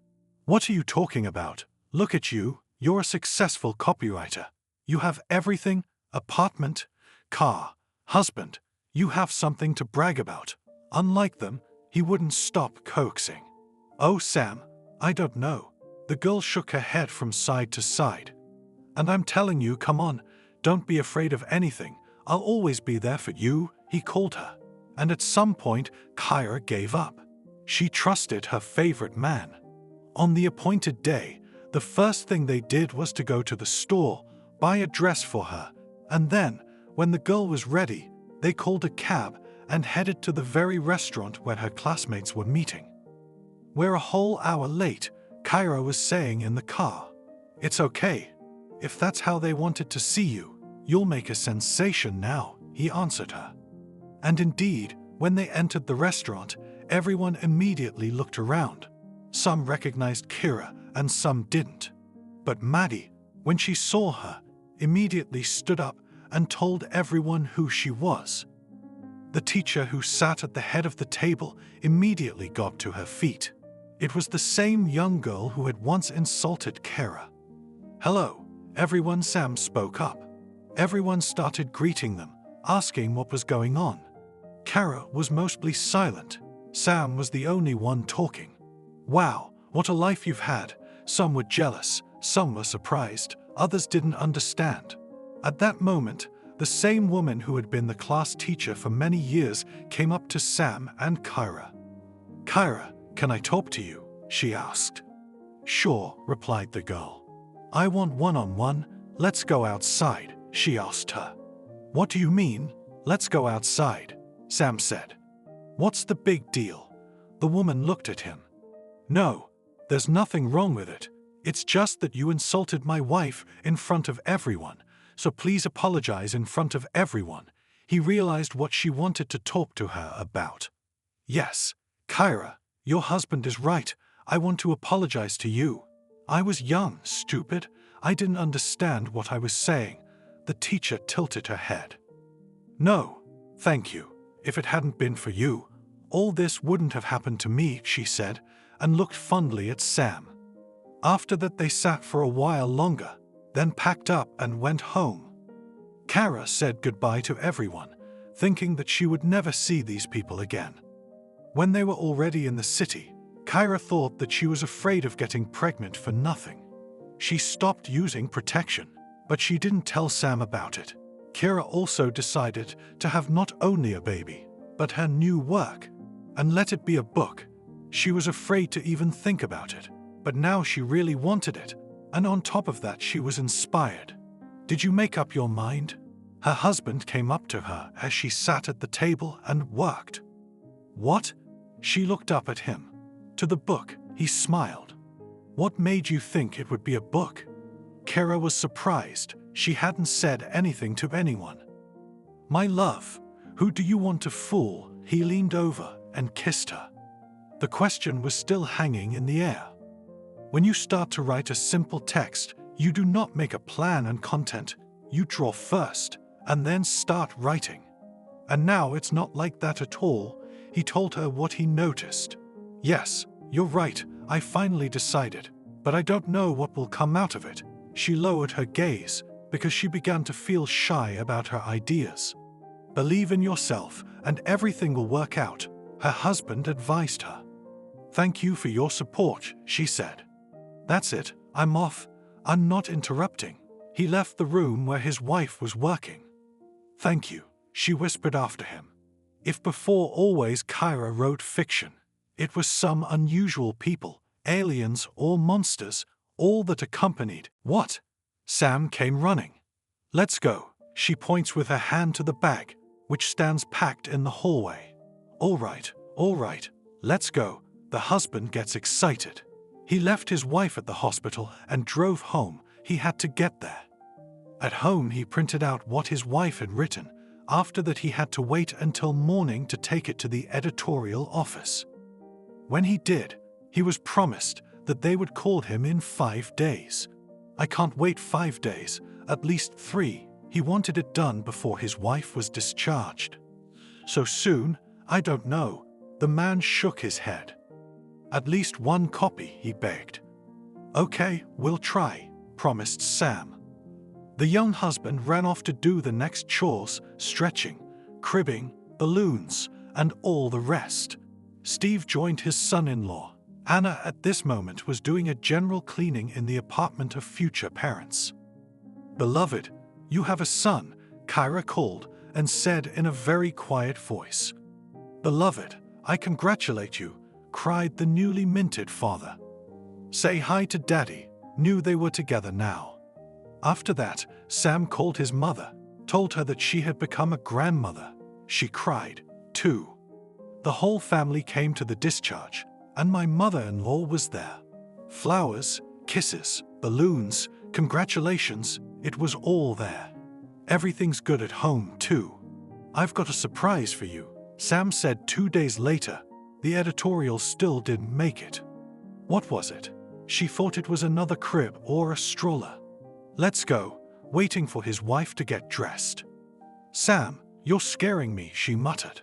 What are you talking about? Look at you, you're a successful copywriter. You have everything, apartment, car, husband. You have something to brag about. Unlike them, he wouldn't stop coaxing. Oh, Sam, I don't know. The girl shook her head from side to side. And I'm telling you, come on, don't be afraid of anything. I'll always be there for you, he called her. And at some point, Kyra gave up. She trusted her favorite man. On the appointed day, the first thing they did was to go to the store, buy a dress for her, and then, when the girl was ready, they called a cab and headed to the very restaurant where her classmates were meeting. We're a whole hour late, Kyra was saying in the car. It's okay. If that's how they wanted to see you, you'll make a sensation now, he answered her. And indeed, when they entered the restaurant, everyone immediately looked around. Some recognized Kyra and some didn't. But Maddie, when she saw her, immediately stood up and told everyone who she was. The teacher who sat at the head of the table immediately got to her feet. It was the same young girl who had once insulted Kyra. Hello, everyone, Sam spoke up. Everyone started greeting them, asking what was going on. Kyra was mostly silent. Sam was the only one talking. Wow, what a life you've had. Some were jealous, some were surprised, others didn't understand. At that moment, the same woman who had been the class teacher for many years came up to Sam and Kyra. "Kyra, can I talk to you?" she asked. "Sure," replied the girl. "I want one-on-one. Let's go outside," she asked her. "What do you mean, let's go outside?" Sam said. "What's the big deal?" The woman looked at him. "No, there's nothing wrong with it. It's just that you insulted my wife in front of everyone, so please apologize in front of everyone." He realized what she wanted to talk to her about. "Yes, Kyra, your husband is right. I want to apologize to you. I was young, stupid. I didn't understand what I was saying." The teacher tilted her head. "No, thank you. If it hadn't been for you, all this wouldn't have happened to me," she said, and looked fondly at Sam. After that they sat for a while longer, then packed up and went home. Kyra said goodbye to everyone, thinking that she would never see these people again. When they were already in the city, Kyra thought that she was afraid of getting pregnant for nothing. She stopped using protection, but she didn't tell Sam about it. Kyra also decided to have not only a baby, but her new work, and let it be a book. She was afraid to even think about it, but now she really wanted it, and on top of that she was inspired. "Did you make up your mind?" Her husband came up to her as she sat at the table and worked. "What?" She looked up at him. "To the book," he smiled. "What made you think it would be a book?" Kyra was surprised. She hadn't said anything to anyone. "My love, who do you want to fool?" He leaned over and kissed her. The question was still hanging in the air. When you start to write a simple text, you do not make a plan and content. You draw first, and then start writing. And now it's not like that at all. He told her what he noticed. "Yes, you're right, I finally decided, but I don't know what will come out of it." She lowered her gaze because she began to feel shy about her ideas. "Believe in yourself and everything will work out," her husband advised her. "Thank you for your support," she said. "That's it, I'm off. I'm not interrupting." He left the room where his wife was working. "Thank you," she whispered after him. If before always Kyra wrote fiction, it was some unusual people, aliens or monsters, all that accompanied. "What?" Sam came running. "Let's go." She points with her hand to the bag, which stands packed in the hallway. All right, let's go." The husband gets excited. He left his wife at the hospital and drove home. He had to get there. At home, he printed out what his wife had written. After that, he had to wait until morning to take it to the editorial office. When he did, he was promised that they would call him in 5 days. "I can't wait 5 days, at least 3. He wanted it done before his wife was discharged. "So soon? I don't know." The man shook his head. "At least 1 copy," he begged. "Okay, we'll try," promised Sam. The young husband ran off to do the next chores, stretching, cribbing, balloons, and all the rest. Steve joined his son-in-law. Anna at this moment was doing a general cleaning in the apartment of future parents. "Beloved, you have a son," Kyra called and said in a very quiet voice. "Beloved, I congratulate you," cried the newly minted father. "Say hi to Daddy." Knew they were together now. After that, Sam called his mother, told her that she had become a grandmother. She cried, too. The whole family came to the discharge, and my mother-in-law was there. Flowers, kisses, balloons, congratulations, it was all there. "Everything's good at home, too. I've got a surprise for you," Sam said 2 days later. The editorial still didn't make it. What was it? She thought it was another crib or a stroller. "Let's go," waiting for his wife to get dressed. "Sam, you're scaring me," she muttered.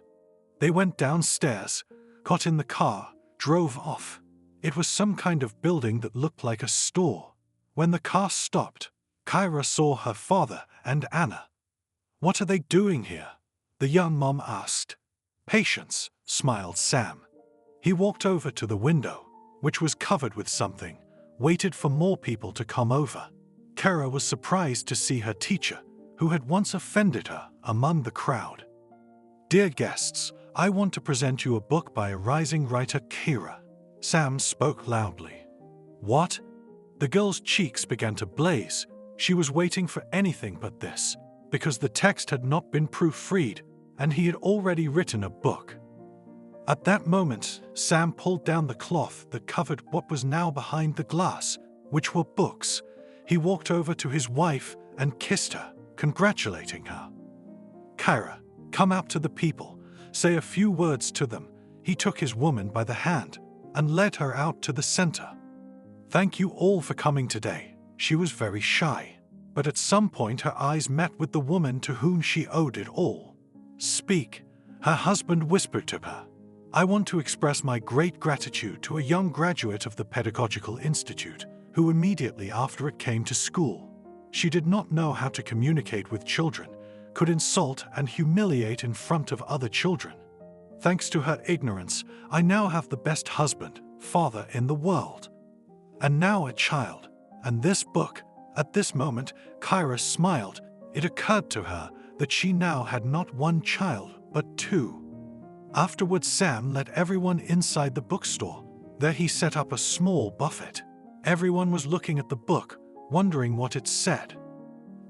They went downstairs, got in the car, drove off. It was some kind of building that looked like a store. When the car stopped, Kyra saw her father and Anna. "What are they doing here?" the young mom asked. "Patience," smiled Sam. He walked over to the window, which was covered with something, waited for more people to come over. Kara was surprised to see her teacher, who had once offended her, among the crowd. "Dear guests, I want to present you a book by a rising writer, Kara." Sam spoke loudly. "What?" The girl's cheeks began to blaze. She was waiting for anything but this, because the text had not been proofread, and he had already written a book. At that moment, Sam pulled down the cloth that covered what was now behind the glass, which were books. He walked over to his wife and kissed her, congratulating her. "Kara, come out to the people, say a few words to them." He took his woman by the hand and led her out to the center. "Thank you all for coming today." She was very shy, but at some point her eyes met with the woman to whom she owed it all. "Speak," her husband whispered to her. "I want to express my great gratitude to a young graduate of the Pedagogical Institute, who immediately after it came to school. She did not know how to communicate with children, could insult and humiliate in front of other children. Thanks to her ignorance, I now have the best husband, father in the world. And now a child, and this book." At this moment, Kara smiled. It occurred to her that she now had not one child, but two. Afterwards, Sam led everyone inside the bookstore. There he set up a small buffet. Everyone was looking at the book, wondering what it said.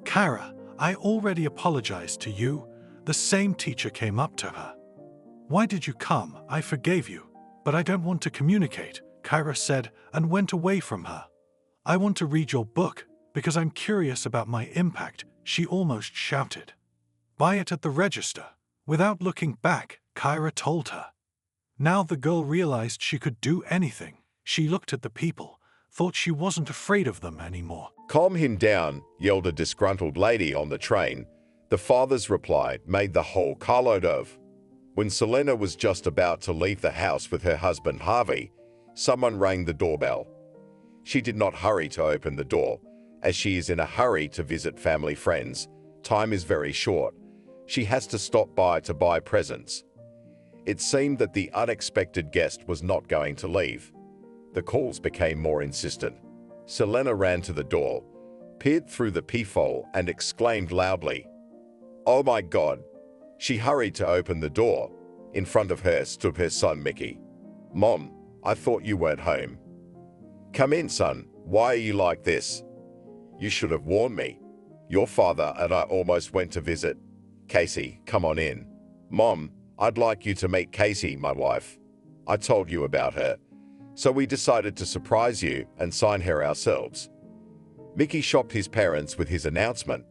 "Kara, I already apologized to you." The same teacher came up to her. "Why did you come? I forgave you, but I don't want to communicate," Kara said and went away from her. "I want to read your book because I'm curious about my impact," she almost shouted. "Buy it at the register." Without looking back, Kara told her. Now the girl realized she could do anything. She looked at the people, thought she wasn't afraid of them anymore. "Calm him down," yelled a disgruntled lady on the train. The father's reply made the whole carload of. When Selena was just about to leave the house with her husband Harvey, someone rang the doorbell. She did not hurry to open the door, as she is in a hurry to visit family friends. Time is very short. She has to stop by to buy presents. It seemed that the unexpected guest was not going to leave. The calls became more insistent. Selena ran to the door, peered through the peephole, and exclaimed loudly, "Oh my God!" She hurried to open the door. In front of her stood her son Mickey. "Mom, I thought you weren't home." "Come in, son. Why are you like this? You should have warned me. Your father and I almost went to visit. Casey, come on in." "Mom, I'd like you to meet Casey, my wife. I told you about her. So we decided to surprise you and sign her ourselves." Mickey shocked his parents with his announcement.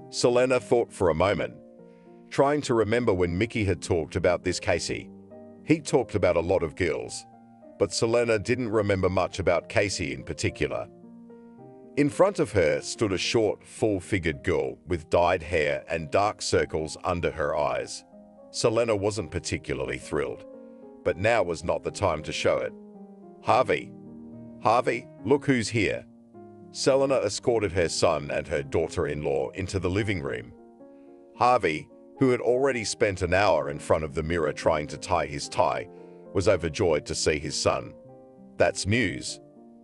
Selena thought for a moment, trying to remember when Mickey had talked about this Casey. He talked about a lot of girls, but Selena didn't remember much about Casey in particular. In front of her stood a short, full-figured girl with dyed hair and dark circles under her eyes. Selena wasn't particularly thrilled, but now was not the time to show it. "Harvey, look who's here." Selena escorted her son and her daughter-in-law into the living room. Harvey, who had already spent an hour in front of the mirror trying to tie his tie, was overjoyed to see his son. "That's news.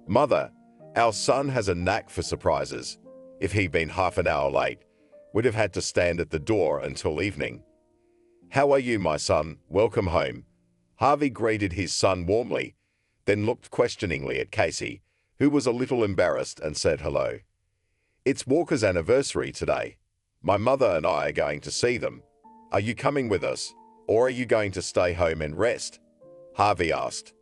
Mother, our son has a knack for surprises. If he'd been half an hour late, we'd have had to stand at the door until evening." "How are you, my son? Welcome home." Harvey greeted his son warmly, then looked questioningly at Casey, who was a little embarrassed, and said hello. "It's Walker's anniversary today. My mother and I are going to see them. Are you coming with us, or are you going to stay home and rest?" Harvey asked.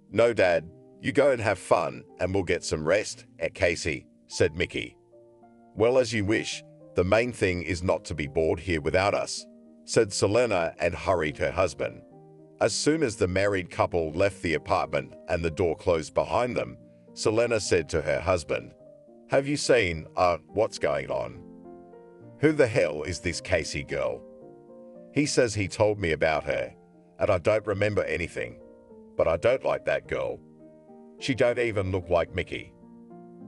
"No, Dad. You go and have fun, and we'll get some rest," Casey said Mickey. "Well, as you wish. The main thing is not to be bored here without us," said Selena and hurried her husband. As soon as the married couple left the apartment and the door closed behind them, Selena said to her husband, "Have you seen, what's going on? Who the hell is this Casey girl? He says he told me about her, and I don't remember anything, but I don't like that girl. She don't even look like Mickey.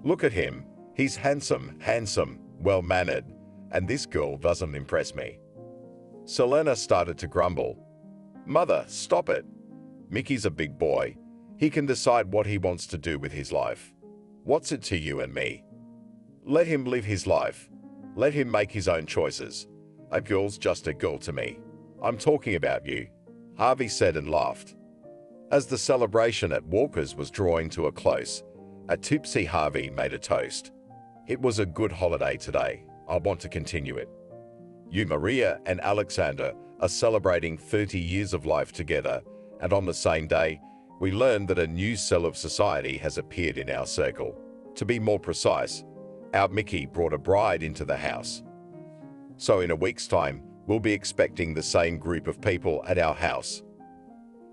Look at him. He's handsome, well-mannered, and this girl doesn't impress me." Selena started to grumble. "Mother, stop it. Mickey's a big boy. He can decide what he wants to do with his life. What's it to you and me? Let him live his life. Let him make his own choices. A girl's just a girl to me. I'm talking about you, Harvey said and laughed. As the celebration at Walker's was drawing to a close, a tipsy Harvey made a toast. It was a good holiday today. I want to continue it. You, Maria, and Alexander are celebrating 30 years of life together, and on the same day, we learned that a new cell of society has appeared in our circle. To be more precise, our Mickey brought a bride into the house. So in a week's time, we'll be expecting the same group of people at our house.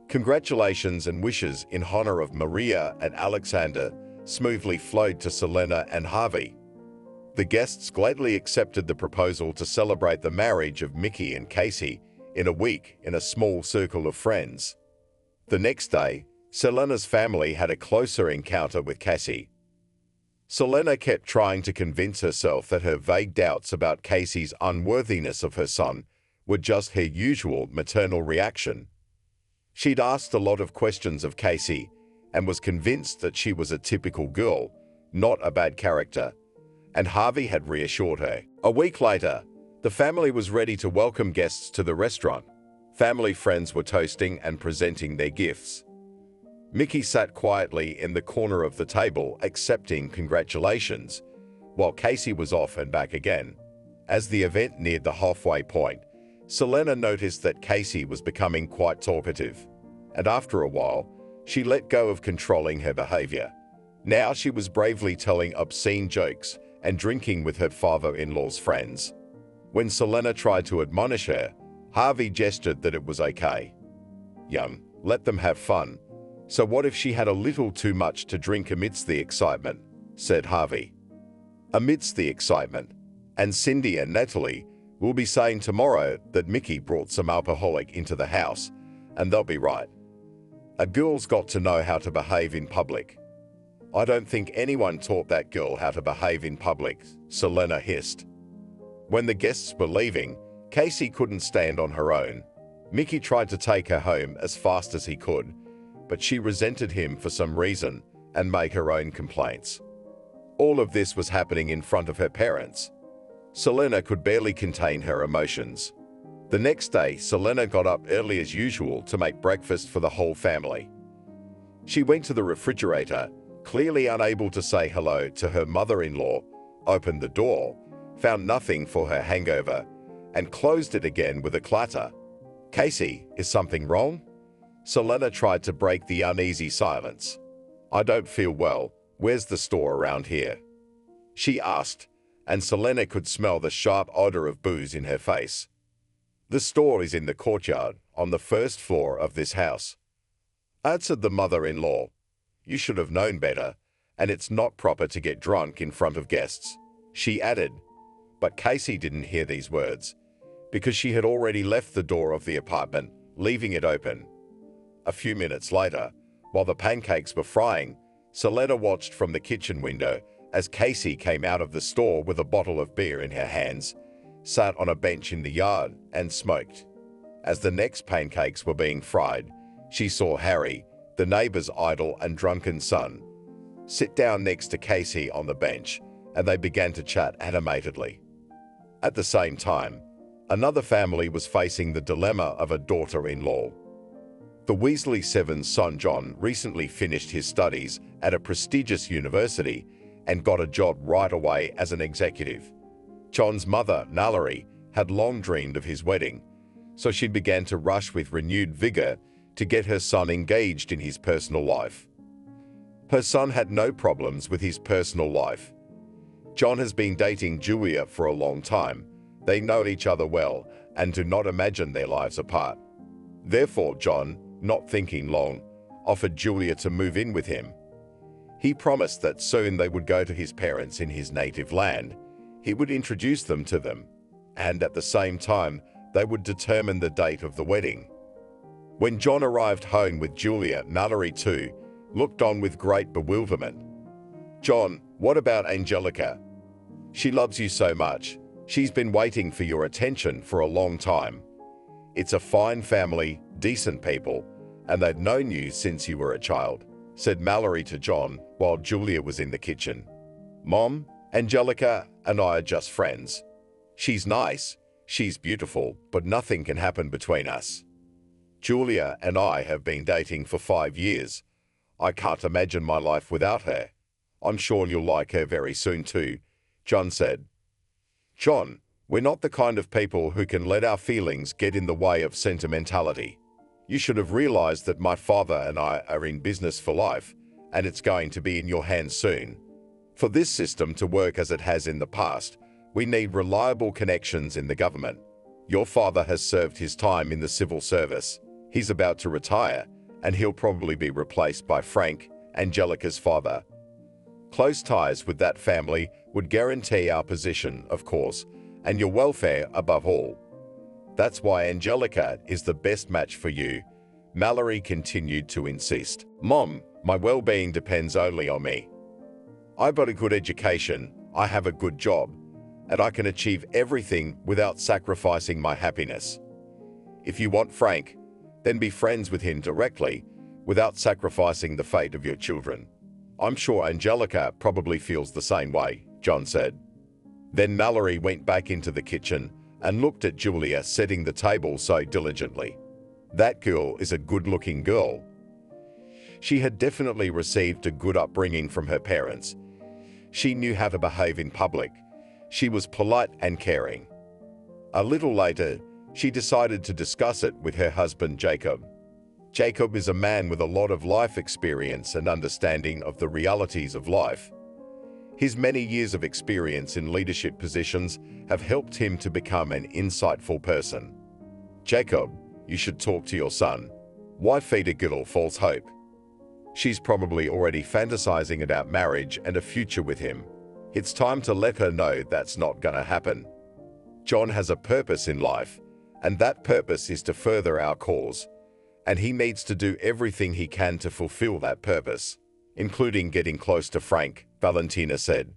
Congratulations and wishes in honor of Maria and Alexander smoothly flowed to Selena and Harvey. The guests gladly accepted the proposal to celebrate the marriage of Mickey and Casey in a week in a small circle of friends. The next day, Selena's family had a closer encounter with Cassie. Selena kept trying to convince herself that her vague doubts about Casey's unworthiness of her son were just her usual maternal reaction. She'd asked a lot of questions of Casey and was convinced that she was a typical girl, not a bad character, and Harvey had reassured her. A week later, the family was ready to welcome guests to the restaurant. Family friends were toasting and presenting their gifts. Mickey sat quietly in the corner of the table accepting congratulations, while Casey was off and back again. As the event neared the halfway point, Selena noticed that Casey was becoming quite talkative, and after a while, she let go of controlling her behavior. Now she was bravely telling obscene jokes and drinking with her father-in-law's friends. When Selena tried to admonish her, Harvey gestured that it was okay. Young, let them have fun. So what if she had a little too much to drink amidst the excitement, said Harvey. Amidst the excitement. And Cindy and Natalie will be saying tomorrow that Mickey brought some alcoholic into the house, and they'll be right. A girl's got to know how to behave in public. I don't think anyone taught that girl how to behave in public, Selena hissed. When the guests were leaving, Casey couldn't stand on her own. Mickey tried to take her home as fast as he could, but she resented him for some reason and made her own complaints. All of this was happening in front of her parents. Selena could barely contain her emotions. The next day, Selena got up early as usual to make breakfast for the whole family. She went to the refrigerator, clearly unable to say hello to her mother-in-law, opened the door, found nothing for her hangover, and closed it again with a clatter. Casey, is something wrong? Selena tried to break the uneasy silence. I don't feel well. Where's the store around here? She asked, and Selena could smell the sharp odor of booze in her face. The store is in the courtyard, on the first floor of this house, answered the mother-in-law. You should have known better, and it's not proper to get drunk in front of guests, she added. But Casey didn't hear these words, because she had already left the door of the apartment, leaving it open. A few minutes later, while the pancakes were frying, Selena watched from the kitchen window as Casey came out of the store with a bottle of beer in her hands, sat on a bench in the yard, and smoked. As the next pancakes were being fried, she saw Harry, the neighbor's idle and drunken son, sit down next to Casey on the bench, and they began to chat animatedly. At the same time, another family was facing the dilemma of a daughter-in-law. The Weasley Seven's son John recently finished his studies at a prestigious university and got a job right away as an executive. John's mother, Nalari, had long dreamed of his wedding, so she began to rush with renewed vigor to get her son engaged in his personal life. Her son had no problems with his personal life. John has been dating Julia for a long time. They know each other well and do not imagine their lives apart. Therefore, John, not thinking long, offered Julia to move in with him. He promised that soon they would go to his parents in his native land. He would introduce them to them, and at the same time, they would determine the date of the wedding. When John arrived home with Julia, Nalari too looked on with great bewilderment. John, what about Angelica? She loves you so much. She's been waiting for your attention for a long time. It's a fine family, decent people, and they've known you since you were a child. said Mallory to John while Julia was in the kitchen. "Mom, Angelica and I are just friends. She's nice, she's beautiful, but nothing can happen between us. Julia and I have been dating for 5 years. I can't imagine my life without her. I'm sure you'll like her very soon too," John said. "John, we're not the kind of people who can let our feelings get in the way of sentimentality. You should have realized that my father and I are in business for life, and it's going to be in your hands soon. For this system to work as it has in the past, we need reliable connections in the government. Your father has served his time in the civil service. He's about to retire, and he'll probably be replaced by Frank, Angelica's father. Close ties with that family would guarantee our position, of course, and your welfare above all. That's why Angelica is the best match for you," Mallory continued to insist. "Mom, my well-being depends only on me. I've got a good education, I have a good job, and I can achieve everything without sacrificing my happiness. If you want Frank, then be friends with him directly, without sacrificing the fate of your children. I'm sure Angelica probably feels the same way," John said. Then Mallory went back into the kitchen and looked at Julia setting the table so diligently. That girl is a good-looking girl. She had definitely received a good upbringing from her parents. She knew how to behave in public. She was polite and caring. A little later, she decided to discuss it with her husband Jacob. Jacob is a man with a lot of life experience and understanding of the realities of life. His many years of experience in leadership positions have helped him to become an insightful person. "Jacob, you should talk to your son. Why feed a girl false hope? She's probably already fantasizing about marriage and a future with him. It's time to let her know that's not gonna happen. John has a purpose in life, and that purpose is to further our cause, and he needs to do everything he can to fulfill that purpose, including getting close to Frank," Valentina said.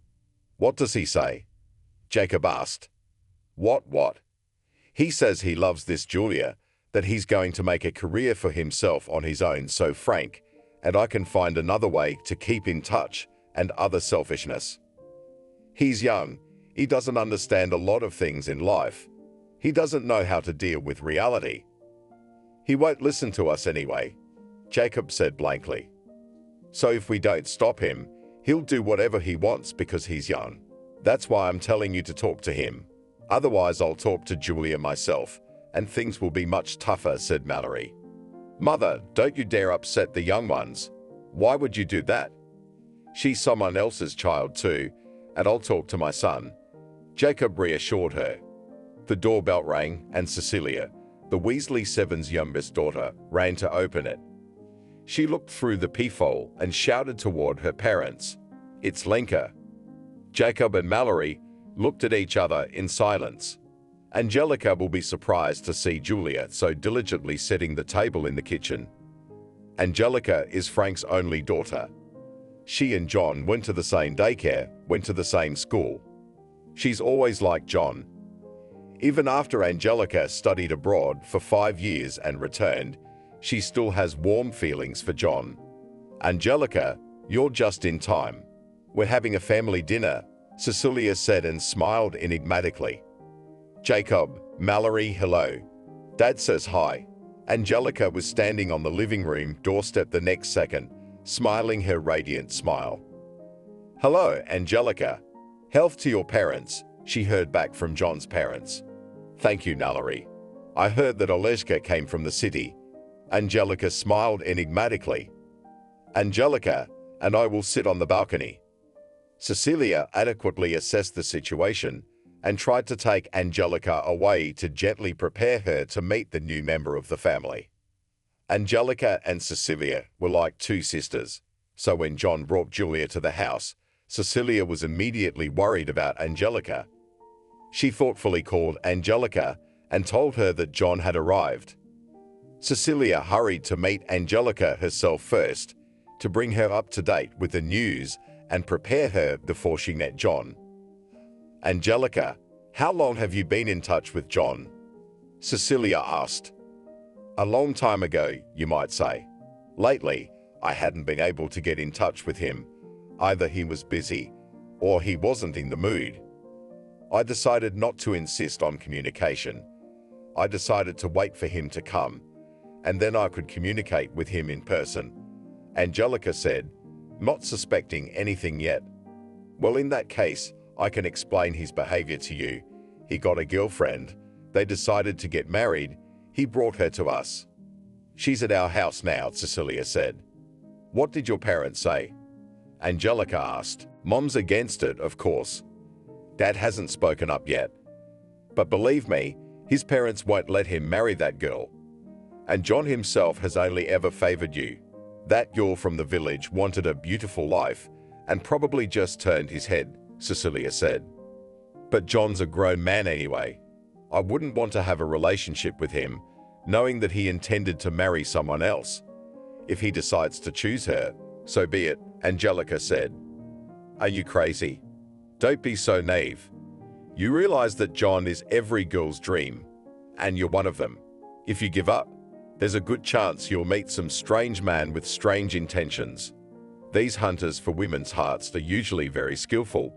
"What does he say?" Jacob asked. What? He says he loves this Julia, that he's going to make a career for himself on his own so Frank and I can find another way to keep in touch and other selfishness. He's young. He doesn't understand a lot of things in life. He doesn't know how to deal with reality. He won't listen to us anyway," Jacob said blankly. "So if we don't stop him, he'll do whatever he wants because he's young. That's why I'm telling you to talk to him. Otherwise, I'll talk to Julia myself, and things will be much tougher," said Mallory. "Mother, don't you dare upset the young ones. Why would you do that? She's someone else's child too, and I'll talk to my son," Jacob reassured her. The doorbell rang, and Cecilia, the Weasley Seven's youngest daughter, ran to open it. She looked through the peephole and shouted toward her parents, "It's Lenka." Jacob and Mallory looked at each other in silence. Angelica will be surprised to see Julia so diligently setting the table in the kitchen. Angelica is Frank's only daughter. She and John went to the same daycare, went to the same school. She's always liked John. Even after Angelica studied abroad for 5 years and returned, she still has warm feelings for John. "Angelica, you're just in time. We're having a family dinner," Cecilia said and smiled enigmatically. "Jacob, Mallory, hello. Dad says hi." Angelica was standing on the living room doorstep the next second, smiling her radiant smile. "Hello, Angelica. Health to your parents," she heard back from John's parents. "Thank you, Mallory. I heard that Oleshka came from the city." Angelica smiled enigmatically. "Angelica and I will sit on the balcony." Cecilia adequately assessed the situation and tried to take Angelica away to gently prepare her to meet the new member of the family. Angelica and Cecilia were like two sisters, so when John brought Julia to the house, Cecilia was immediately worried about Angelica. She thoughtfully called Angelica and told her that John had arrived. Cecilia hurried to meet Angelica herself first, to bring her up to date with the news and prepare her before she met John. "Angelica, how long have you been in touch with John?" Cecilia asked. "A long time ago, you might say. Lately, I hadn't been able to get in touch with him. Either he was busy or he wasn't in the mood. I decided not to insist on communication. I decided to wait for him to come, and then I could communicate with him in person. Angelica said, not suspecting anything yet. Well, in that case, I can explain his behavior to you. He got a girlfriend. They decided to get married. He brought her to us. She's at our house now, Cecilia said. What did your parents say? Angelica asked. Mom's against it, of course. Dad hasn't spoken up yet. But believe me, his parents won't let him marry that girl. And John himself has only ever favored you. That girl from the village wanted a beautiful life and probably just turned his head, Cecilia said. But John's a grown man anyway. I wouldn't want to have a relationship with him, knowing that he intended to marry someone else. If he decides to choose her, so be it, Angelica said. Are you crazy? Don't be so naive. You realize that John is every girl's dream, and you're one of them. If you give up, there's a good chance you'll meet some strange man with strange intentions. These hunters for women's hearts are usually very skillful,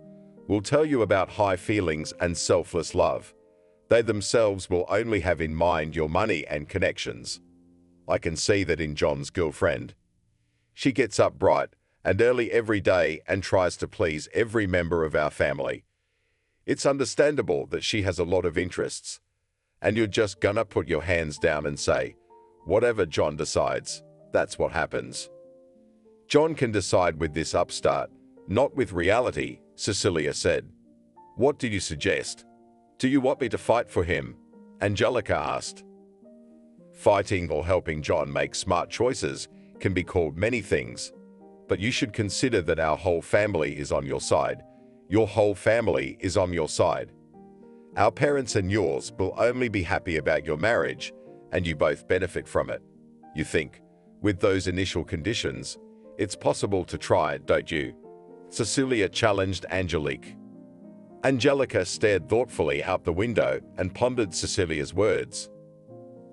will tell you about high feelings and selfless love. They themselves will only have in mind your money and connections. I can see that in John's girlfriend. She gets up bright and early every day and tries to please every member of our family. It's understandable that she has a lot of interests, and you're just gonna put your hands down and say, whatever John decides, that's what happens. John can decide with this upstart, not with reality, Cecilia said. What do you suggest? Do you want me to fight for him? Angelica asked. Fighting or helping John make smart choices can be called many things, but you should consider that our whole family is on your side. Your whole family is on your side. Our parents and yours will only be happy about your marriage, and you both benefit from it. You think, with those initial conditions, it's possible to try, don't you? Cecilia challenged Angelique. Angelica stared thoughtfully out the window and pondered Cecilia's words.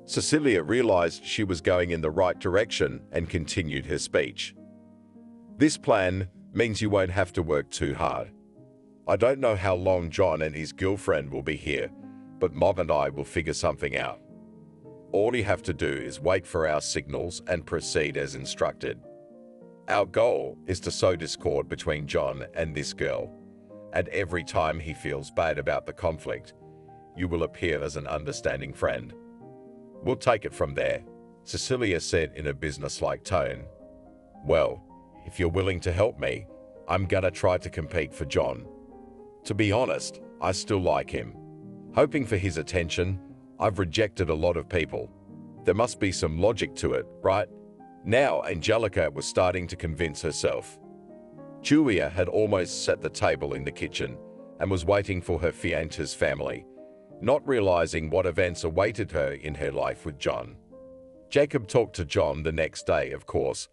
Cecilia realized she was going in the right direction and continued her speech. This plan means you won't have to work too hard. I don't know how long John and his girlfriend will be here, but Mom and I will figure something out. All you have to do is wait for our signals and proceed as instructed. Our goal is to sow discord between John and this girl, and every time he feels bad about the conflict, you will appear as an understanding friend. We'll take it from there, Cecilia said in a businesslike tone. Well, if you're willing to help me, I'm gonna try to compete for John. To be honest, I still like him. Hoping for his attention, I've rejected a lot of people. There must be some logic to it, right? Now Angelica was starting to convince herself. Julia had almost set the table in the kitchen and was waiting for her fiance's family, not realizing what events awaited her in her life with John. Jacob talked to John the next day, of course,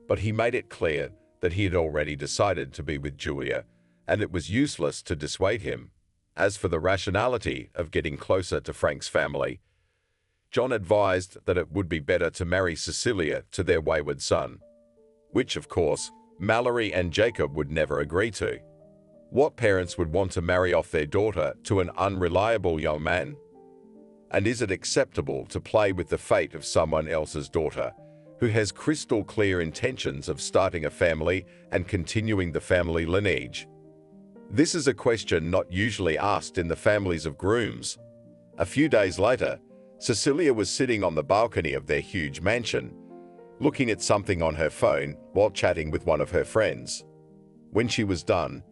but he made it clear that he had already decided to be with Julia, and it was useless to dissuade him. As for the rationality of getting closer to Frank's family, John advised that it would be better to marry Cecilia to their wayward son, which, of course, Mallory and Jacob would never agree to. What parents would want to marry off their daughter to an unreliable young man? And is it acceptable to play with the fate of someone else's daughter, who has crystal clear intentions of starting a family and continuing the family lineage? This is a question not usually asked in the families of grooms. A few days later, Cecilia was sitting on the balcony of their huge mansion, looking at something on her phone while chatting with one of her friends. When she was done,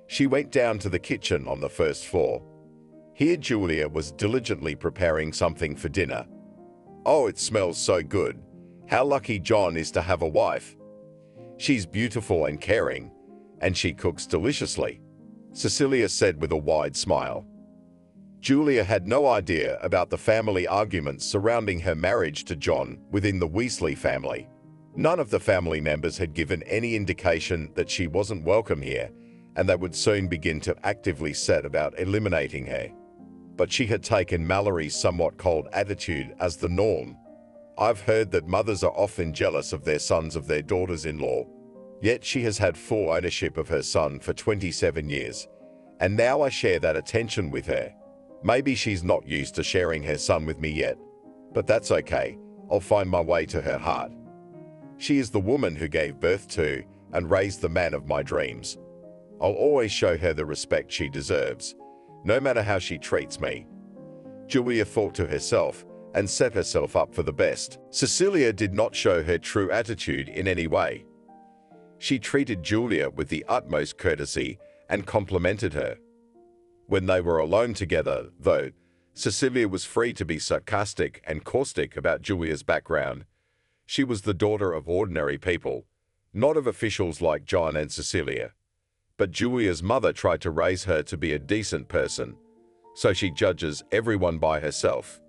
she went down to the kitchen on the first floor. Here Julia was diligently preparing something for dinner. Oh, it smells so good. How lucky John is to have a wife. She's beautiful and caring, and she cooks deliciously, Cecilia said with a wide smile. Julia had no idea about the family arguments surrounding her marriage to John within the Weasley family. None of the family members had given any indication that she wasn't welcome here, and they would soon begin to actively set about eliminating her. But she had taken Mallory's somewhat cold attitude as the norm. I've heard that mothers are often jealous of their sons of their daughters-in-law. Yet she has had full ownership of her son for 27 years, and now I share that attention with her. Maybe she's not used to sharing her son with me yet, but that's okay. I'll find my way to her heart. She is the woman who gave birth to and raised the man of my dreams. I'll always show her the respect she deserves, no matter how she treats me. Julia thought to herself and set herself up for the best. Cecilia did not show her true attitude in any way. She treated Julia with the utmost courtesy and complimented her. When they were alone together, though, Cecilia was free to be sarcastic and caustic about Julia's background. She was the daughter of ordinary people, not of officials like John and Cecilia. But Julia's mother tried to raise her to be a decent person, so she judges everyone by herself.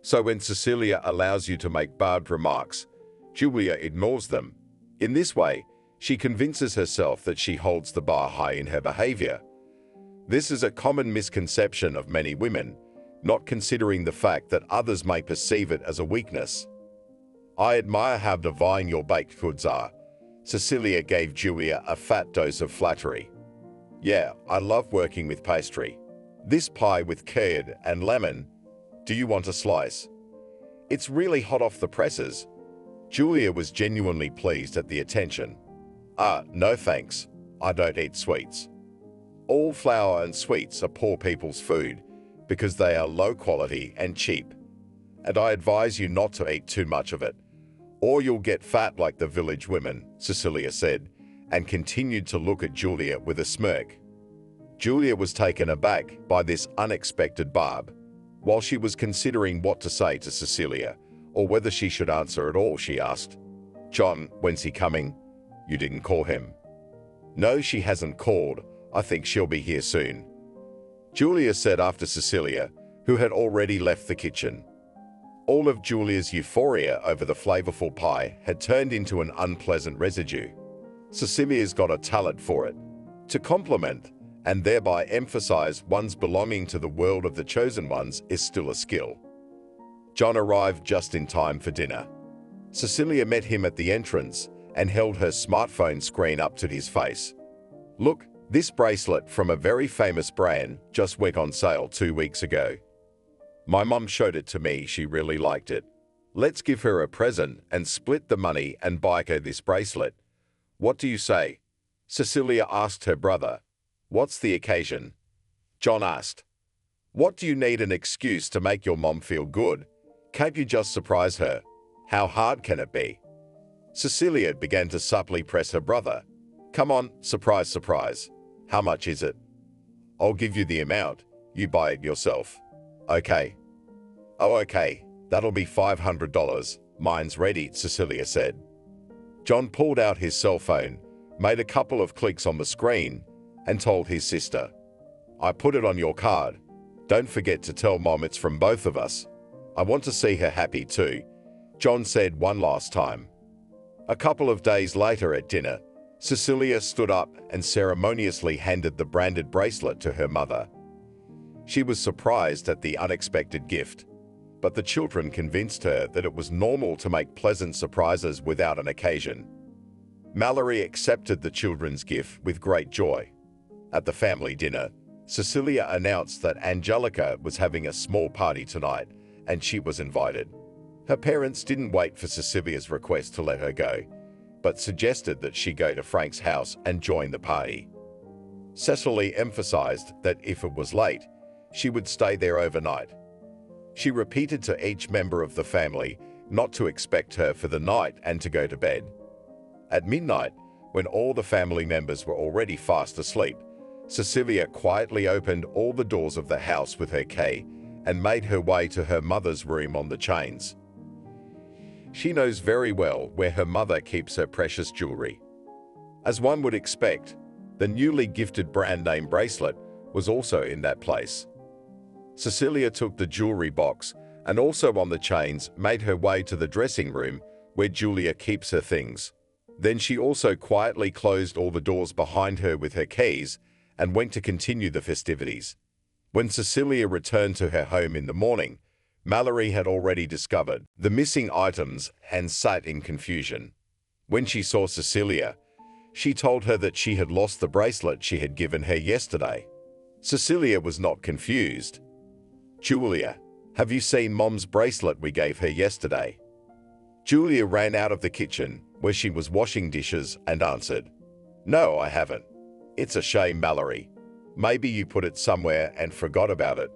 So when Cecilia allows you to make barbed remarks, Julia ignores them. In this way, she convinces herself that she holds the bar high in her behavior. This is a common misconception of many women, not considering the fact that others may perceive it as a weakness. I admire how divine your baked goods are. Cecilia gave Julia a fat dose of flattery. Yeah, I love working with pastry. This pie with curd and lemon. Do you want a slice? It's really hot off the presses. Julia was genuinely pleased at the attention. No thanks. I don't eat sweets. All flour and sweets are poor people's food because they are low quality and cheap. And I advise you not to eat too much of it, or you'll get fat like the village women, Cecilia said, and continued to look at Julia with a smirk. Julia was taken aback by this unexpected barb. While she was considering what to say to Cecilia, or whether she should answer at all, she asked, "John, when's he coming? You didn't call him." "No, she hasn't called. I think she'll be here soon," Julia said after Cecilia, who had already left the kitchen. All of Julia's euphoria over the flavorful pie had turned into an unpleasant residue. Cecilia's got a talent for it. To compliment and thereby emphasize one's belonging to the world of the chosen ones is still a skill. John arrived just in time for dinner. Cecilia met him at the entrance and held her smartphone screen up to his face. "Look, this bracelet from a very famous brand just went on sale 2 weeks ago. My mum showed it to me. She really liked it. Let's give her a present and split the money and buy her this bracelet. What do you say?" Cecilia asked her brother. "What's the occasion?" John asked. "What do you need an excuse to make your mom feel good? Can't you just surprise her? How hard can it be?" Cecilia began to subtly press her brother. "Come on, surprise, surprise. How much is it?" "I'll give you the amount. You buy it yourself." "Okay." "Oh, okay. That'll be $500. Mine's ready," Cecilia said. John pulled out his cell phone, made a couple of clicks on the screen, and told his sister, "I put it on your card. Don't forget to tell Mom it's from both of us. I want to see her happy too," John said one last time. A couple of days later at dinner, Cecilia stood up and ceremoniously handed the branded bracelet to her mother. She was surprised at the unexpected gift, but the children convinced her that it was normal to make pleasant surprises without an occasion. Mallory accepted the children's gift with great joy. At the family dinner, Cecilia announced that Angelica was having a small party tonight, and she was invited. Her parents didn't wait for Cecilia's request to let her go, but suggested that she go to Frank's house and join the party. Cecily emphasized that if it was late, she would stay there overnight. She repeated to each member of the family not to expect her for the night and to go to bed. At midnight, when all the family members were already fast asleep, Cecilia quietly opened all the doors of the house with her key and made her way to her mother's room on the chains. She knows very well where her mother keeps her precious jewelry. As one would expect, the newly gifted brand name bracelet was also in that place. Cecilia took the jewelry box and also on the chains made her way to the dressing room where Julia keeps her things. Then she also quietly closed all the doors behind her with her keys and went to continue the festivities. When Cecilia returned to her home in the morning, Mallory had already discovered the missing items and sat in confusion. When she saw Cecilia, she told her that she had lost the bracelet she had given her yesterday. Cecilia was not confused. "Julia, have you seen Mom's bracelet we gave her yesterday?" Julia ran out of the kitchen, where she was washing dishes, and answered, "No, I haven't." "It's a shame, Mallory. Maybe you put it somewhere and forgot about it,"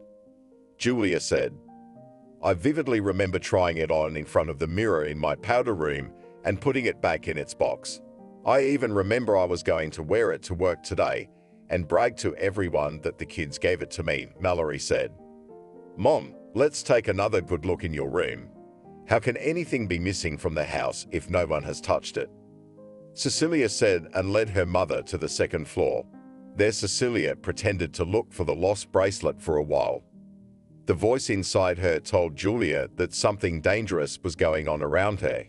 Julia said. "I vividly remember trying it on in front of the mirror in my powder room and putting it back in its box. I even remember I was going to wear it to work today and brag to everyone that the kids gave it to me," Mallory said. "Mom, let's take another good look in your room. How can anything be missing from the house if no one has touched it?" Cecilia said, and led her mother to the second floor. There Cecilia pretended to look for the lost bracelet for a while. The voice inside her told Julia that something dangerous was going on around her.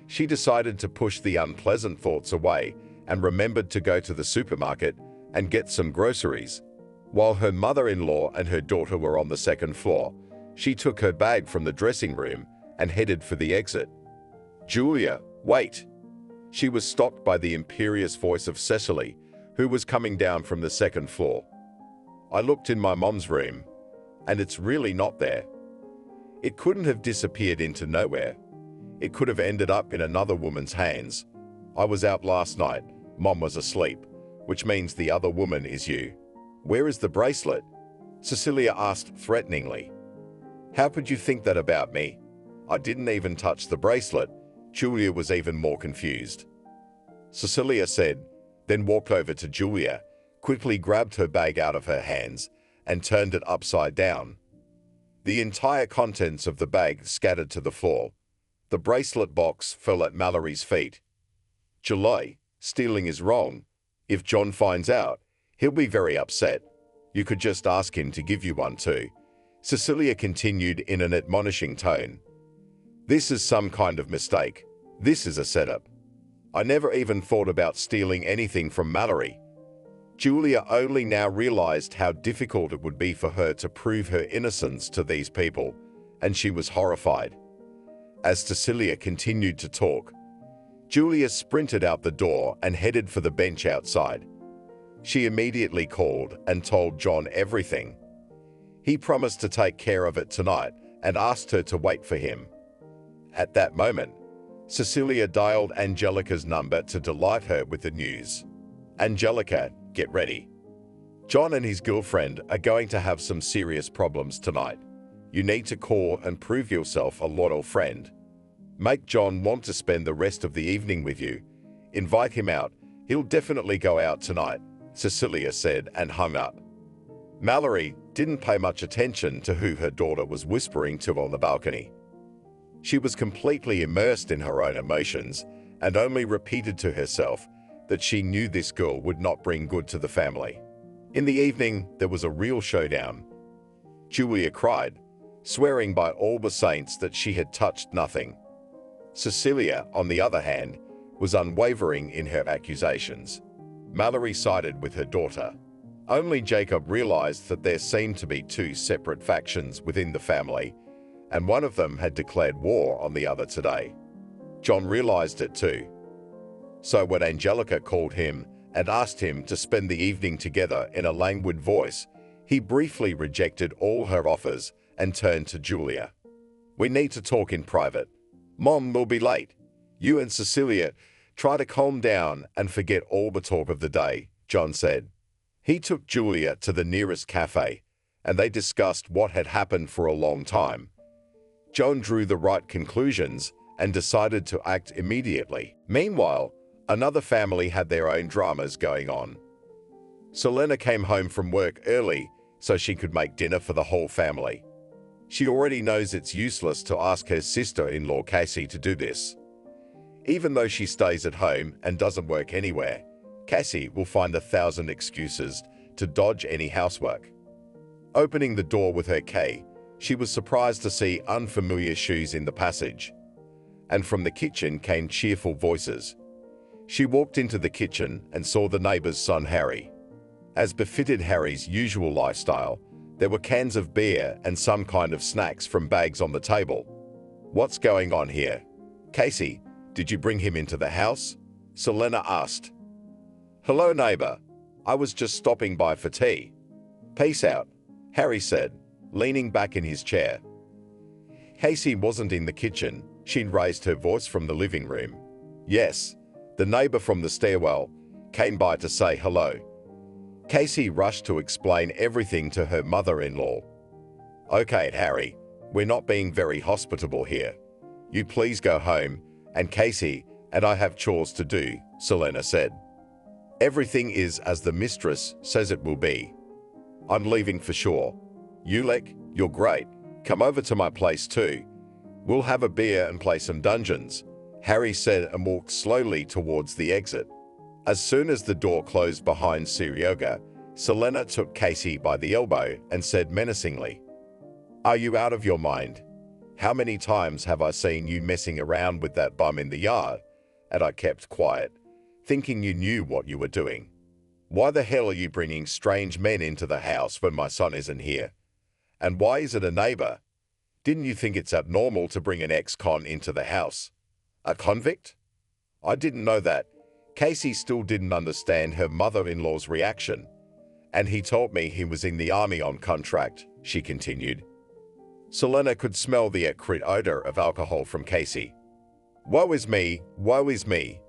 She decided to push the unpleasant thoughts away and remembered to go to the supermarket and get some groceries. While her mother-in-law and her daughter were on the second floor, she took her bag from the dressing room and headed for the exit. "Julia, wait!" She was stopped by the imperious voice of Cecily, who was coming down from the second floor. "I looked in my mom's room, and it's really not there. It couldn't have disappeared into nowhere. It could have ended up in another woman's hands. I was out last night. Mom was asleep, which means the other woman is you. Where is the bracelet?" Cecilia asked threateningly. "How could you think that about me? I didn't even touch the bracelet." Julia was even more confused. Cecilia said, then walked over to Julia, quickly grabbed her bag out of her hands, and turned it upside down. The entire contents of the bag scattered to the floor. The bracelet box fell at Mallory's feet. "Julia, stealing is wrong. If John finds out, he'll be very upset. You could just ask him to give you one too," Cecilia continued in an admonishing tone. "This is some kind of mistake. This is a setup. I never even thought about stealing anything from Mallory." Julia only now realized how difficult it would be for her to prove her innocence to these people, and she was horrified. As Cecilia continued to talk, Julia sprinted out the door and headed for the bench outside. She immediately called and told John everything. He promised to take care of it tonight and asked her to wait for him. At that moment, Cecilia dialed Angelica's number to delight her with the news. "Angelica, get ready. John and his girlfriend are going to have some serious problems tonight. You need to call and prove yourself a loyal friend. Make John want to spend the rest of the evening with you. Invite him out. He'll definitely go out tonight," Cecilia said and hung up. Mallory didn't pay much attention to who her daughter was whispering to on the balcony. She was completely immersed in her own emotions and only repeated to herself that she knew this girl would not bring good to the family. In the evening, there was a real showdown. Julia cried, swearing by all the saints that she had touched nothing. Cecilia, on the other hand, was unwavering in her accusations. Mallory sided with her daughter. Only Jacob realized that there seemed to be two separate factions within the family, and one of them had declared war on the other today. John realized it too. So when Angelica called him and asked him to spend the evening together in a languid voice, he briefly rejected all her offers and turned to Julia. "We need to talk in private. Mom will be late. You and Cecilia try to calm down and forget all the talk of the day," John said. He took Julia to the nearest cafe, and they discussed what had happened for a long time. John drew the right conclusions and decided to act immediately. Meanwhile, another family had their own dramas going on. Selena came home from work early so she could make dinner for the whole family. She already knows it's useless to ask her sister-in-law Cassie to do this. Even though she stays at home and doesn't work anywhere, Cassie will find 1,000 excuses to dodge any housework. Opening the door with her key, she was surprised to see unfamiliar shoes in the passage. And from the kitchen came cheerful voices. She walked into the kitchen and saw the neighbor's son Harry. As befitted Harry's usual lifestyle, There were cans of beer and some kind of snacks from bags on the table. "What's going on here? Casey, did you bring him into the house?" Selena asked. "Hello, neighbor. I was just stopping by for tea." "Peace out," Harry said, leaning back in his chair. Casey wasn't in the kitchen. She'd raised her voice from the living room. "Yes." The neighbor from the stairwell came by to say hello. Casey rushed to explain everything to her mother-in-law. "Okay, Harry, we're not being very hospitable here. You please go home, and Casey and I have chores to do," Selena said. "Everything is as the mistress says it will be. I'm leaving for sure. Ulek, you're great. Come over to my place too. We'll have a beer and play some dungeons," Harry said and walked slowly towards the exit. As soon as the door closed behind Seryoga, Selena took Casey by the elbow and said menacingly, "Are you out of your mind? How many times have I seen you messing around with that bum in the yard?" And I kept quiet, thinking you knew what you were doing. "Why the hell are you bringing strange men into the house when my son isn't here? And why is it a neighbor? Didn't you think it's abnormal to bring an ex-con into the house? A convict?" I didn't know that. Casey still didn't understand her mother-in-law's reaction. "And he told me he was in the army on contract," she continued. Selena could smell the acrid odor of alcohol from Casey. "Woe is me, woe is me.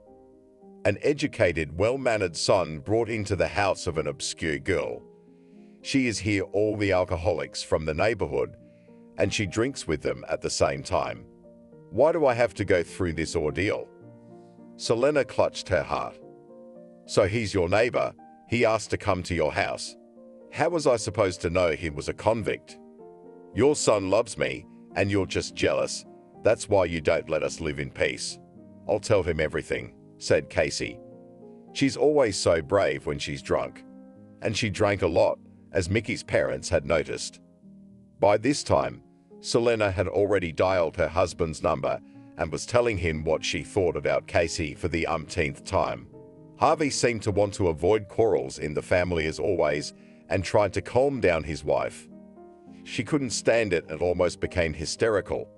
An educated, well-mannered son brought into the house of an obscure girl. She is here all the alcoholics from the neighborhood, and she drinks with them at the same time. Why do I have to go through this ordeal?" Selena clutched her heart. "So he's your neighbor. He asked to come to your house. How was I supposed to know he was a convict? Your son loves me, and you're just jealous. That's why you don't let us live in peace. I'll tell him everything," said Casey. She's always so brave when she's drunk. And she drank a lot, as Mickey's parents had noticed. By this time, Selena had already dialed her husband's number and was telling him what she thought about Casey for the umpteenth time. Harvey seemed to want to avoid quarrels in the family as always and tried to calm down his wife. She couldn't stand it and almost became hysterical.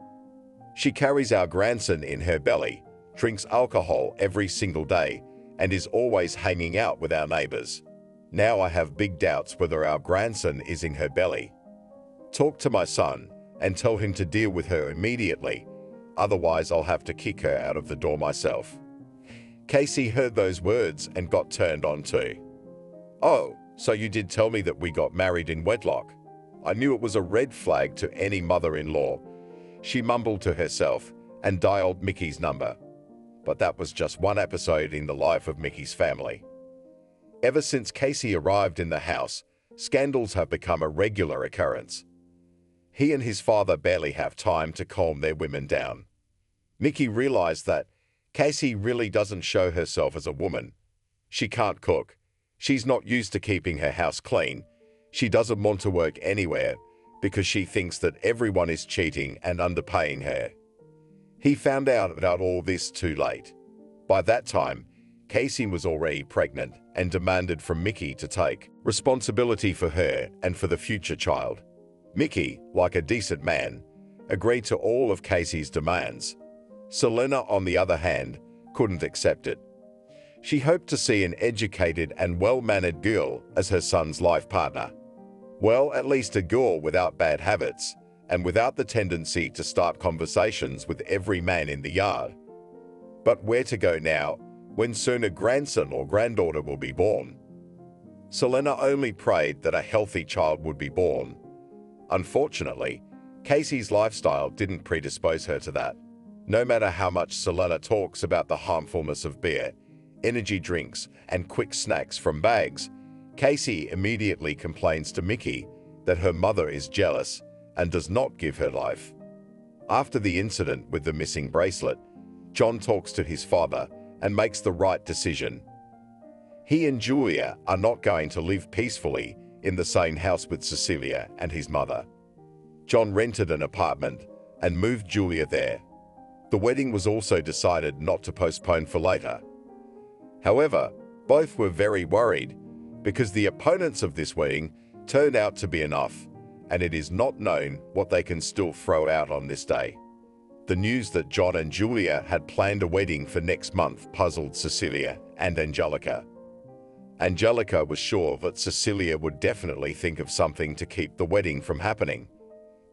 "She carries our grandson in her belly, drinks alcohol every single day, and is always hanging out with our neighbors. Now I have big doubts whether our grandson is in her belly. Talk to my son and tell him to deal with her immediately. Otherwise, I'll have to kick her out of the door myself." Casey heard those words and got turned on too. "Oh, so you did tell me that we got married in wedlock. I knew it was a red flag to any mother-in-law." She mumbled to herself and dialed Mickey's number. But that was just one episode in the life of Mickey's family. Ever since Casey arrived in the house, scandals have become a regular occurrence. He and his father barely have time to calm their women down. Mickey realized that Casey really doesn't show herself as a woman. She can't cook. She's not used to keeping her house clean. She doesn't want to work anywhere because she thinks that everyone is cheating and underpaying her. He found out about all this too late. By that time, Casey was already pregnant and demanded from Mickey to take responsibility for her and for the future child. Mickey, like a decent man, agreed to all of Casey's demands. Selena, on the other hand, couldn't accept it. She hoped to see an educated and well-mannered girl as her son's life partner. Well, at least a girl without bad habits and without the tendency to start conversations with every man in the yard. But where to go now when soon a grandson or granddaughter will be born? Selena only prayed that a healthy child would be born. Unfortunately, Casey's lifestyle didn't predispose her to that. No matter how much Selena talks about the harmfulness of beer, energy drinks, and quick snacks from bags, Casey immediately complains to Mickey that her mother is jealous and does not give her life. After the incident with the missing bracelet, John talks to his father and makes the right decision. He and Julia are not going to live peacefully in the same house with Cecilia and his mother. John rented an apartment and moved Julia there. The wedding was also decided not to postpone for later. However, both were very worried because the opponents of this wedding turned out to be enough, and it is not known what they can still throw out on this day. The news that John and Julia had planned a wedding for next month puzzled Cecilia and Angelica. Angelica was sure that Cecilia would definitely think of something to keep the wedding from happening.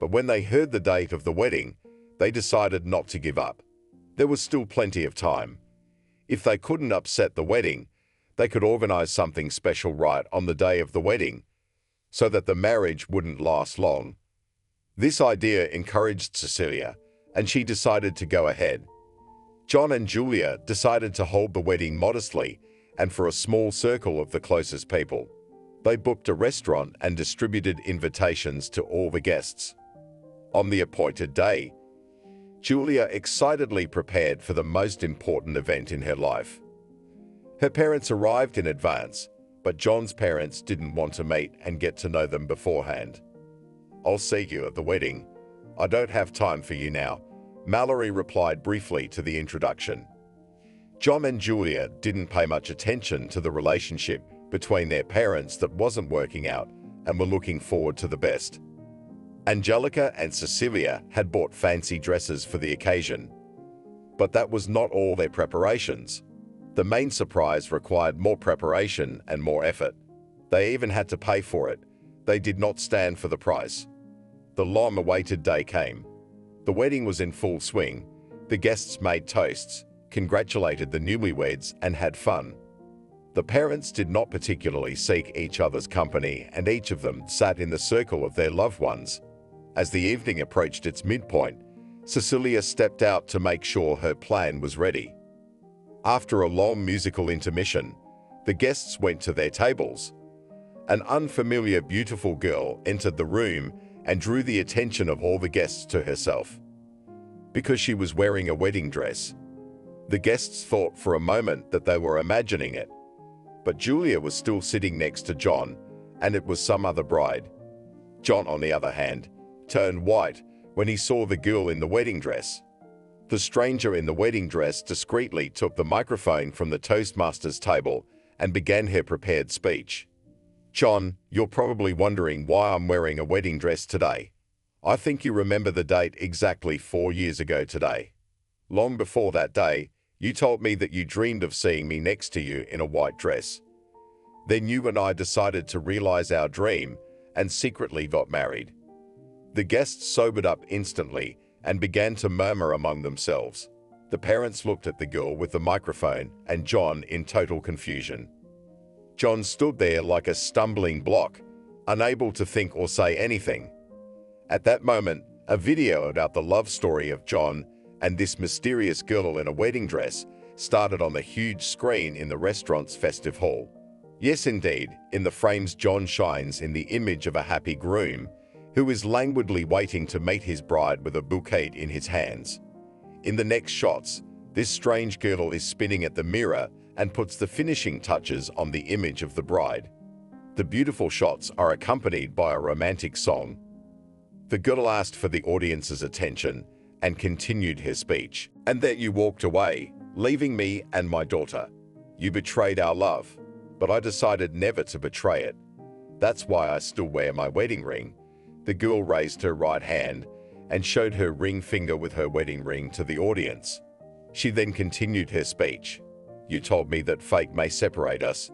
But when they heard the date of the wedding, they decided not to give up. There was still plenty of time. If they couldn't upset the wedding, they could organize something special right on the day of the wedding, so that the marriage wouldn't last long. This idea encouraged Cecilia, and she decided to go ahead. John and Julia decided to hold the wedding modestly and for a small circle of the closest people. They booked a restaurant and distributed invitations to all the guests. On the appointed day, Julia excitedly prepared for the most important event in her life. Her parents arrived in advance, but John's parents didn't want to meet and get to know them beforehand. "I'll see you at the wedding. I don't have time for you now," Mallory replied briefly to the introduction. John and Julia didn't pay much attention to the relationship between their parents that wasn't working out and were looking forward to the best. Angelica and Cecilia had bought fancy dresses for the occasion. But that was not all their preparations. The main surprise required more preparation and more effort. They even had to pay for it. They did not stand for the price. The long-awaited day came. The wedding was in full swing. The guests made toasts, congratulated the newlyweds, and had fun. The parents did not particularly seek each other's company, and each of them sat in the circle of their loved ones. As the evening approached its midpoint, Cecilia stepped out to make sure her plan was ready. After a long musical intermission, the guests went to their tables. An unfamiliar, beautiful girl entered the room and drew the attention of all the guests to herself. Because she was wearing a wedding dress, the guests thought for a moment that they were imagining it. But Julia was still sitting next to John, and it was some other bride. John, on the other hand, turned white when he saw the girl in the wedding dress. The stranger in the wedding dress discreetly took the microphone from the Toastmasters table and began her prepared speech. "John, you're probably wondering why I'm wearing a wedding dress today. I think you remember the date exactly 4 years ago today. Long before that day, you told me that you dreamed of seeing me next to you in a white dress. Then you and I decided to realize our dream and secretly got married." The guests sobered up instantly and began to murmur among themselves. The parents looked at the girl with the microphone and John in total confusion. John stood there like a stumbling block, unable to think or say anything. At that moment, a video about the love story of John and this mysterious girl in a wedding dress started on the huge screen in the restaurant's festive hall. Yes, indeed, in the frames John shines in the image of a happy groom who is languidly waiting to meet his bride with a bouquet in his hands. In the next shots, this strange girl is spinning at the mirror and puts the finishing touches on the image of the bride. The beautiful shots are accompanied by a romantic song. The girl asked for the audience's attention and continued her speech. "And that you walked away, leaving me and my daughter. You betrayed our love, but I decided never to betray it. That's why I still wear my wedding ring." The girl raised her right hand and showed her ring finger with her wedding ring to the audience. She then continued her speech. "You told me that fate may separate us,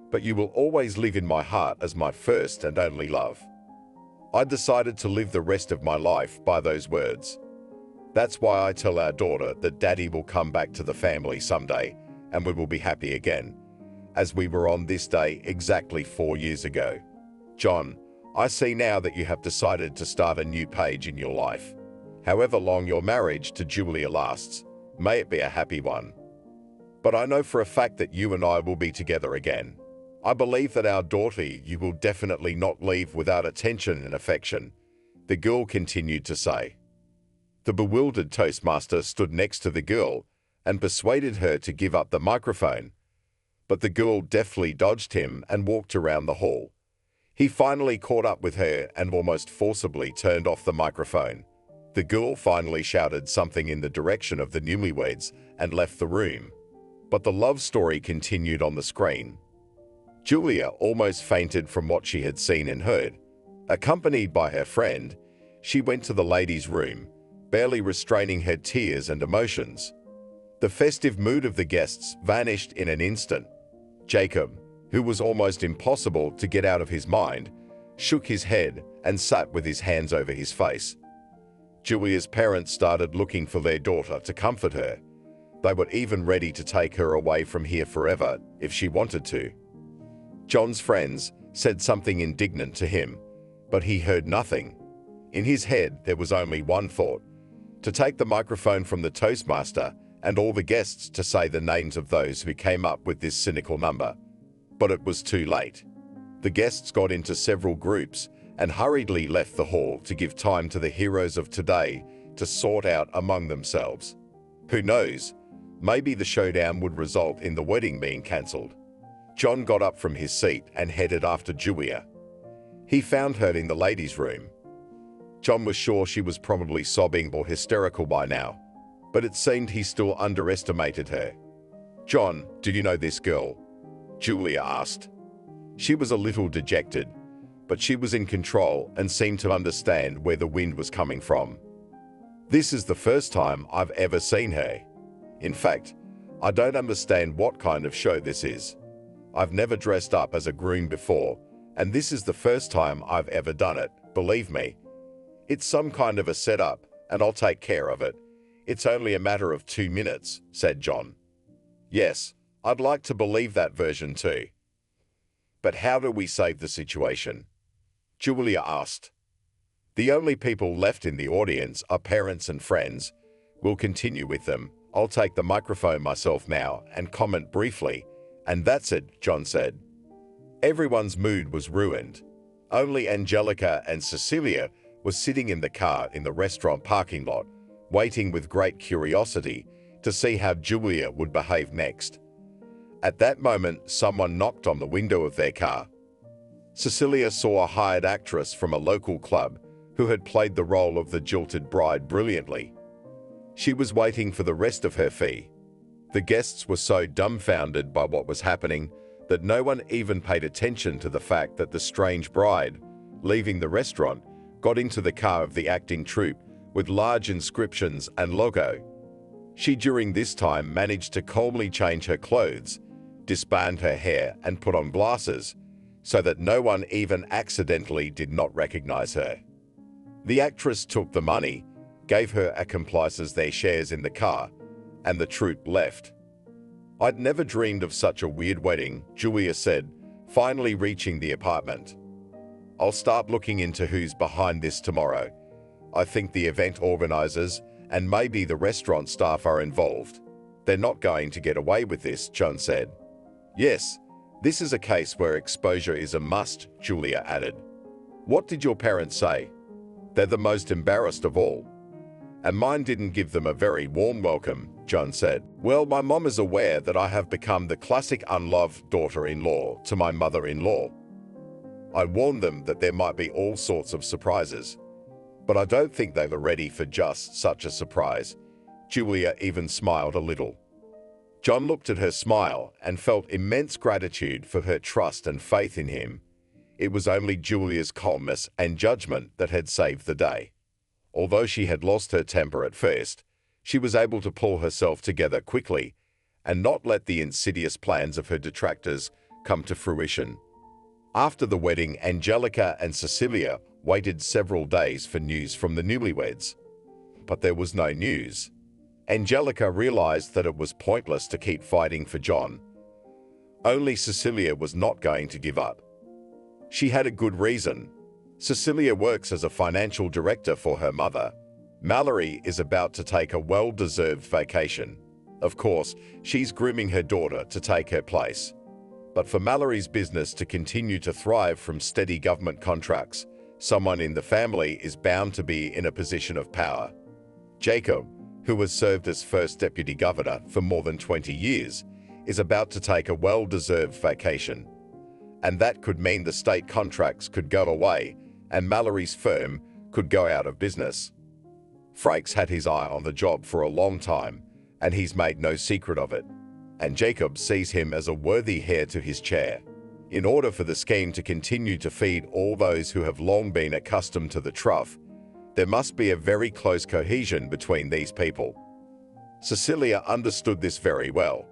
but you will always live in my heart as my first and only love." I decided to live the rest of my life by those words. That's why I tell our daughter that Daddy will come back to the family someday and we will be happy again, as we were on this day exactly 4 years ago. John, I see now that you have decided to start a new page in your life. However long your marriage to Julia lasts, may it be a happy one. But I know for a fact that you and I will be together again. I believe that our daughter you will definitely not leave without attention and affection," the girl continued to say. The bewildered Toastmaster stood next to the girl and persuaded her to give up the microphone, but the girl deftly dodged him and walked around the hall. He finally caught up with her and almost forcibly turned off the microphone. The girl finally shouted something in the direction of the newlyweds and left the room. But the love story continued on the screen. Julia almost fainted from what she had seen and heard. Accompanied by her friend, she went to the ladies' room, barely restraining her tears and emotions. The festive mood of the guests vanished in an instant. Jacob, who was almost impossible to get out of his mind, shook his head and sat with his hands over his face. Julia's parents started looking for their daughter to comfort her. They were even ready to take her away from here forever if she wanted to. John's friends said something indignant to him, but he heard nothing. In his head, there was only one thought: to take the microphone from the toastmaster and all the guests to say the names of those who came up with this cynical number. But it was too late. The guests got into several groups and hurriedly left the hall to give time to the heroes of today to sort out among themselves. Who knows, maybe the showdown would result in the wedding being cancelled. John got up from his seat and headed after Julia. He found her in the ladies' room. John was sure she was probably sobbing or hysterical by now, but it seemed he still underestimated her. "John, did you know this girl?" Julia asked. She was a little dejected, but she was in control and seemed to understand where the wind was coming from. "This is the first time I've ever seen her. In fact, I don't understand what kind of show this is. I've never dressed up as a groom before, and this is the first time I've ever done it, believe me. It's some kind of a setup, and I'll take care of it. It's only a matter of 2 minutes," said John. "Yes, I'd like to believe that version too. But how do we save the situation?" Julia asked. "The only people left in the audience are parents and friends. We'll continue with them. I'll take the microphone myself now and comment briefly, and that's it," John said. Everyone's mood was ruined. Only Angelica and Cecilia were sitting in the car in the restaurant parking lot, waiting with great curiosity to see how Julia would behave next. At that moment, someone knocked on the window of their car. Cecilia saw a hired actress from a local club who had played the role of the jilted bride brilliantly. She was waiting for the rest of her fee. The guests were so dumbfounded by what was happening that no one even paid attention to the fact that the strange bride, leaving the restaurant, got into the car of the acting troupe with large inscriptions and logo. She during this time managed to calmly change her clothes, disband her hair and put on glasses, so that no one even accidentally did not recognize her. The actress took the money, gave her accomplices their shares in the car, and the troupe left. "I'd never dreamed of such a weird wedding," Julia said, finally reaching the apartment. "I'll start looking into who's behind this tomorrow. I think the event organizers and maybe the restaurant staff are involved. They're not going to get away with this," John said. "Yes, this is a case where exposure is a must," Julia added. "What did your parents say?" "They're the most embarrassed of all. And mine didn't give them a very warm welcome," John said. "Well, my mom is aware that I have become the classic unloved daughter-in-law to my mother-in-law. I warned them that there might be all sorts of surprises, but I don't think they were ready for just such a surprise." Julia even smiled a little. John looked at her smile and felt immense gratitude for her trust and faith in him. It was only Julia's calmness and judgment that had saved the day. Although she had lost her temper at first, she was able to pull herself together quickly and not let the insidious plans of her detractors come to fruition. After the wedding, Angelica and Cecilia waited several days for news from the newlyweds. But there was no news. Angelica realized that it was pointless to keep fighting for John. Only Cecilia was not going to give up. She had a good reason. Cecilia works as a financial director for her mother. Mallory is about to take a well-deserved vacation. Of course, she's grooming her daughter to take her place. But for Mallory's business to continue to thrive from steady government contracts, someone in the family is bound to be in a position of power. Jacob, who has served as first deputy governor for more than 20 years, is about to take a well-deserved vacation. And that could mean the state contracts could go away and Mallory's firm could go out of business. Frakes had his eye on the job for a long time, and he's made no secret of it. And Jacob sees him as a worthy heir to his chair. In order for the scheme to continue to feed all those who have long been accustomed to the trough, there must be a very close cohesion between these people. Cecilia understood this very well.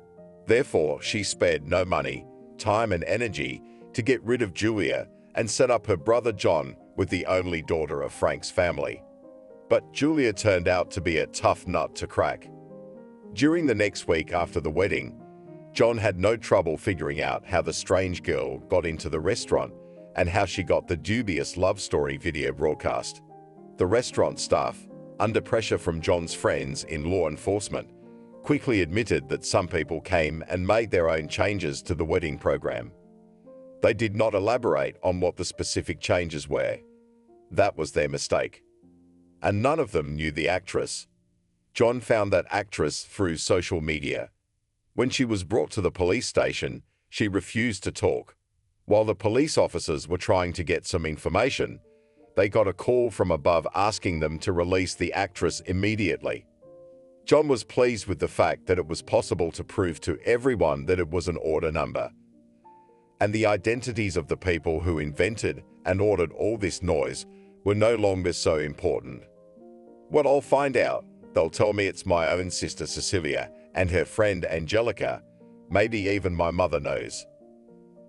Therefore, she spared no money, time and energy to get rid of Julia and set up her brother John with the only daughter of Frank's family. But Julia turned out to be a tough nut to crack. During the next week after the wedding, John had no trouble figuring out how the strange girl got into the restaurant and how she got the dubious love story video broadcast. The restaurant staff, under pressure from John's friends in law enforcement, quickly admitted that some people came and made their own changes to the wedding program. They did not elaborate on what the specific changes were. That was their mistake. And none of them knew the actress. John found that actress through social media. When she was brought to the police station, she refused to talk. While the police officers were trying to get some information, they got a call from above asking them to release the actress immediately. John was pleased with the fact that it was possible to prove to everyone that it was an order number. And the identities of the people who invented and ordered all this noise were no longer so important. What I'll find out, they'll tell me it's my own sister Cecilia and her friend Angelica. Maybe even my mother knows.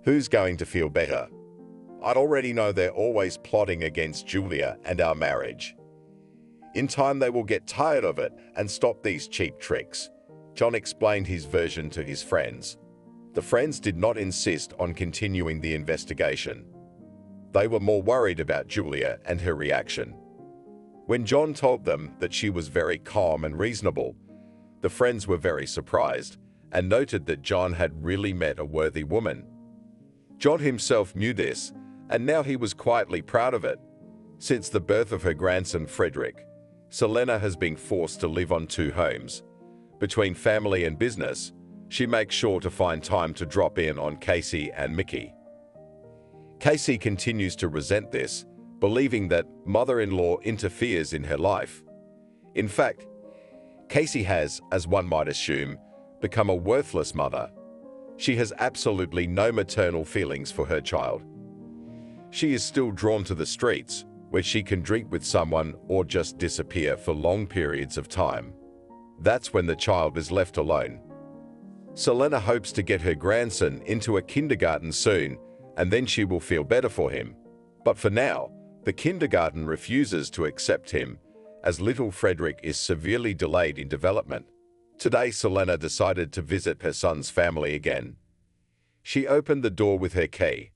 Who's going to feel better? I'd already know they're always plotting against Julia and our marriage. In time they will get tired of it and stop these cheap tricks. John explained his version to his friends. The friends did not insist on continuing the investigation. They were more worried about Julia and her reaction. When John told them that she was very calm and reasonable, the friends were very surprised and noted that John had really met a worthy woman. John himself knew this, and now he was quietly proud of it. Since the birth of her grandson Frederick, Selena has been forced to live on two homes. Between family and business, she makes sure to find time to drop in on Casey and Mickey. Casey continues to resent this, believing that mother-in-law interferes in her life. In fact, Casey has, as one might assume, become a worthless mother. She has absolutely no maternal feelings for her child. She is still drawn to the streets, where she can drink with someone or just disappear for long periods of time. That's when the child is left alone. Selena hopes to get her grandson into a kindergarten soon, and then she will feel better for him. But for now, the kindergarten refuses to accept him, as little Frederick is severely delayed in development. Today, Selena decided to visit her son's family again. She opened the door with her key.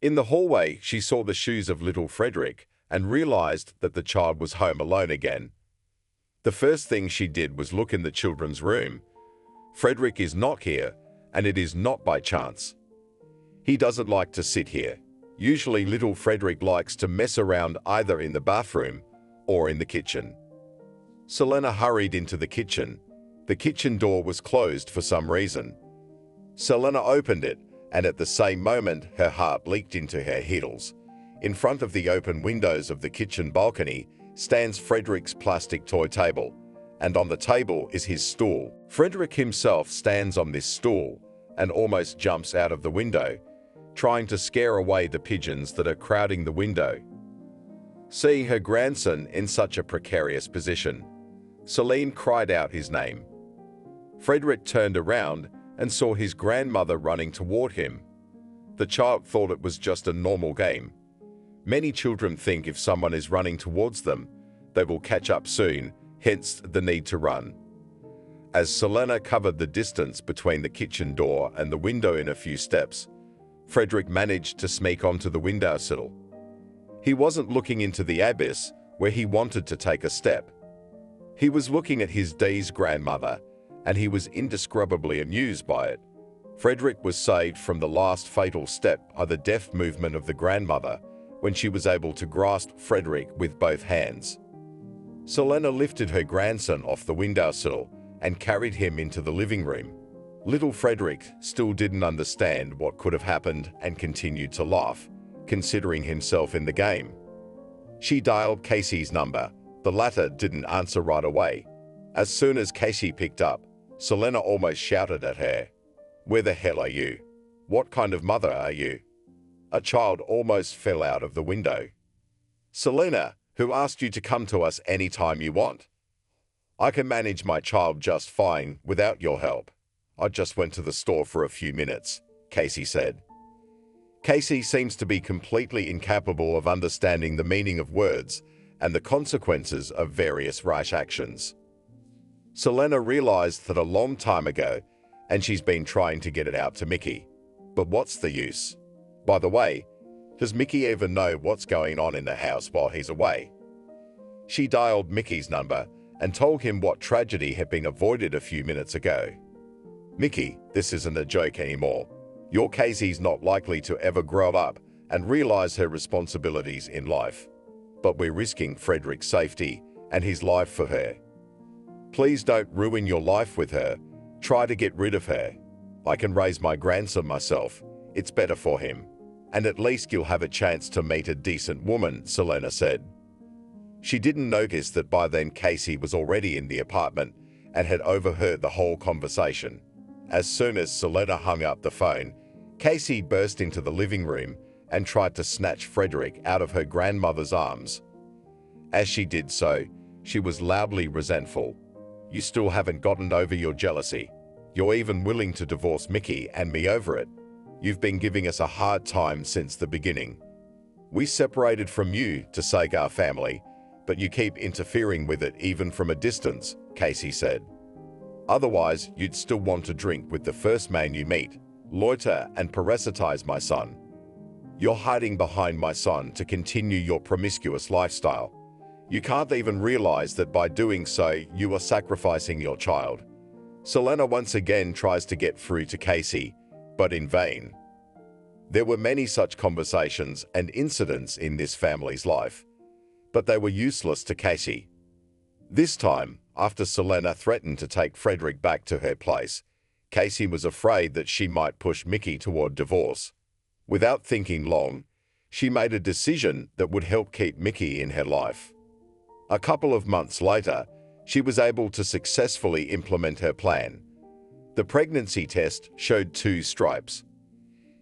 In the hallway, she saw the shoes of little Frederick and realized that the child was home alone again. The first thing she did was look in the children's room. Frederick is not here, and it is not by chance. He doesn't like to sit here. Usually, little Frederick likes to mess around either in the bathroom or in the kitchen. Selena hurried into the kitchen. The kitchen door was closed for some reason. Selena opened it, and at the same moment, her heart leaked into her heels. In front of the open windows of the kitchen balcony stands Frederick's plastic toy table, and on the table is his stool. Frederick himself stands on this stool and almost jumps out of the window, trying to scare away the pigeons that are crowding the window. Seeing her grandson in such a precarious position, Celine cried out his name. Frederick turned around and saw his grandmother running toward him. The child thought it was just a normal game. Many children think if someone is running towards them, they will catch up soon, hence the need to run. As Selena covered the distance between the kitchen door and the window in a few steps, Frederick managed to sneak onto the windowsill. He wasn't looking into the abyss where he wanted to take a step. He was looking at his dazed grandmother, and he was indescribably amused by it. Frederick was saved from the last fatal step by the deft movement of the grandmother when she was able to grasp Frederick with both hands. Selena lifted her grandson off the windowsill and carried him into the living room. Little Frederick still didn't understand what could have happened and continued to laugh, considering himself in the game. She dialed Casey's number. The latter didn't answer right away. As soon as Casey picked up, Selena almost shouted at her, "Where the hell are you?" What kind of mother are you? A child almost fell out of the window. Selena, who asked you to come to us anytime you want? I can manage my child just fine without your help. I just went to the store for a few minutes, Casey said. Casey seems to be completely incapable of understanding the meaning of words and the consequences of various rash actions. Selena realized that a long time ago, and she's been trying to get it out to Mickey. But what's the use? By the way, does Mickey even know what's going on in the house while he's away? She dialed Mickey's number and told him what tragedy had been avoided a few minutes ago. Mickey, this isn't a joke anymore. Your Casey's not likely to ever grow up and realize her responsibilities in life. But we're risking Frederick's safety and his life for her. Please don't ruin your life with her. Try to get rid of her. I can raise my grandson myself. It's better for him. And at least you'll have a chance to meet a decent woman, Selena said. She didn't notice that by then Casey was already in the apartment and had overheard the whole conversation. As soon as Selena hung up the phone, Casey burst into the living room and tried to snatch Frederick out of her grandmother's arms. As she did so, she was loudly resentful. You still haven't gotten over your jealousy. You're even willing to divorce Mickey and me over it. You've been giving us a hard time since the beginning. We separated from you to save our family, but you keep interfering with it even from a distance, Casey said. Otherwise, you'd still want to drink with the first man you meet, loiter and parasitize my son. You're hiding behind my son to continue your promiscuous lifestyle. You can't even realize that by doing so, you are sacrificing your child. Selena once again tries to get through to Casey, but in vain. There were many such conversations and incidents in this family's life, but they were useless to Casey. This time, after Selena threatened to take Frederick back to her place, Casey was afraid that she might push Mickey toward divorce. Without thinking long, she made a decision that would help keep Mickey in her life. A couple of months later, she was able to successfully implement her plan. The pregnancy test showed 2 stripes.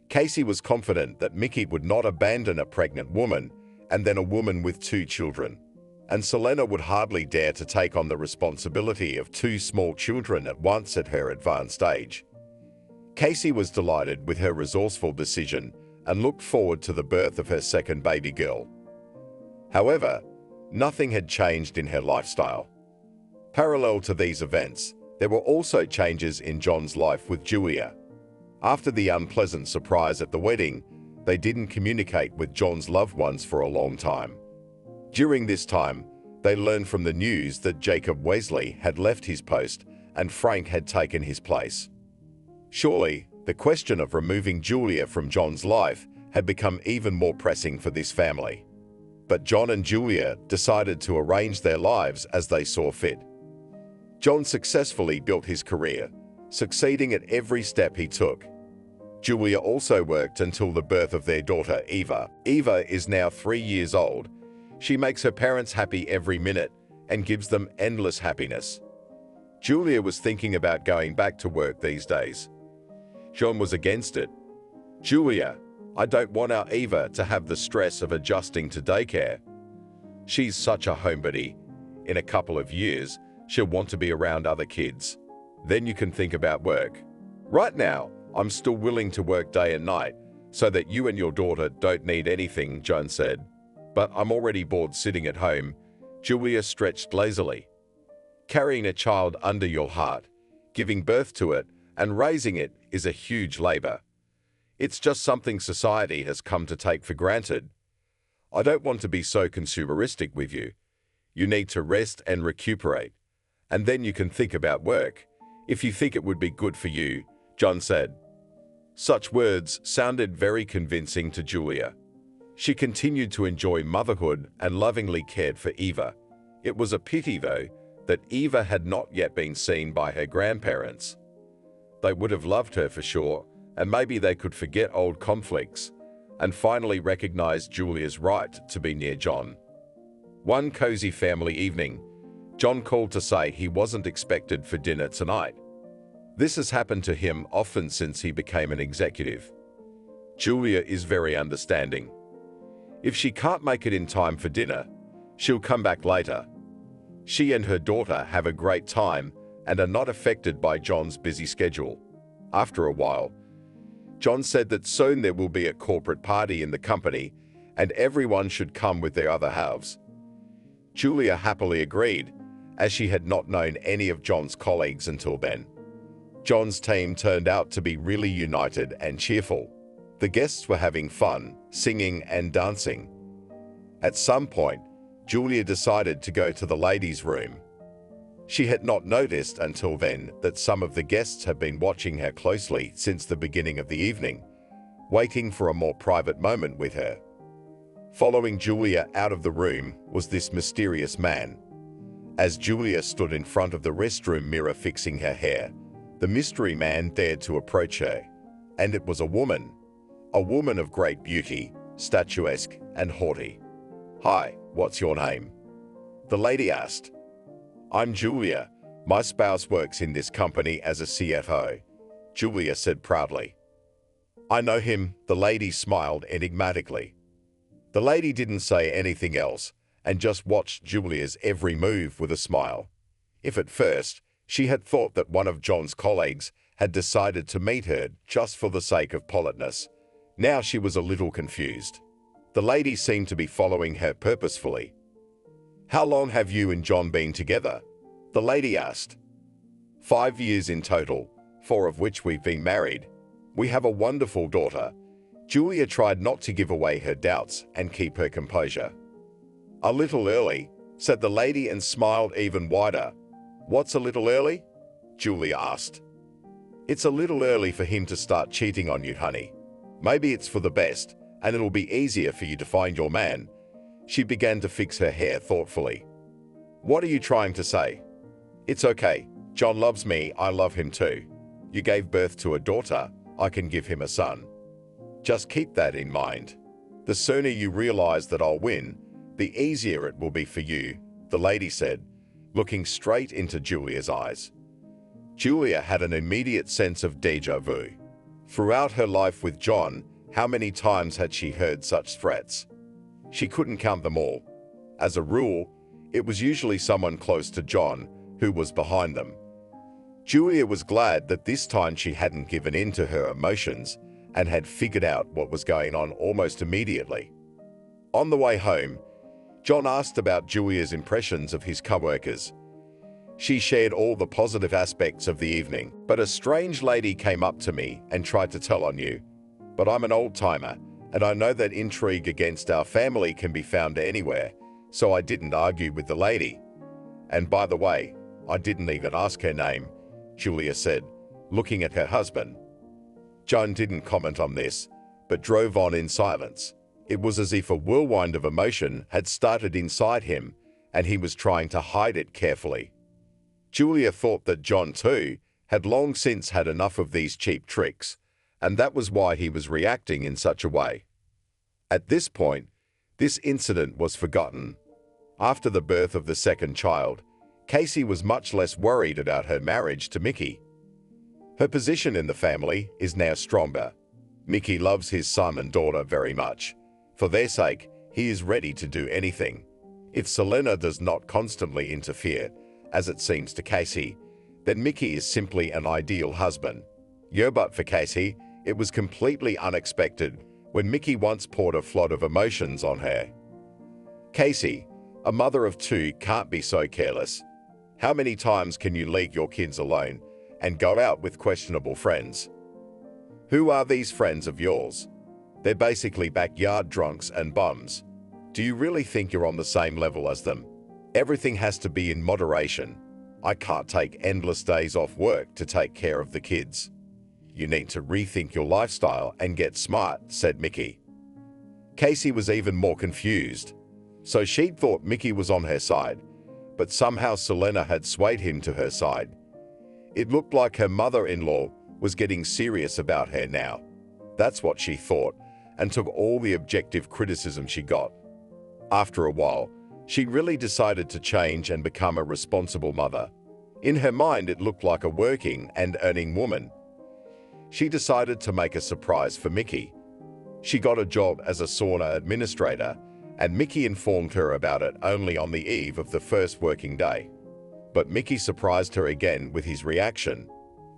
Casey was confident that Mickey would not abandon a pregnant woman and then a woman with 2 children, and Selena would hardly dare to take on the responsibility of 2 small children at once at her advanced age. Casey was delighted with her resourceful decision and looked forward to the birth of her second baby girl. However, nothing had changed in her lifestyle. Parallel to these events, there were also changes in John's life with Julia. After the unpleasant surprise at the wedding, they didn't communicate with John's loved ones for a long time. During this time, they learned from the news that Jacob Wesley had left his post and Frank had taken his place. Surely, the question of removing Julia from John's life had become even more pressing for this family. But John and Julia decided to arrange their lives as they saw fit. John successfully built his career, succeeding at every step he took. Julia also worked until the birth of their daughter, Eva. Eva is now 3 years old. She makes her parents happy every minute and gives them endless happiness. Julia was thinking about going back to work these days. John was against it. Julia, I don't want our Eva to have the stress of adjusting to daycare. She's such a homebody. In a couple of years, she'll want to be around other kids. Then you can think about work. Right now, I'm still willing to work day and night so that you and your daughter don't need anything, John said. But I'm already bored sitting at home, Julia stretched lazily. Carrying a child under your heart, giving birth to it, and raising it is a huge labor. It's just something society has come to take for granted. I don't want to be so consumeristic with you. You need to rest and recuperate, and then you can think about work, if you think it would be good for you, John said. Such words sounded very convincing to Julia. She continued to enjoy motherhood and lovingly cared for Eva. It was a pity, though, that Eva had not yet been seen by her grandparents. They would have loved her for sure, and maybe they could forget old conflicts and finally recognize Julia's right to be near John. One cozy family evening, John called to say he wasn't expected for dinner tonight. This has happened to him often since he became an executive. Julia is very understanding. If she can't make it in time for dinner, she'll come back later. She and her daughter have a great time and are not affected by John's busy schedule. After a while, John said that soon there will be a corporate party in the company and everyone should come with their other halves. Julia happily agreed, as she had not known any of John's colleagues until then. John's team turned out to be really united and cheerful. The guests were having fun, singing and dancing. At some point, Julia decided to go to the ladies' room. She had not noticed until then that some of the guests had been watching her closely since the beginning of the evening, waiting for a more private moment with her. Following Julia out of the room was this mysterious man. As Julia stood in front of the restroom mirror fixing her hair, the mystery man dared to approach her, and it was a woman of great beauty, statuesque and haughty. "Hi, what's your name?" the lady asked. "I'm Julia. My spouse works in this company as a CFO," Julia said proudly. "I know him," the lady smiled enigmatically. The lady didn't say anything else and just watched Julia's every move with a smile. If at first she had thought that one of John's colleagues had decided to meet her just for the sake of politeness, now she was a little confused. The lady seemed to be following her purposefully. "How long have you and John been together?" the lady asked. 5 years in total, 4 of which we've been married. We have a wonderful daughter." Julia tried not to give away her doubts and keep her composure. "A little early," said the lady and smiled even wider. "What's a little early?" Julia asked. "It's a little early for him to start cheating on you, honey. Maybe it's for the best, and it'll be easier for you to find your man." She began to fix her hair thoughtfully. "What are you trying to say?" "It's okay. John loves me, I love him too. You gave birth to a daughter, I can give him a son. Just keep that in mind. The sooner you realize that I'll win, the easier it will be for you," the lady said, looking straight into Julia's eyes. Julia had an immediate sense of déjà vu. Throughout her life with John, how many times had she heard such threats? She couldn't count them all. As a rule, it was usually someone close to John who was behind them. Julia was glad that this time she hadn't given in to her emotions and had figured out what was going on almost immediately. On the way home, John asked about Julia's impressions of his co-workers. She shared all the positive aspects of the evening, but a strange lady came up to me and tried to tell on you. But I'm an old-timer, and I know that intrigue against our family can be found anywhere, so I didn't argue with the lady. And by the way, I didn't even ask her name, Julia said, looking at her husband. John didn't comment on this, but drove on in silence. It was as if a whirlwind of emotion had started inside him, and he was trying to hide it carefully. Julia thought that John, too, had long since had enough of these cheap tricks, and that was why he was reacting in such a way. At this point, this incident was forgotten. After the birth of the second child, Casey was much less worried about her marriage to Mickey. Her position in the family is now stronger. Mickey loves his son and daughter very much. For their sake, he is ready to do anything. If Selena does not constantly interfere, as it seems to Casey, then Mickey is simply an ideal husband. But for Casey, it was completely unexpected when Mickey once poured a flood of emotions on her. Casey, a mother of 2, can't be so careless. How many times can you leave your kids alone and go out with questionable friends? Who are these friends of yours? They're basically backyard drunks and bums. Do you really think you're on the same level as them? Everything has to be in moderation. I can't take endless days off work to take care of the kids. You need to rethink your lifestyle and get smart, said Mickey. Casey was even more confused. So she'd thought Mickey was on her side, but somehow Selena had swayed him to her side. It looked like her mother-in-law was getting serious about her now. That's what she thought, and took all the objective criticism she got. After a while, she really decided to change and become a responsible mother. In her mind, it looked like a working and earning woman. She decided to make a surprise for Mickey. She got a job as a sauna administrator, and Mickey informed her about it only on the eve of the first working day. But Mickey surprised her again with his reaction.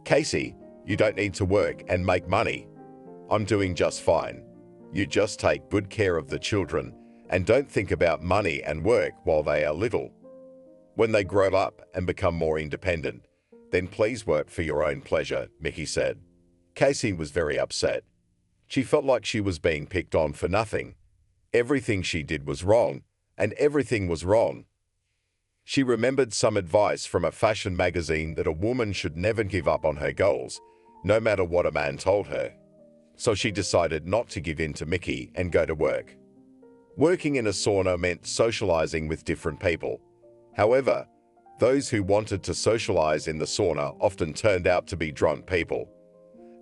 "Casey, you don't need to work and make money. I'm doing just fine. You just take good care of the children and don't think about money and work while they are little. When they grow up and become more independent, then please work for your own pleasure," Mickey said. Casey was very upset. She felt like she was being picked on for nothing. Everything she did was wrong, and everything was wrong. She remembered some advice from a fashion magazine that a woman should never give up on her goals, no matter what a man told her. So she decided not to give in to Mickey and go to work. Working in a sauna meant socializing with different people. However, those who wanted to socialize in the sauna often turned out to be drunk people.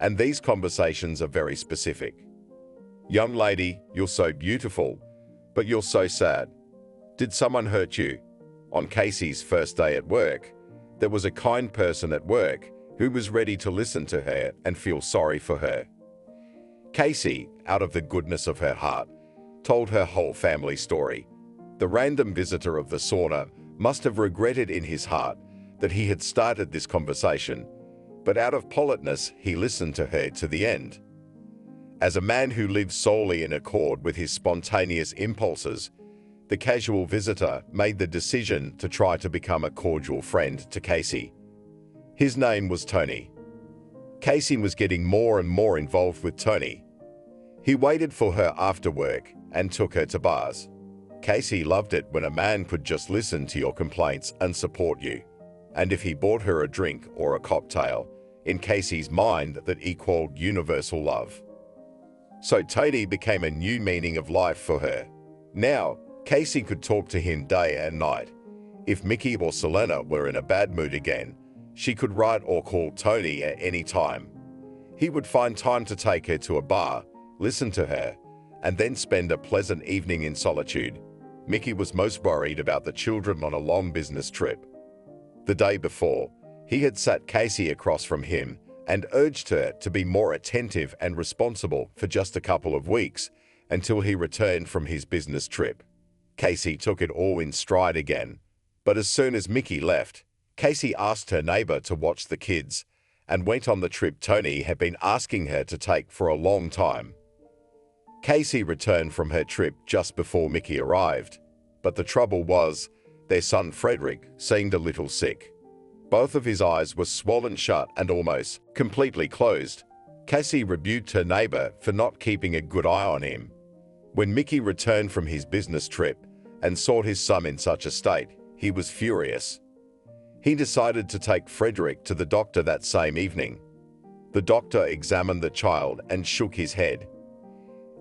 And these conversations are very specific. "Young lady, you're so beautiful, but you're so sad. Did someone hurt you?" On Casey's first day at work, there was a kind person at work who was ready to listen to her and feel sorry for her. Casey, out of the goodness of her heart, told her whole family story. The random visitor of the sauna must have regretted in his heart that he had started this conversation, but out of politeness, he listened to her to the end. As a man who lives solely in accord with his spontaneous impulses, the casual visitor made the decision to try to become a cordial friend to Casey. His name was Tony. Casey was getting more and more involved with Tony. He waited for her after work and took her to bars. Casey loved it when a man could just listen to your complaints and support you. And if he bought her a drink or a cocktail, in Casey's mind that equaled universal love. So Tony became a new meaning of life for her. Now, Casey could talk to him day and night. If Mickey or Selena were in a bad mood again, she could write or call Tony at any time. He would find time to take her to a bar, listen to her, and then spend a pleasant evening in solitude. Mickey was most worried about the children on a long business trip. The day before, he had sat Casey across from him and urged her to be more attentive and responsible for just a couple of weeks until he returned from his business trip. Casey took it all in stride again, but as soon as Mickey left, Casey asked her neighbor to watch the kids and went on the trip Tony had been asking her to take for a long time. Casey returned from her trip just before Mickey arrived, but the trouble was, their son Frederick seemed a little sick. Both of his eyes were swollen shut and almost completely closed. Cassie rebuked her neighbor for not keeping a good eye on him. When Mickey returned from his business trip and saw his son in such a state, he was furious. He decided to take Frederick to the doctor that same evening. The doctor examined the child and shook his head.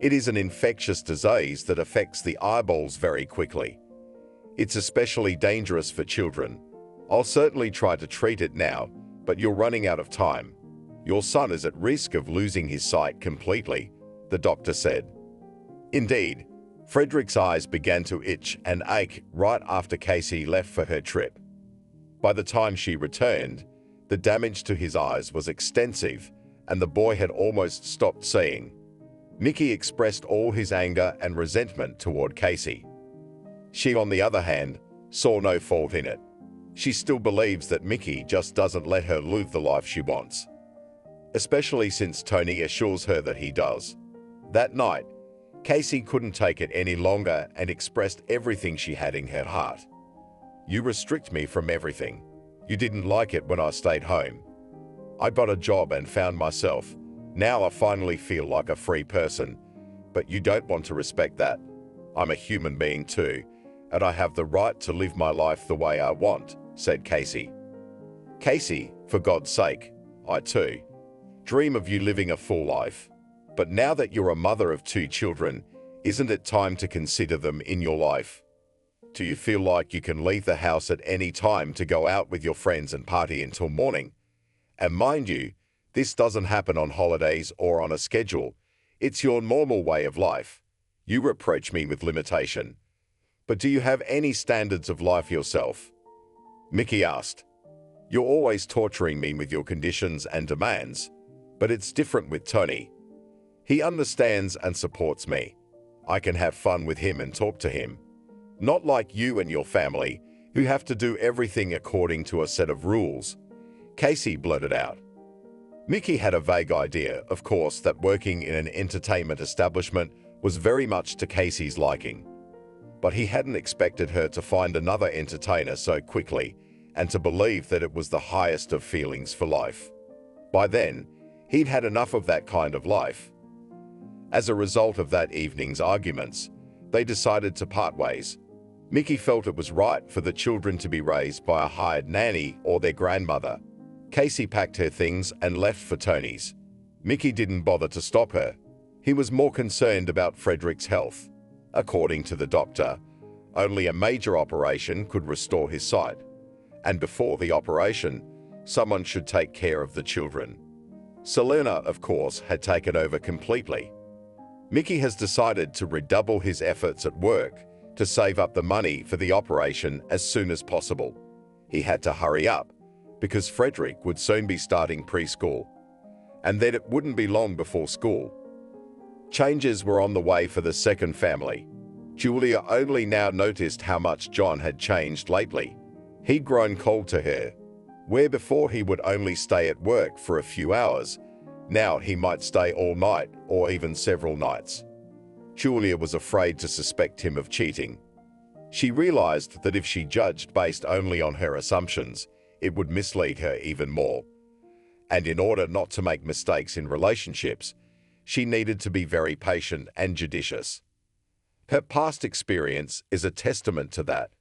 It is an infectious disease that affects the eyeballs very quickly. It's especially dangerous for children. I'll certainly try to treat it now, but you're running out of time. Your son is at risk of losing his sight completely, the doctor said. Indeed, Frederick's eyes began to itch and ache right after Casey left for her trip. By the time she returned, the damage to his eyes was extensive and the boy had almost stopped seeing. Mickey expressed all his anger and resentment toward Casey. She, on the other hand, saw no fault in it. She still believes that Mickey just doesn't let her live the life she wants, especially since Tony assures her that he does. That night, Casey couldn't take it any longer and expressed everything she had in her heart. "You restrict me from everything. You didn't like it when I stayed home. I got a job and found myself. Now I finally feel like a free person, but you don't want to respect that. I'm a human being too, and I have the right to live my life the way I want," said Casey. "Casey, for God's sake, I too dream of you living a full life. But now that you're a mother of 2 children, isn't it time to consider them in your life? Do you feel like you can leave the house at any time to go out with your friends and party until morning? And mind you, this doesn't happen on holidays or on a schedule. It's your normal way of life. You reproach me with limitation. But do you have any standards of life yourself?" Mickey asked. You're always torturing me with your conditions and demands, but it's different with Tony. He understands and supports me. I can have fun with him and talk to him. Not like you and your family, who have to do everything according to a set of rules," Casey blurted out. Mickey had a vague idea, of course, that working in an entertainment establishment was very much to Casey's liking. But he hadn't expected her to find another entertainer so quickly and to believe that it was the highest of feelings for life. By then, he'd had enough of that kind of life. As a result of that evening's arguments, they decided to part ways. Mickey felt it was right for the children to be raised by a hired nanny or their grandmother. Casey packed her things and left for Tony's. Mickey didn't bother to stop her. He was more concerned about Frederick's health. According to the doctor, only a major operation could restore his sight. And before the operation, someone should take care of the children. Selena, of course, had taken over completely. Mickey has decided to redouble his efforts at work to save up the money for the operation as soon as possible. He had to hurry up, because Frederick would soon be starting preschool, and then it wouldn't be long before school. Changes were on the way for the second family. Julia only now noticed how much John had changed lately. He'd grown cold to her. Where before he would only stay at work for a few hours, now he might stay all night or even several nights. Julia was afraid to suspect him of cheating. She realized that if she judged based only on her assumptions, it would mislead her even more. And in order not to make mistakes in relationships, she needed to be very patient and judicious. Her past experience is a testament to that.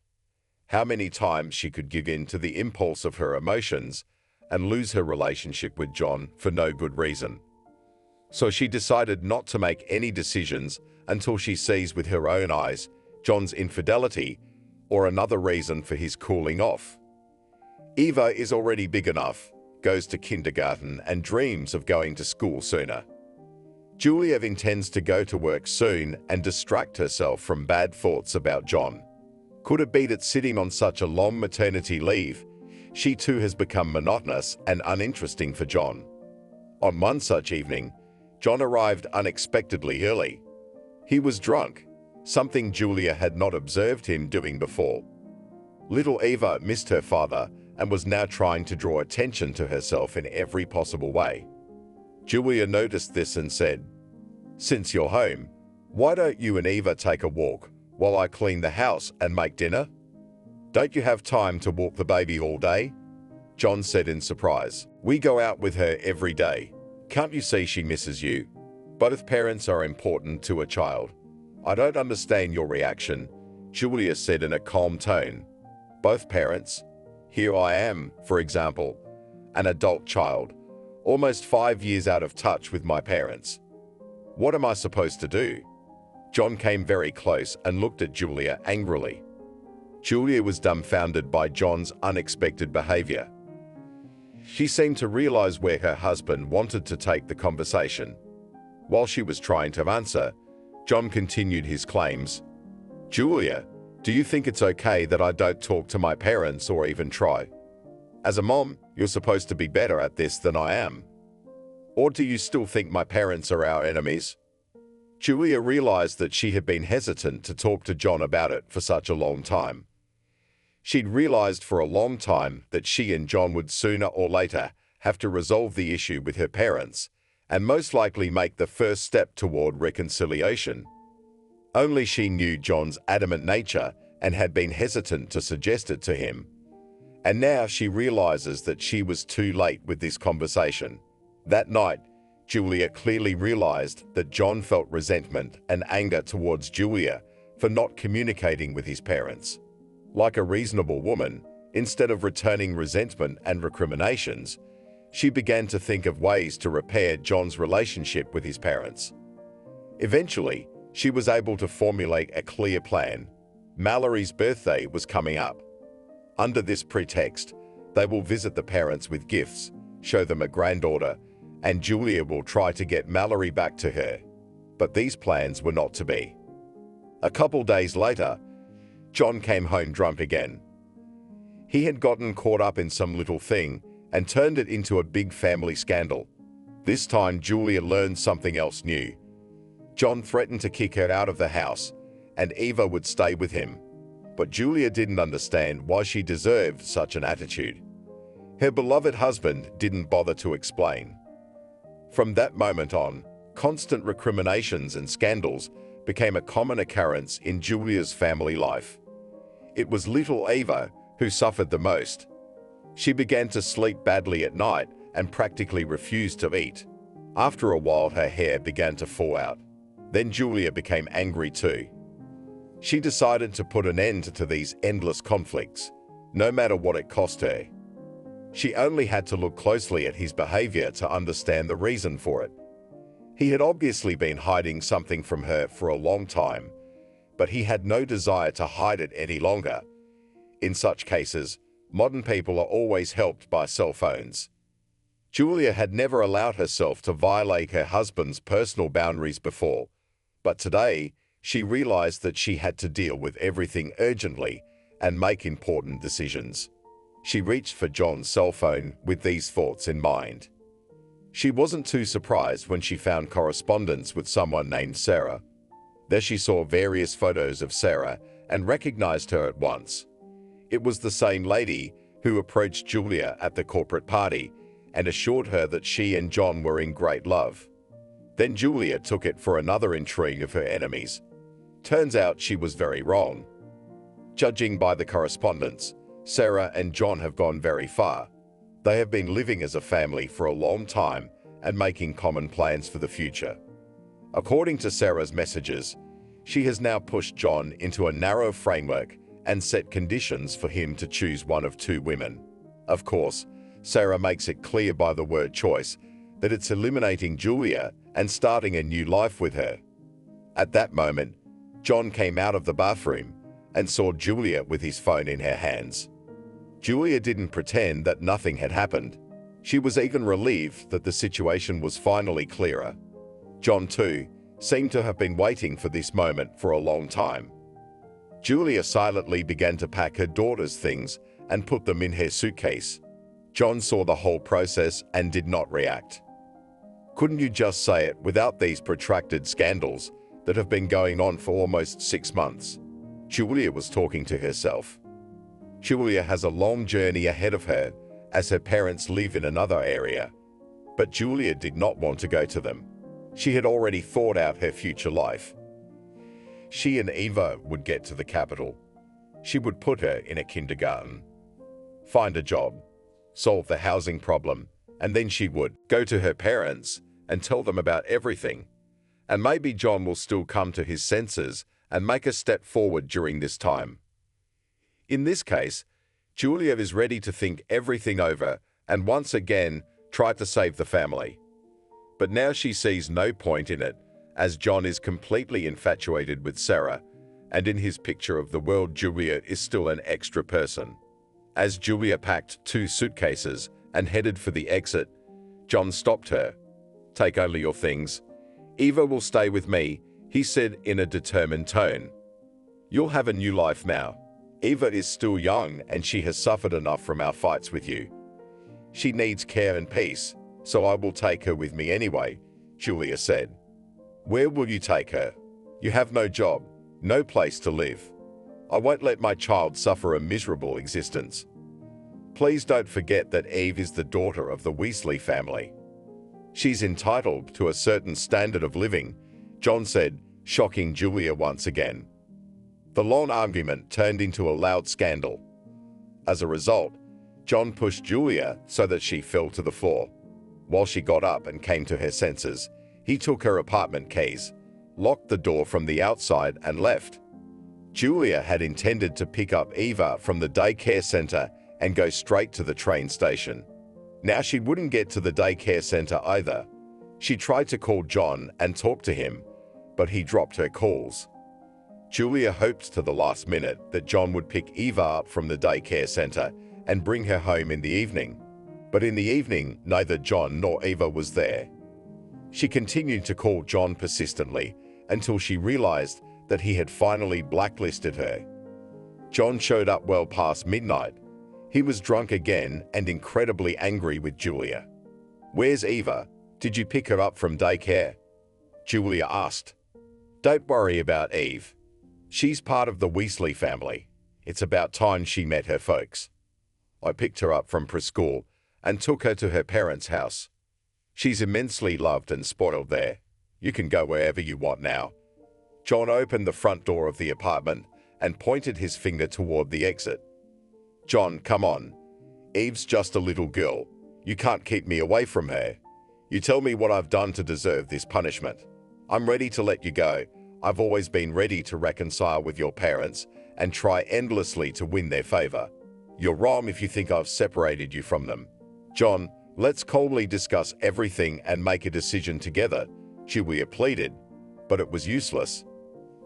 How many times she could give in to the impulse of her emotions and lose her relationship with John for no good reason. So she decided not to make any decisions until she sees with her own eyes John's infidelity or another reason for his cooling off. Eva is already big enough, goes to kindergarten, and dreams of going to school sooner. Julia intends to go to work soon and distract herself from bad thoughts about John. Could it be that sitting on such a long maternity leave, she too has become monotonous and uninteresting for John? On one such evening, John arrived unexpectedly early. He was drunk, something Julia had not observed him doing before. Little Eva missed her father and was now trying to draw attention to herself in every possible way. Julia noticed this and said, "Since you're home, why don't you and Eva take a walk while I clean the house and make dinner? Don't you have time to walk the baby all day?" John said in surprise. "We go out with her every day. Can't you see she misses you? Both parents are important to a child." "I don't understand your reaction," Julia said in a calm tone. "Both parents? Here I am, for example, an adult child, almost 5 years out of touch with my parents. What am I supposed to do?" John came very close and looked at Julia angrily. Julia was dumbfounded by John's unexpected behavior. She seemed to realize where her husband wanted to take the conversation. While she was trying to answer, John continued his claims. "Julia, do you think it's okay that I don't talk to my parents or even try? As a mom, you're supposed to be better at this than I am. Or do you still think my parents are our enemies?" Julia realized that she had been hesitant to talk to John about it for such a long time. She'd realized for a long time that she and John would sooner or later have to resolve the issue with her parents and most likely make the first step toward reconciliation. Only she knew John's adamant nature and had been hesitant to suggest it to him. And now she realizes that she was too late with this conversation. That night, Julia clearly realized that John felt resentment and anger towards Julia for not communicating with his parents. Like a reasonable woman, instead of returning resentment and recriminations, she began to think of ways to repair John's relationship with his parents. Eventually, she was able to formulate a clear plan. Mallory's birthday was coming up. Under this pretext, they will visit the parents with gifts, show them a granddaughter, and Julia will try to get Mallory back to her. But these plans were not to be. A couple days later, John came home drunk again. He had gotten caught up in some little thing and turned it into a big family scandal. This time, Julia learned something else new. John threatened to kick her out of the house, and Eva would stay with him. But Julia didn't understand why she deserved such an attitude. Her beloved husband didn't bother to explain. From that moment on, constant recriminations and scandals became a common occurrence in Julia's family life. It was little Eva who suffered the most. She began to sleep badly at night and practically refused to eat. After a while, her hair began to fall out. Then Julia became angry too. She decided to put an end to these endless conflicts, no matter what it cost her. She only had to look closely at his behavior to understand the reason for it. He had obviously been hiding something from her for a long time, but he had no desire to hide it any longer. In such cases, modern people are always helped by cell phones. Julia had never allowed herself to violate her husband's personal boundaries before, but today she realized that she had to deal with everything urgently and make important decisions. She reached for John's cell phone with these thoughts in mind. She wasn't too surprised when she found correspondence with someone named Sarah. There she saw various photos of Sarah and recognized her at once. It was the same lady who approached Julia at the corporate party and assured her that she and John were in great love. Then Julia took it for another intrigue of her enemies. Turns out she was very wrong. Judging by the correspondence, Sarah and John have gone very far. They have been living as a family for a long time and making common plans for the future. According to Sarah's messages, she has now pushed John into a narrow framework and set conditions for him to choose one of two women. Of course, Sarah makes it clear by the word choice that it's eliminating Julia and starting a new life with her. At that moment, John came out of the bathroom and saw Julia with his phone in her hands. Julia didn't pretend that nothing had happened. She was even relieved that the situation was finally clearer. John, too, seemed to have been waiting for this moment for a long time. Julia silently began to pack her daughter's things and put them in her suitcase. John saw the whole process and did not react. Couldn't you just say it without these protracted scandals that have been going on for almost 6 months? Julia was talking to herself. Julia has a long journey ahead of her as her parents live in another area. But Julia did not want to go to them. She had already thought out her future life. She and Eva would get to the capital. She would put her in a kindergarten, find a job, solve the housing problem, and then she would go to her parents and tell them about everything. And maybe John will still come to his senses and make a step forward during this time. In this case, Julia is ready to think everything over and once again try to save the family. But now she sees no point in it, as John is completely infatuated with Sarah, and in his picture of the world, Julia is still an extra person. As Julia packed 2 suitcases and headed for the exit, John stopped her. "Take only your things. Eva will stay with me," he said in a determined tone. "You'll have a new life now. Eva is still young and she has suffered enough from our fights with you. She needs care and peace, so I will take her with me anyway," Julia said. "Where will you take her? You have no job, no place to live. I won't let my child suffer a miserable existence. Please don't forget that Eve is the daughter of the Weasley family. She's entitled to a certain standard of living," John said, shocking Julia once again. The long argument turned into a loud scandal. As a result, John pushed Julia so that she fell to the floor. While she got up and came to her senses, he took her apartment keys, locked the door from the outside, and left. Julia had intended to pick up Eva from the daycare center and go straight to the train station. Now she wouldn't get to the daycare center either. She tried to call John and talk to him, but he dropped her calls. Julia hoped to the last minute that John would pick Eva up from the daycare center and bring her home in the evening. But in the evening, neither John nor Eva was there. She continued to call John persistently until she realized that he had finally blacklisted her. John showed up well past midnight. He was drunk again and incredibly angry with Julia. "Where's Eva? Did you pick her up from daycare?" Julia asked. "Don't worry about Eve. She's part of the Weasley family. It's about time she met her folks. I picked her up from preschool and took her to her parents' house. She's immensely loved and spoiled there. You can go wherever you want now." John opened the front door of the apartment and pointed his finger toward the exit. "John, come on. Eve's just a little girl. You can't keep me away from her. You tell me what I've done to deserve this punishment. I'm ready to let you go. I've always been ready to reconcile with your parents and try endlessly to win their favor. You're wrong if you think I've separated you from them. John, let's calmly discuss everything and make a decision together," Julia pleaded, but it was useless.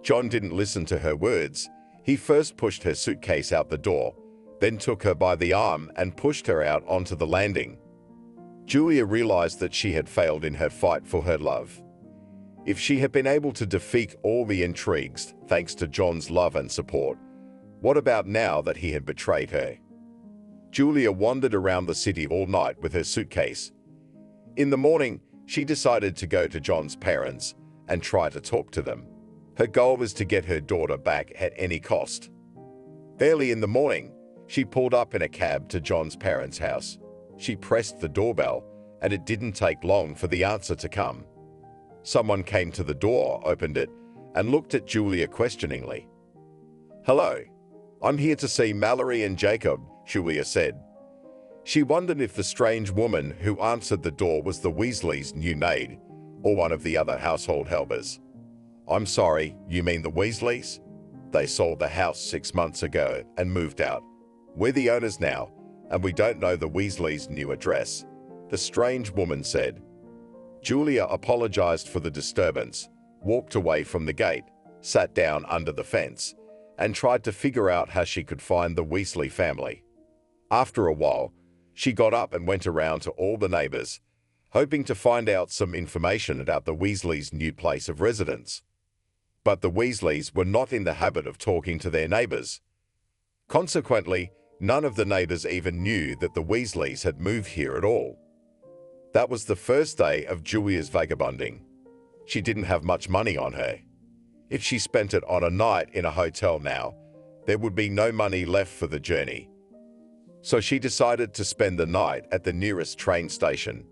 John didn't listen to her words. He first pushed her suitcase out the door, then took her by the arm and pushed her out onto the landing. Julia realized that she had failed in her fight for her love. If she had been able to defeat all the intrigues thanks to John's love and support, what about now that he had betrayed her? Julia wandered around the city all night with her suitcase. In the morning, she decided to go to John's parents and try to talk to them. Her goal was to get her daughter back at any cost. Early in the morning, she pulled up in a cab to John's parents' house. She pressed the doorbell, and it didn't take long for the answer to come. Someone came to the door, opened it, and looked at Julia questioningly. "Hello, I'm here to see Mallory and Jacob," Julia said. She wondered if the strange woman who answered the door was the Weasleys' new maid or one of the other household helpers. "I'm sorry, you mean the Weasleys? They sold the house 6 months ago and moved out. We're the owners now, and we don't know the Weasleys' new address," the strange woman said. Julia apologized for the disturbance, walked away from the gate, sat down under the fence, and tried to figure out how she could find the Weasley family. After a while, she got up and went around to all the neighbors, hoping to find out some information about the Weasleys' new place of residence. But the Weasleys were not in the habit of talking to their neighbors. Consequently, none of the neighbors even knew that the Weasleys had moved here at all. That was the first day of Julia's vagabonding. She didn't have much money on her. If she spent it on a night in a hotel now, there would be no money left for the journey. So she decided to spend the night at the nearest train station.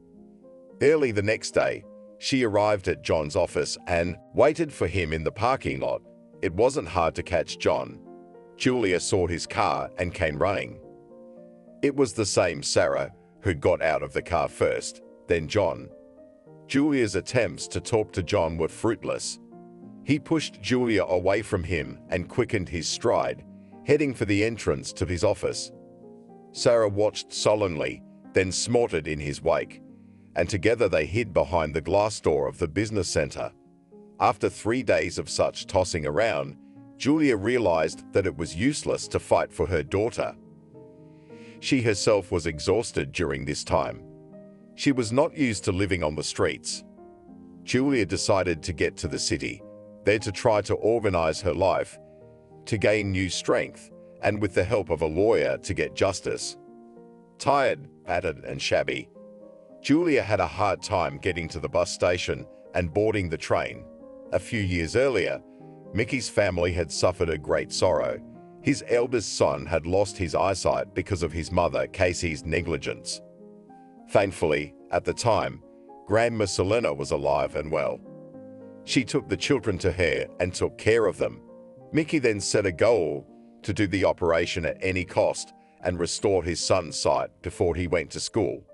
Early the next day, she arrived at John's office and waited for him in the parking lot. It wasn't hard to catch John. Julia saw his car and came running. It was the same Sarah who got out of the car first, then John. Julia's attempts to talk to John were fruitless. He pushed Julia away from him and quickened his stride, heading for the entrance to his office. Sarah watched sullenly, then snorted in his wake, and together they hid behind the glass door of the business center. After 3 days of such tossing around, Julia realized that it was useless to fight for her daughter. She herself was exhausted during this time. She was not used to living on the streets. Julia decided to get to the city, there to try to organize her life, to gain new strength, and with the help of a lawyer to get justice. Tired, battered, and shabby, Julia had a hard time getting to the bus station and boarding the train. A few years earlier, Mickey's family had suffered a great sorrow. His eldest son had lost his eyesight because of his mother, Casey's negligence. Thankfully, at the time, Grandma Selena was alive and well. She took the children to her and took care of them. Mickey then set a goal to do the operation at any cost and restore his son's sight before he went to school.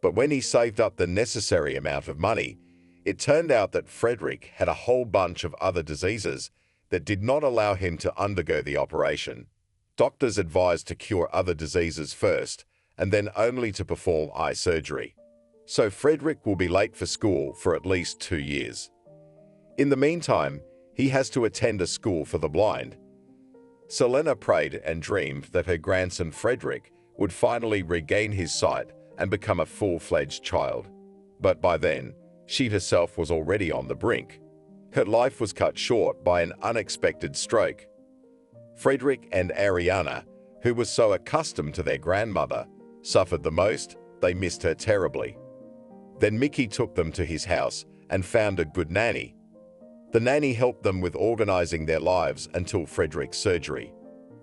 But when he saved up the necessary amount of money, it turned out that Frederick had a whole bunch of other diseases that did not allow him to undergo the operation. Doctors advised to cure other diseases first, and then only to perform eye surgery. So Frederick will be late for school for at least 2 years. In the meantime, he has to attend a school for the blind. Selena prayed and dreamed that her grandson Frederick would finally regain his sight and become a full-fledged child. But by then, she herself was already on the brink. Her life was cut short by an unexpected stroke. Frederick and Ariana who was so accustomed to their grandmother, suffered the most. They missed her terribly. Then Mickey took them to his house and found a good nanny. The nanny helped them with organizing their lives until Frederick's surgery.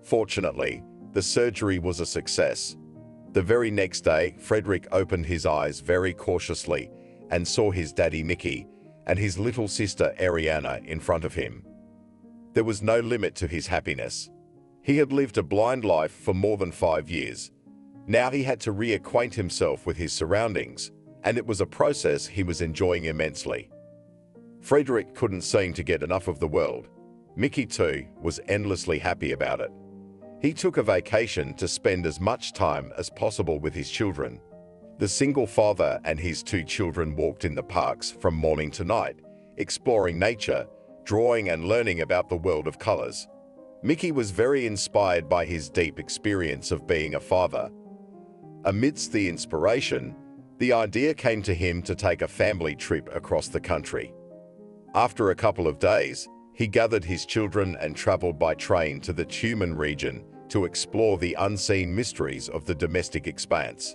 Fortunately, the surgery was a success. The very next day, Frederick opened his eyes very cautiously and saw his daddy Mickey and his little sister Ariana in front of him. There was no limit to his happiness. He had lived a blind life for more than 5 years. Now he had to reacquaint himself with his surroundings, and it was a process he was enjoying immensely. Frederick couldn't seem to get enough of the world. Mickey, too, was endlessly happy about it. He took a vacation to spend as much time as possible with his children. The single father and his 2 children walked in the parks from morning to night, exploring nature, drawing and learning about the world of colors. Mickey was very inspired by his deep experience of being a father. Amidst the inspiration, the idea came to him to take a family trip across the country. After a couple of days, he gathered his children and traveled by train to the Tumen region to explore the unseen mysteries of the domestic expanse.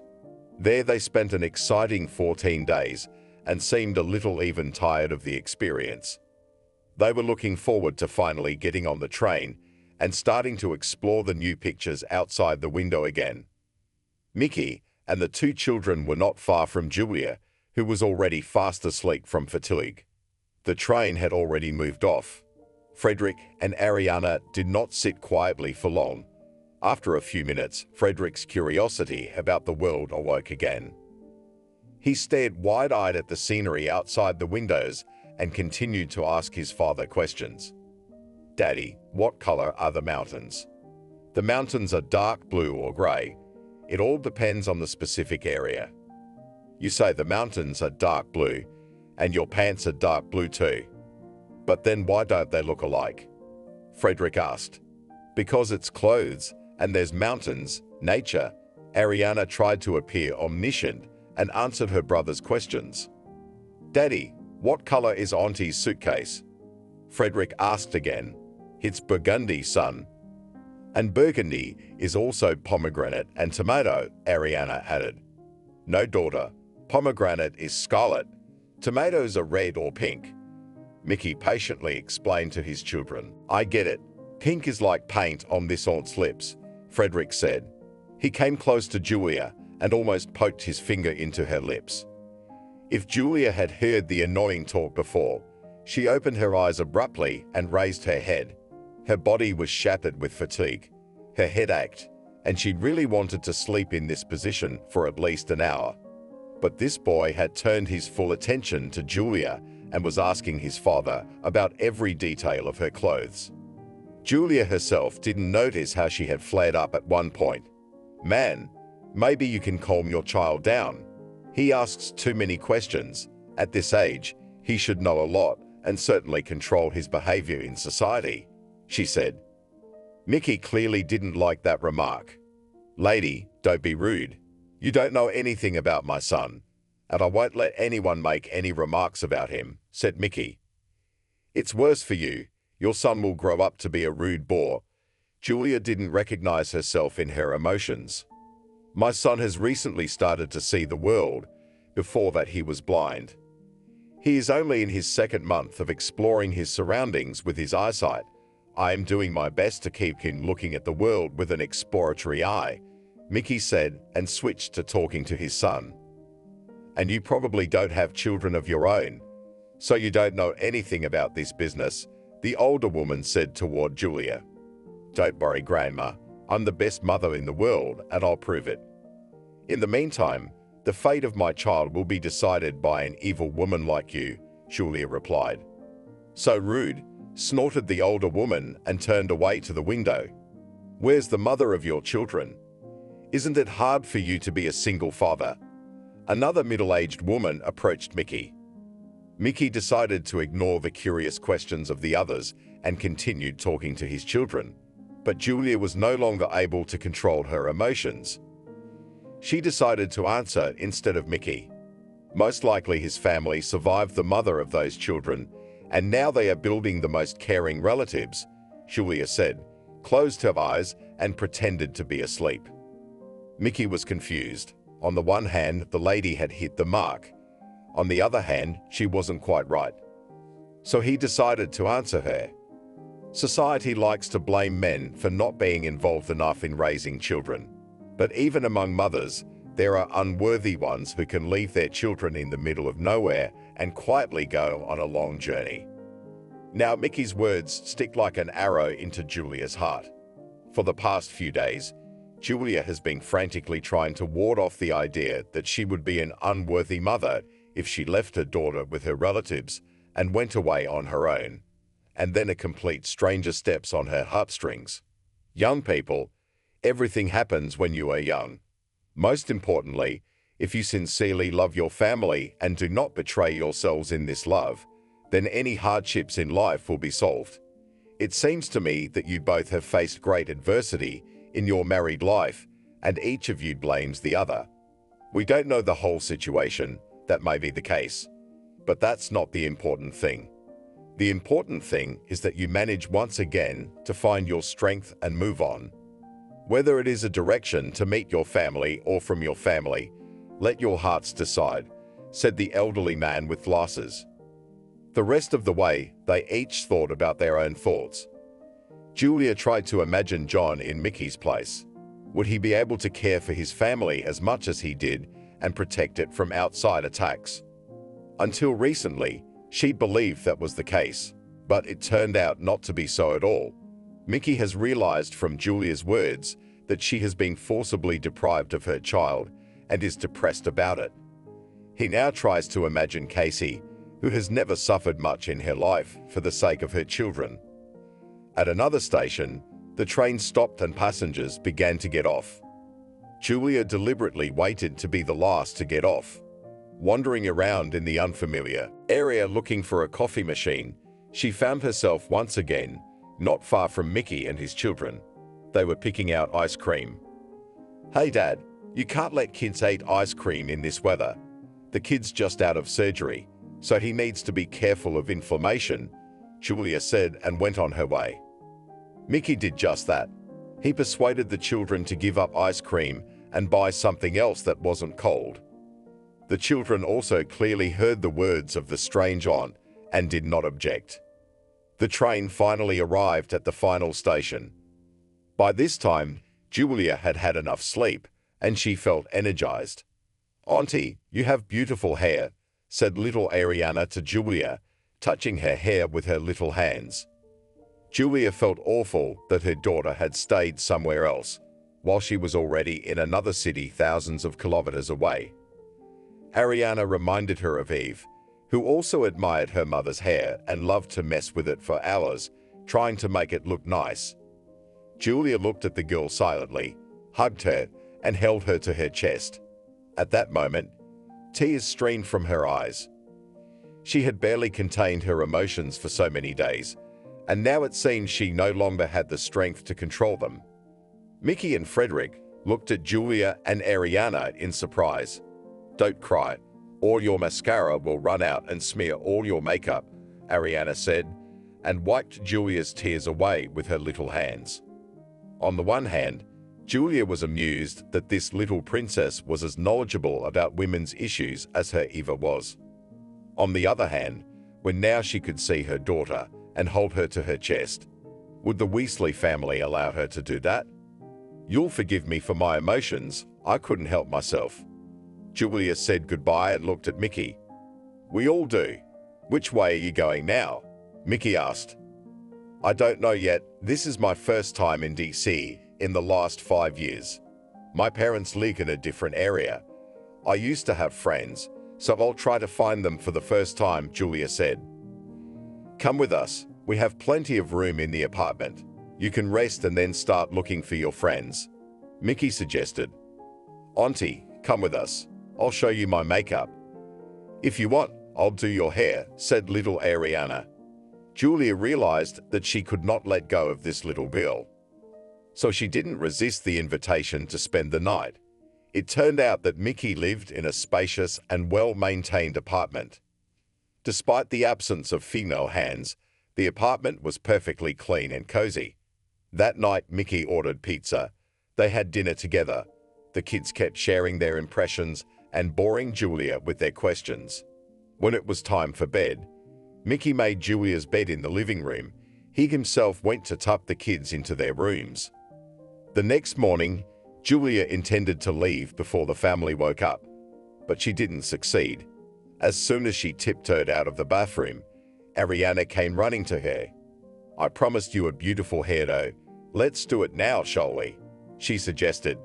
There they spent an exciting 14 days and seemed a little even tired of the experience. They were looking forward to finally getting on the train and starting to explore the new pictures outside the window again. Mickey and the 2 children were not far from Julia, who was already fast asleep from fatigue. The train had already moved off. Frederick and Ariana did not sit quietly for long. After a few minutes, Frederick's curiosity about the world awoke again. He stared wide-eyed at the scenery outside the windows and continued to ask his father questions. "Daddy, what color are the mountains?" "The mountains are dark blue or gray. It all depends on the specific area." "You say the mountains are dark blue, and your pants are dark blue too. But then why don't they look alike?" Frederick asked. "Because it's clothes, and there's mountains, nature." Ariana tried to appear omniscient and answered her brother's questions. "Daddy, what color is Auntie's suitcase?" Frederick asked again. "It's burgundy, son." "And burgundy is also pomegranate and tomato," Ariana added. "No, daughter. Pomegranate is scarlet. Tomatoes are red or pink." Mickey patiently explained to his children. "I get it. Pink is like paint on this aunt's lips," Frederick said. He came close to Julia and almost poked his finger into her lips. If Julia had heard the annoying talk before, she opened her eyes abruptly and raised her head. Her body was shattered with fatigue. Her head ached, and she really wanted to sleep in this position for at least an hour. But this boy had turned his full attention to Julia and was asking his father about every detail of her clothes. Julia herself didn't notice how she had flared up at one point. "Man, maybe you can calm your child down. He asks too many questions. At this age, he should know a lot and certainly control his behavior in society," she said. Mickey clearly didn't like that remark. "Lady, don't be rude. You don't know anything about my son, and I won't let anyone make any remarks about him," said Mickey. "It's worse for you. Your son will grow up to be a rude bore." Julia didn't recognize herself in her emotions. "My son has recently started to see the world. Before that, he was blind. He is only in his 2nd month of exploring his surroundings with his eyesight. I am doing my best to keep him looking at the world with an exploratory eye," Mickey said and switched to talking to his son. "And you probably don't have children of your own, so you don't know anything about this business," the older woman said toward Julia. "Don't worry, Grandma. I'm the best mother in the world, and I'll prove it. In the meantime, the fate of my child will be decided by an evil woman like you," Julia replied. "So rude," snorted the older woman and turned away to the window. "Where's the mother of your children? Isn't it hard for you to be a single father?" Another middle-aged woman approached Mickey. Mickey decided to ignore the curious questions of the others and continued talking to his children. But Julia was no longer able to control her emotions. She decided to answer instead of Mickey. "Most likely his family survived the mother of those children, and now they are building the most caring relatives," Julia said, closed her eyes, and pretended to be asleep. Mickey was confused. On the one hand, the lady had hit the mark. On the other hand, she wasn't quite right. So he decided to answer her. Society likes to blame men for not being involved enough in raising children. But even among mothers, there are unworthy ones who can leave their children in the middle of nowhere and quietly go on a long journey. Now, Mickey's words stick like an arrow into Julia's heart. For the past few days, Julia has been frantically trying to ward off the idea that she would be an unworthy mother if she left her daughter with her relatives and went away on her own, and then a complete stranger steps on her heartstrings. Young people, everything happens when you are young. Most importantly, if you sincerely love your family and do not betray yourselves in this love, then any hardships in life will be solved. It seems to me that you both have faced great adversity in your married life, and each of you blames the other. We don't know the whole situation, that may be the case, but that's not the important thing. The important thing is that you manage once again to find your strength and move on. Whether it is a direction to meet your family or from your family, let your hearts decide, said the elderly man with glasses. The rest of the way, they each thought about their own thoughts. Julia tried to imagine John in Mickey's place. Would he be able to care for his family as much as he did and protect it from outside attacks? Until recently, she believed that was the case, but it turned out not to be so at all. Mickey has realized from Julia's words that she has been forcibly deprived of her child and is depressed about it. He now tries to imagine Casey, who has never suffered much in her life for the sake of her children. At another station, the train stopped and passengers began to get off. Julia deliberately waited to be the last to get off. Wandering around in the unfamiliar area looking for a coffee machine, she found herself once again not far from Mickey and his children. They were picking out ice cream. "Hey Dad, you can't let kids eat ice cream in this weather. The kid's just out of surgery, so he needs to be careful of inflammation," Julia said and went on her way. Mickey did just that. He persuaded the children to give up ice cream and buy something else that wasn't cold. The children also clearly heard the words of the strange aunt and did not object. The train finally arrived at the final station. By this time, Julia had had enough sleep, and she felt energized. "Auntie, you have beautiful hair," said little Ariana to Julia, touching her hair with her little hands. Julia felt awful that her daughter had stayed somewhere else, while she was already in another city thousands of kilometers away. Ariana reminded her of Eve, who also admired her mother's hair and loved to mess with it for hours, trying to make it look nice. Julia looked at the girl silently, hugged her, and held her to her chest. At that moment, tears streamed from her eyes. She had barely contained her emotions for so many days, and now it seemed she no longer had the strength to control them. Mickey and Frederick looked at Julia and Ariana in surprise. "Don't cry, or your mascara will run out and smear all your makeup," Ariana said, and wiped Julia's tears away with her little hands. On the one hand, Julia was amused that this little princess was as knowledgeable about women's issues as her Eva was. On the other hand, when now she could see her daughter and hold her to her chest, would the Weasley family allow her to do that? "You'll forgive me for my emotions, I couldn't help myself." Julia said goodbye and looked at Mickey. "We all do. Which way are you going now?" Mickey asked. "I don't know yet. This is my first time in DC in the last 5 years. My parents live in a different area. I used to have friends, so I'll try to find them for the first time," Julia said. "Come with us. We have plenty of room in the apartment. You can rest and then start looking for your friends," Mickey suggested. "Auntie, come with us. I'll show you my makeup." "If you want, I'll do your hair," said little Ariana. Julia realized that she could not let go of this little girl. So she didn't resist the invitation to spend the night. It turned out that Mickey lived in a spacious and well-maintained apartment. Despite the absence of female hands, the apartment was perfectly clean and cozy. That night, Mickey ordered pizza. They had dinner together. The kids kept sharing their impressions and boring Julia with their questions. When it was time for bed, Mickey made Julia's bed in the living room. He himself went to tuck the kids into their rooms. The next morning, Julia intended to leave before the family woke up, but she didn't succeed. As soon as she tiptoed out of the bathroom, Ariana came running to her. "I promised you a beautiful hairdo. Let's do it now, shall we?" she suggested.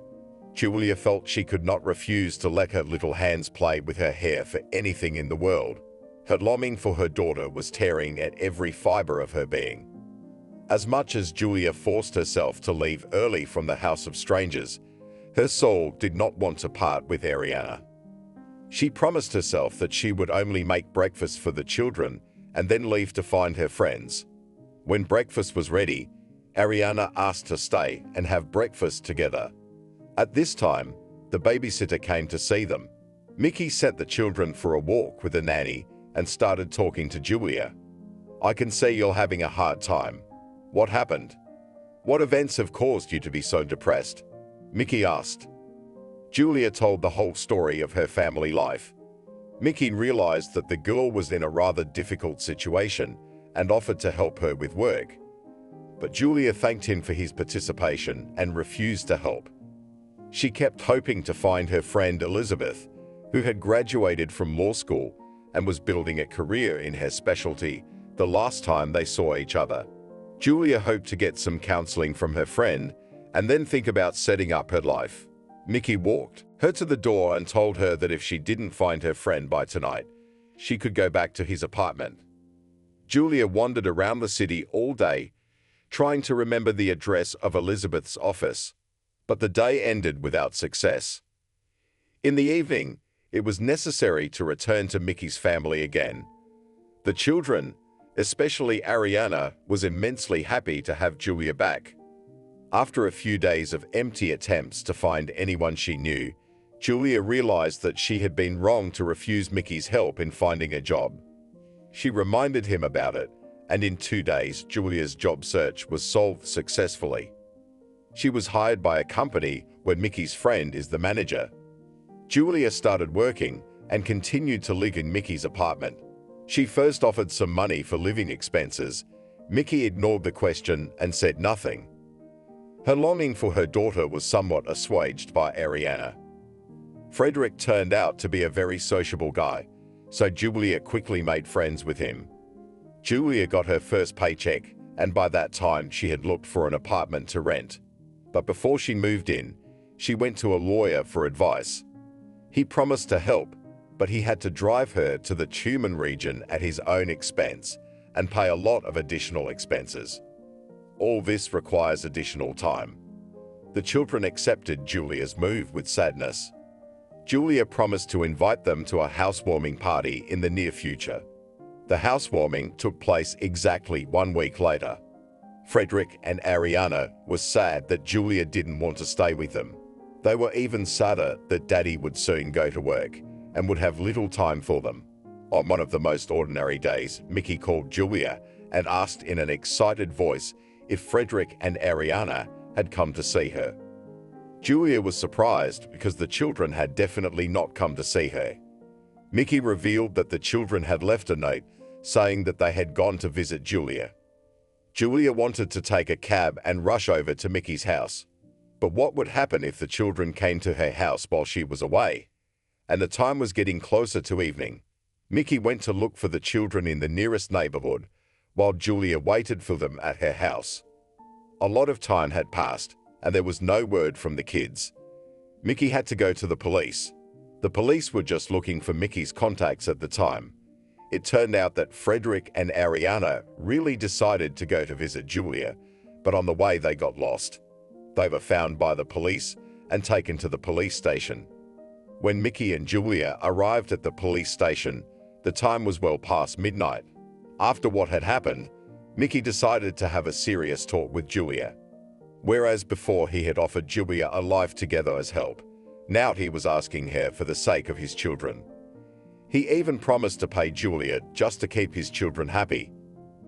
Julia felt she could not refuse to let her little hands play with her hair for anything in the world. Her longing for her daughter was tearing at every fiber of her being. As much as Julia forced herself to leave early from the house of strangers, her soul did not want to part with Ariana. She promised herself that she would only make breakfast for the children and then leave to find her friends. When breakfast was ready, Ariana asked to stay and have breakfast together. At this time, the babysitter came to see them. Mickey sent the children for a walk with a nanny and started talking to Julia. "I can see you're having a hard time. What happened? What events have caused you to be so depressed?" Mickey asked. Julia told the whole story of her family life. Mickey realized that the girl was in a rather difficult situation and offered to help her with work. But Julia thanked him for his participation and refused to help. She kept hoping to find her friend Elizabeth, who had graduated from law school and was building a career in her specialty the last time they saw each other. Julia hoped to get some counseling from her friend and then think about setting up her life. Mickey walked her to the door and told her that if she didn't find her friend by tonight, she could go back to his apartment. Julia wandered around the city all day, trying to remember the address of Elizabeth's office, but the day ended without success. In the evening, it was necessary to return to Mickey's family again. The children, especially Ariana, was immensely happy to have Julia back. After a few days of empty attempts to find anyone she knew, Julia realized that she had been wrong to refuse Mickey's help in finding a job. She reminded him about it, and in 2 days, Julia's job search was solved successfully. She was hired by a company where Mickey's friend is the manager. Julia started working and continued to live in Mickey's apartment. She first offered some money for living expenses. Mickey ignored the question and said nothing. Her longing for her daughter was somewhat assuaged by Ariana. Frederick turned out to be a very sociable guy, so Julia quickly made friends with him. Julia got her first paycheck, and by that time she had looked for an apartment to rent. But before she moved in, she went to a lawyer for advice. He promised to help, but he had to drive her to the Tumen region at his own expense and pay a lot of additional expenses. All this requires additional time. The children accepted Julia's move with sadness. Julia promised to invite them to a housewarming party in the near future. The housewarming took place exactly 1 week later. Frederick and Ariana were sad that Julia didn't want to stay with them. They were even sadder that Daddy would soon go to work and would have little time for them. On one of the most ordinary days, Mickey called Julia and asked in an excited voice if Frederick and Ariana had come to see her. Julia was surprised because the children had definitely not come to see her. Mickey revealed that the children had left a note saying that they had gone to visit Julia. Julia wanted to take a cab and rush over to Mickey's house. But what would happen if the children came to her house while she was away? And the time was getting closer to evening. Mickey went to look for the children in the nearest neighborhood, while Julia waited for them at her house. A lot of time had passed, and there was no word from the kids. Mickey had to go to the police. The police were just looking for Mickey's contacts at the time. It turned out that Frederick and Ariana really decided to go to visit Julia, but on the way they got lost. They were found by the police and taken to the police station. When Mickey and Julia arrived at the police station, the time was well past midnight. After what had happened, Mickey decided to have a serious talk with Julia. Whereas before he had offered Julia a life together as help, now he was asking her for the sake of his children. He even promised to pay Julia just to keep his children happy.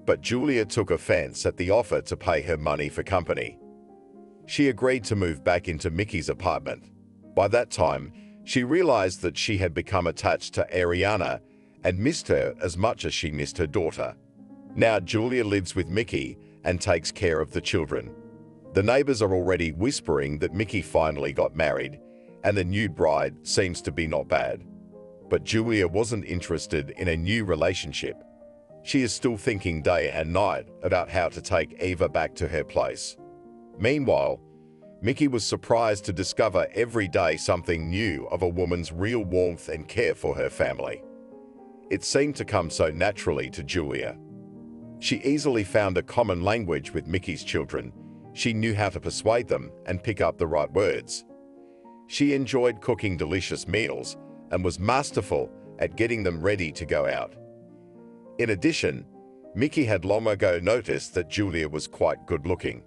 but Julia took offense at the offer to pay her money for company. She agreed to move back into Mickey's apartment. By that time, she realized that she had become attached to Ariana and missed her as much as she missed her daughter. Now Julia lives with Mickey and takes care of the children. The neighbors are already whispering that Mickey finally got married, and the new bride seems to be not bad. But Julia wasn't interested in a new relationship. She is still thinking day and night about how to take Eva back to her place. Meanwhile, Mickey was surprised to discover every day something new of a woman's real warmth and care for her family. It seemed to come so naturally to Julia. She easily found a common language with Mickey's children. She knew how to persuade them and pick up the right words. She enjoyed cooking delicious meals and was masterful at getting them ready to go out. In addition, Mickey had long ago noticed that Julia was quite good-looking.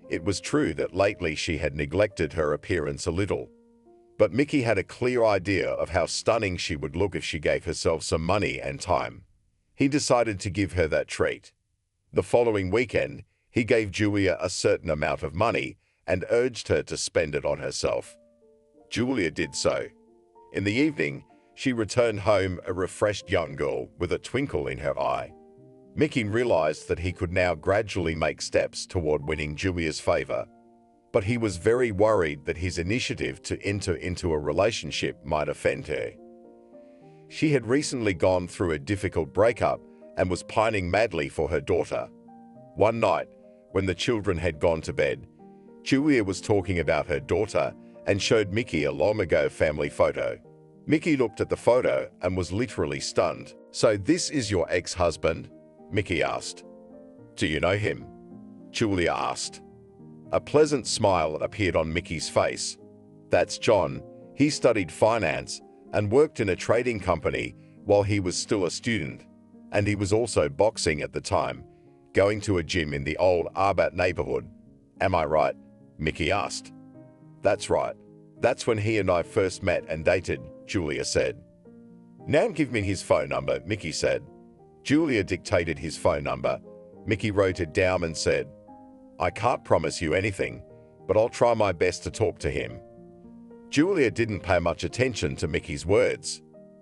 It was true that lately she had neglected her appearance a little. But Mickey had a clear idea of how stunning she would look if she gave herself some money and time. He decided to give her that treat. The following weekend, he gave Julia a certain amount of money and urged her to spend it on herself. Julia did so. In the evening, she returned home a refreshed young girl with a twinkle in her eye. Mickey realized that he could now gradually make steps toward winning Julia's favor, but he was very worried that his initiative to enter into a relationship might offend her. She had recently gone through a difficult breakup and was pining madly for her daughter. One night, when the children had gone to bed, Julia was talking about her daughter and showed Mickey a long-ago family photo. Mickey looked at the photo and was literally stunned. "So this is your ex-husband?" Mickey asked. "Do you know him?" Julia asked. A pleasant smile appeared on Mickey's face. "That's John. He studied finance and worked in a trading company while he was still a student. And he was also boxing at the time, going to a gym in the old Arbat neighborhood. Am I right?" Mickey asked. "That's right. That's when he and I first met and dated," Julia said. "Now give me his phone number," Mickey said. Julia dictated his phone number. Mickey wrote it down and said, "I can't promise you anything, but I'll try my best to talk to him." Julia didn't pay much attention to Mickey's words.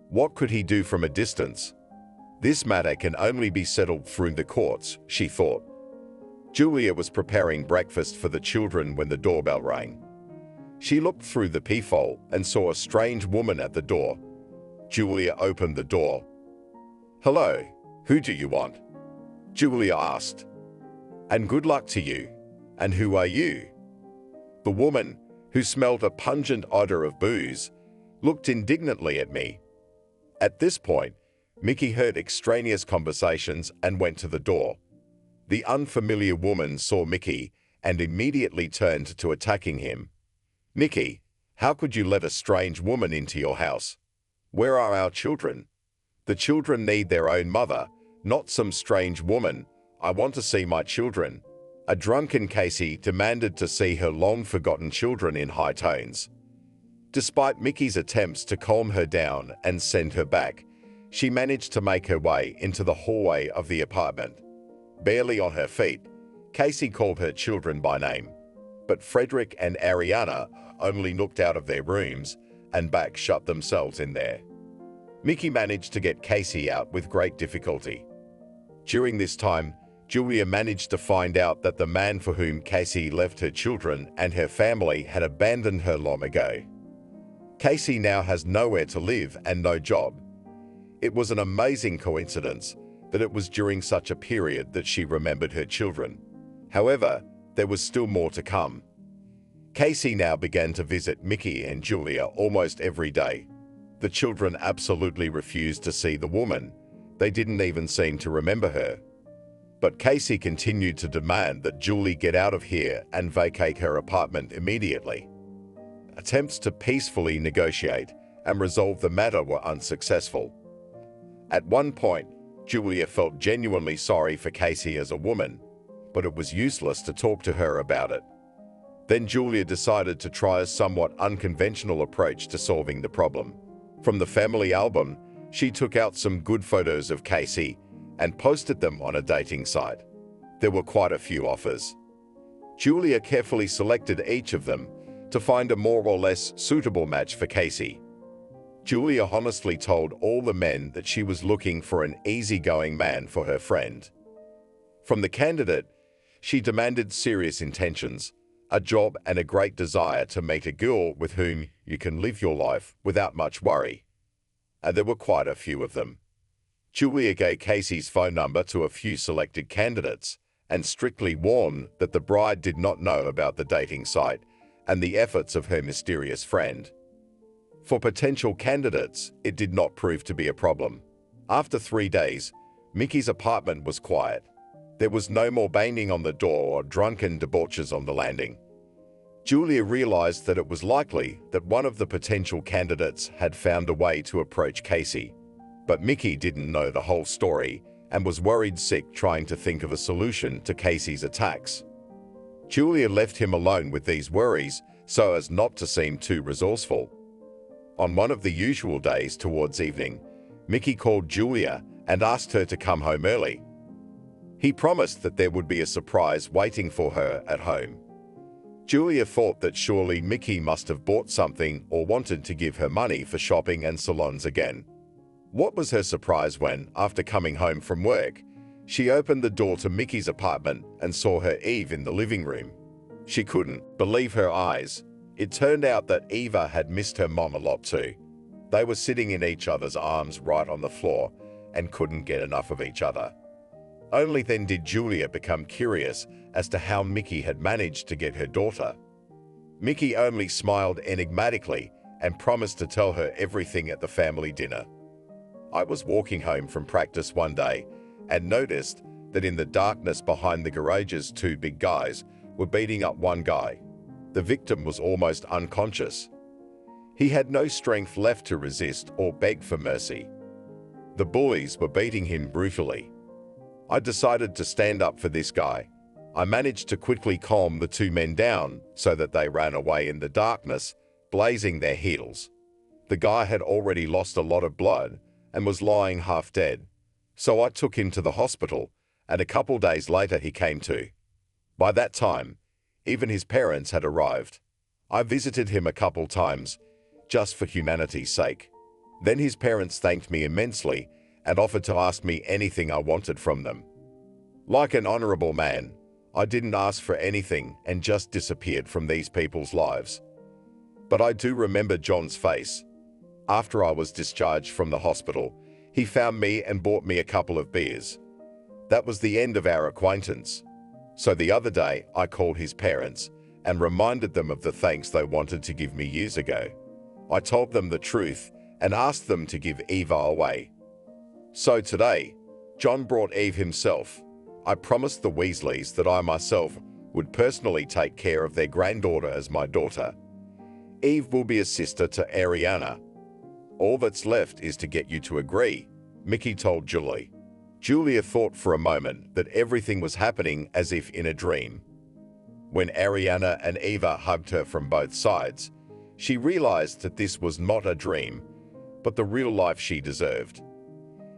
What could he do from a distance? This matter can only be settled through the courts, she thought. Julia was preparing breakfast for the children when the doorbell rang. She looked through the peephole and saw a strange woman at the door. Julia opened the door. "Hello, who do you want?" Julia asked. "And good luck to you. And who are you?" The woman, who smelled a pungent odor of booze, looked indignantly at me. At this point, Mickey heard extraneous conversations and went to the door. The unfamiliar woman saw Mickey and immediately turned to attacking him. "Mickey, how could you let a strange woman into your house? Where are our children? The children need their own mother, not some strange woman. I want to see my children." A drunken Casey demanded to see her long-forgotten children in high tones. Despite Mickey's attempts to calm her down and send her back, she managed to make her way into the hallway of the apartment. Barely on her feet, Casey called her children by name, but Frederick and Ariana only looked out of their rooms and back shut themselves in there. Mickey managed to get Casey out with great difficulty. During this time, Julia managed to find out that the man for whom Casey left her children and her family had abandoned her long ago. Casey now has nowhere to live and no job. It was an amazing coincidence that it was during such a period that she remembered her children. However, there was still more to come. Casey now began to visit Mickey and Julia almost every day. The children absolutely refused to see the woman. They didn't even seem to remember her. But Casey continued to demand that Julie get out of here and vacate her apartment immediately. Attempts to peacefully negotiate and resolve the matter were unsuccessful. At one point, Julia felt genuinely sorry for Casey as a woman, but it was useless to talk to her about it. Then Julia decided to try a somewhat unconventional approach to solving the problem. From the family album, she took out some good photos of Casey and posted them on a dating site. There were quite a few offers. Julia carefully selected each of them to find a more or less suitable match for Casey. Julia honestly told all the men that she was looking for an easygoing man for her friend. From the candidate, she demanded serious intentions, a job, and a great desire to meet a girl with whom you can live your life without much worry. And there were quite a few of them. Julia gave Casey's phone number to a few selected candidates and strictly warned that the bride did not know about the dating site and the efforts of her mysterious friend. For potential candidates, it did not prove to be a problem. After 3 days, Mickey's apartment was quiet. There was no more banging on the door or drunken debauches on the landing. Julia realized that it was likely that one of the potential candidates had found a way to approach Casey. But Mickey didn't know the whole story and was worried sick trying to think of a solution to Casey's attacks. Julia left him alone with these worries so as not to seem too resourceful. On one of the usual days towards evening, Mickey called Julia and asked her to come home early. He promised that there would be a surprise waiting for her at home. Julia thought that surely Mickey must have bought something or wanted to give her money for shopping and salons again. What was her surprise when, after coming home from work, she opened the door to Mickey's apartment and saw her Eve in the living room. She couldn't believe her eyes. It turned out that Eva had missed her mom a lot too. They were sitting in each other's arms right on the floor and couldn't get enough of each other. Only then did Julia become curious as to how Mickey had managed to get her daughter. Mickey only smiled enigmatically and promised to tell her everything at the family dinner. I was walking home from practice one day and noticed that in the darkness behind the garages 2 big guys were beating up one guy. The victim was almost unconscious. He had no strength left to resist or beg for mercy. The bullies were beating him brutally. I decided to stand up for this guy. I managed to quickly calm the 2 men down so that they ran away in the darkness, blazing their heels. The guy had already lost a lot of blood and was lying half dead, so I took him to the hospital, and a couple days later he came to. By that time, even his parents had arrived. I visited him a couple times, just for humanity's sake. Then his parents thanked me immensely and offered to ask me anything I wanted from them. Like an honorable man, I didn't ask for anything and just disappeared from these people's lives. But I do remember John's face. After I was discharged from the hospital, he found me and bought me a couple of beers. That was the end of our acquaintance. So the other day, I called his parents and reminded them of the thanks they wanted to give me years ago. I told them the truth and asked them to give Eva away. So today, John brought Eve himself. I promised the Weasleys that I myself would personally take care of their granddaughter as my daughter. Eve will be a sister to Ariana. All that's left is to get you to agree, Mickey told Julie. Julia thought for a moment that everything was happening as if in a dream. When Ariana and Eva hugged her from both sides, she realized that this was not a dream, but the real life she deserved.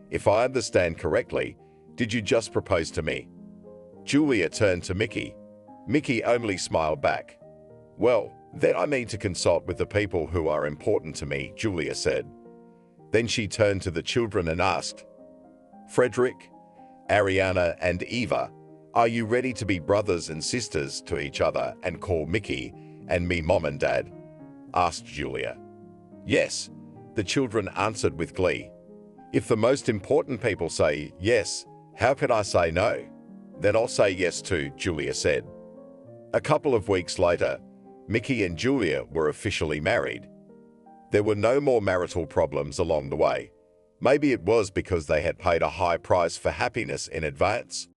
If I understand correctly, did you just propose to me? Julia turned to Mickey. Mickey only smiled back. Well, then I mean to consult with the people who are important to me, Julia said. Then she turned to the children and asked, Frederick, Ariana, and Eva, are you ready to be brothers and sisters to each other and call Mickey and me Mom and Dad? Asked Julia. Yes, the children answered with glee. If the most important people say yes, how can I say no? Then I'll say yes too, Julia said. A couple of weeks later, Mickey and Julia were officially married. There were no more marital problems along the way. Maybe it was because they had paid a high price for happiness in advance.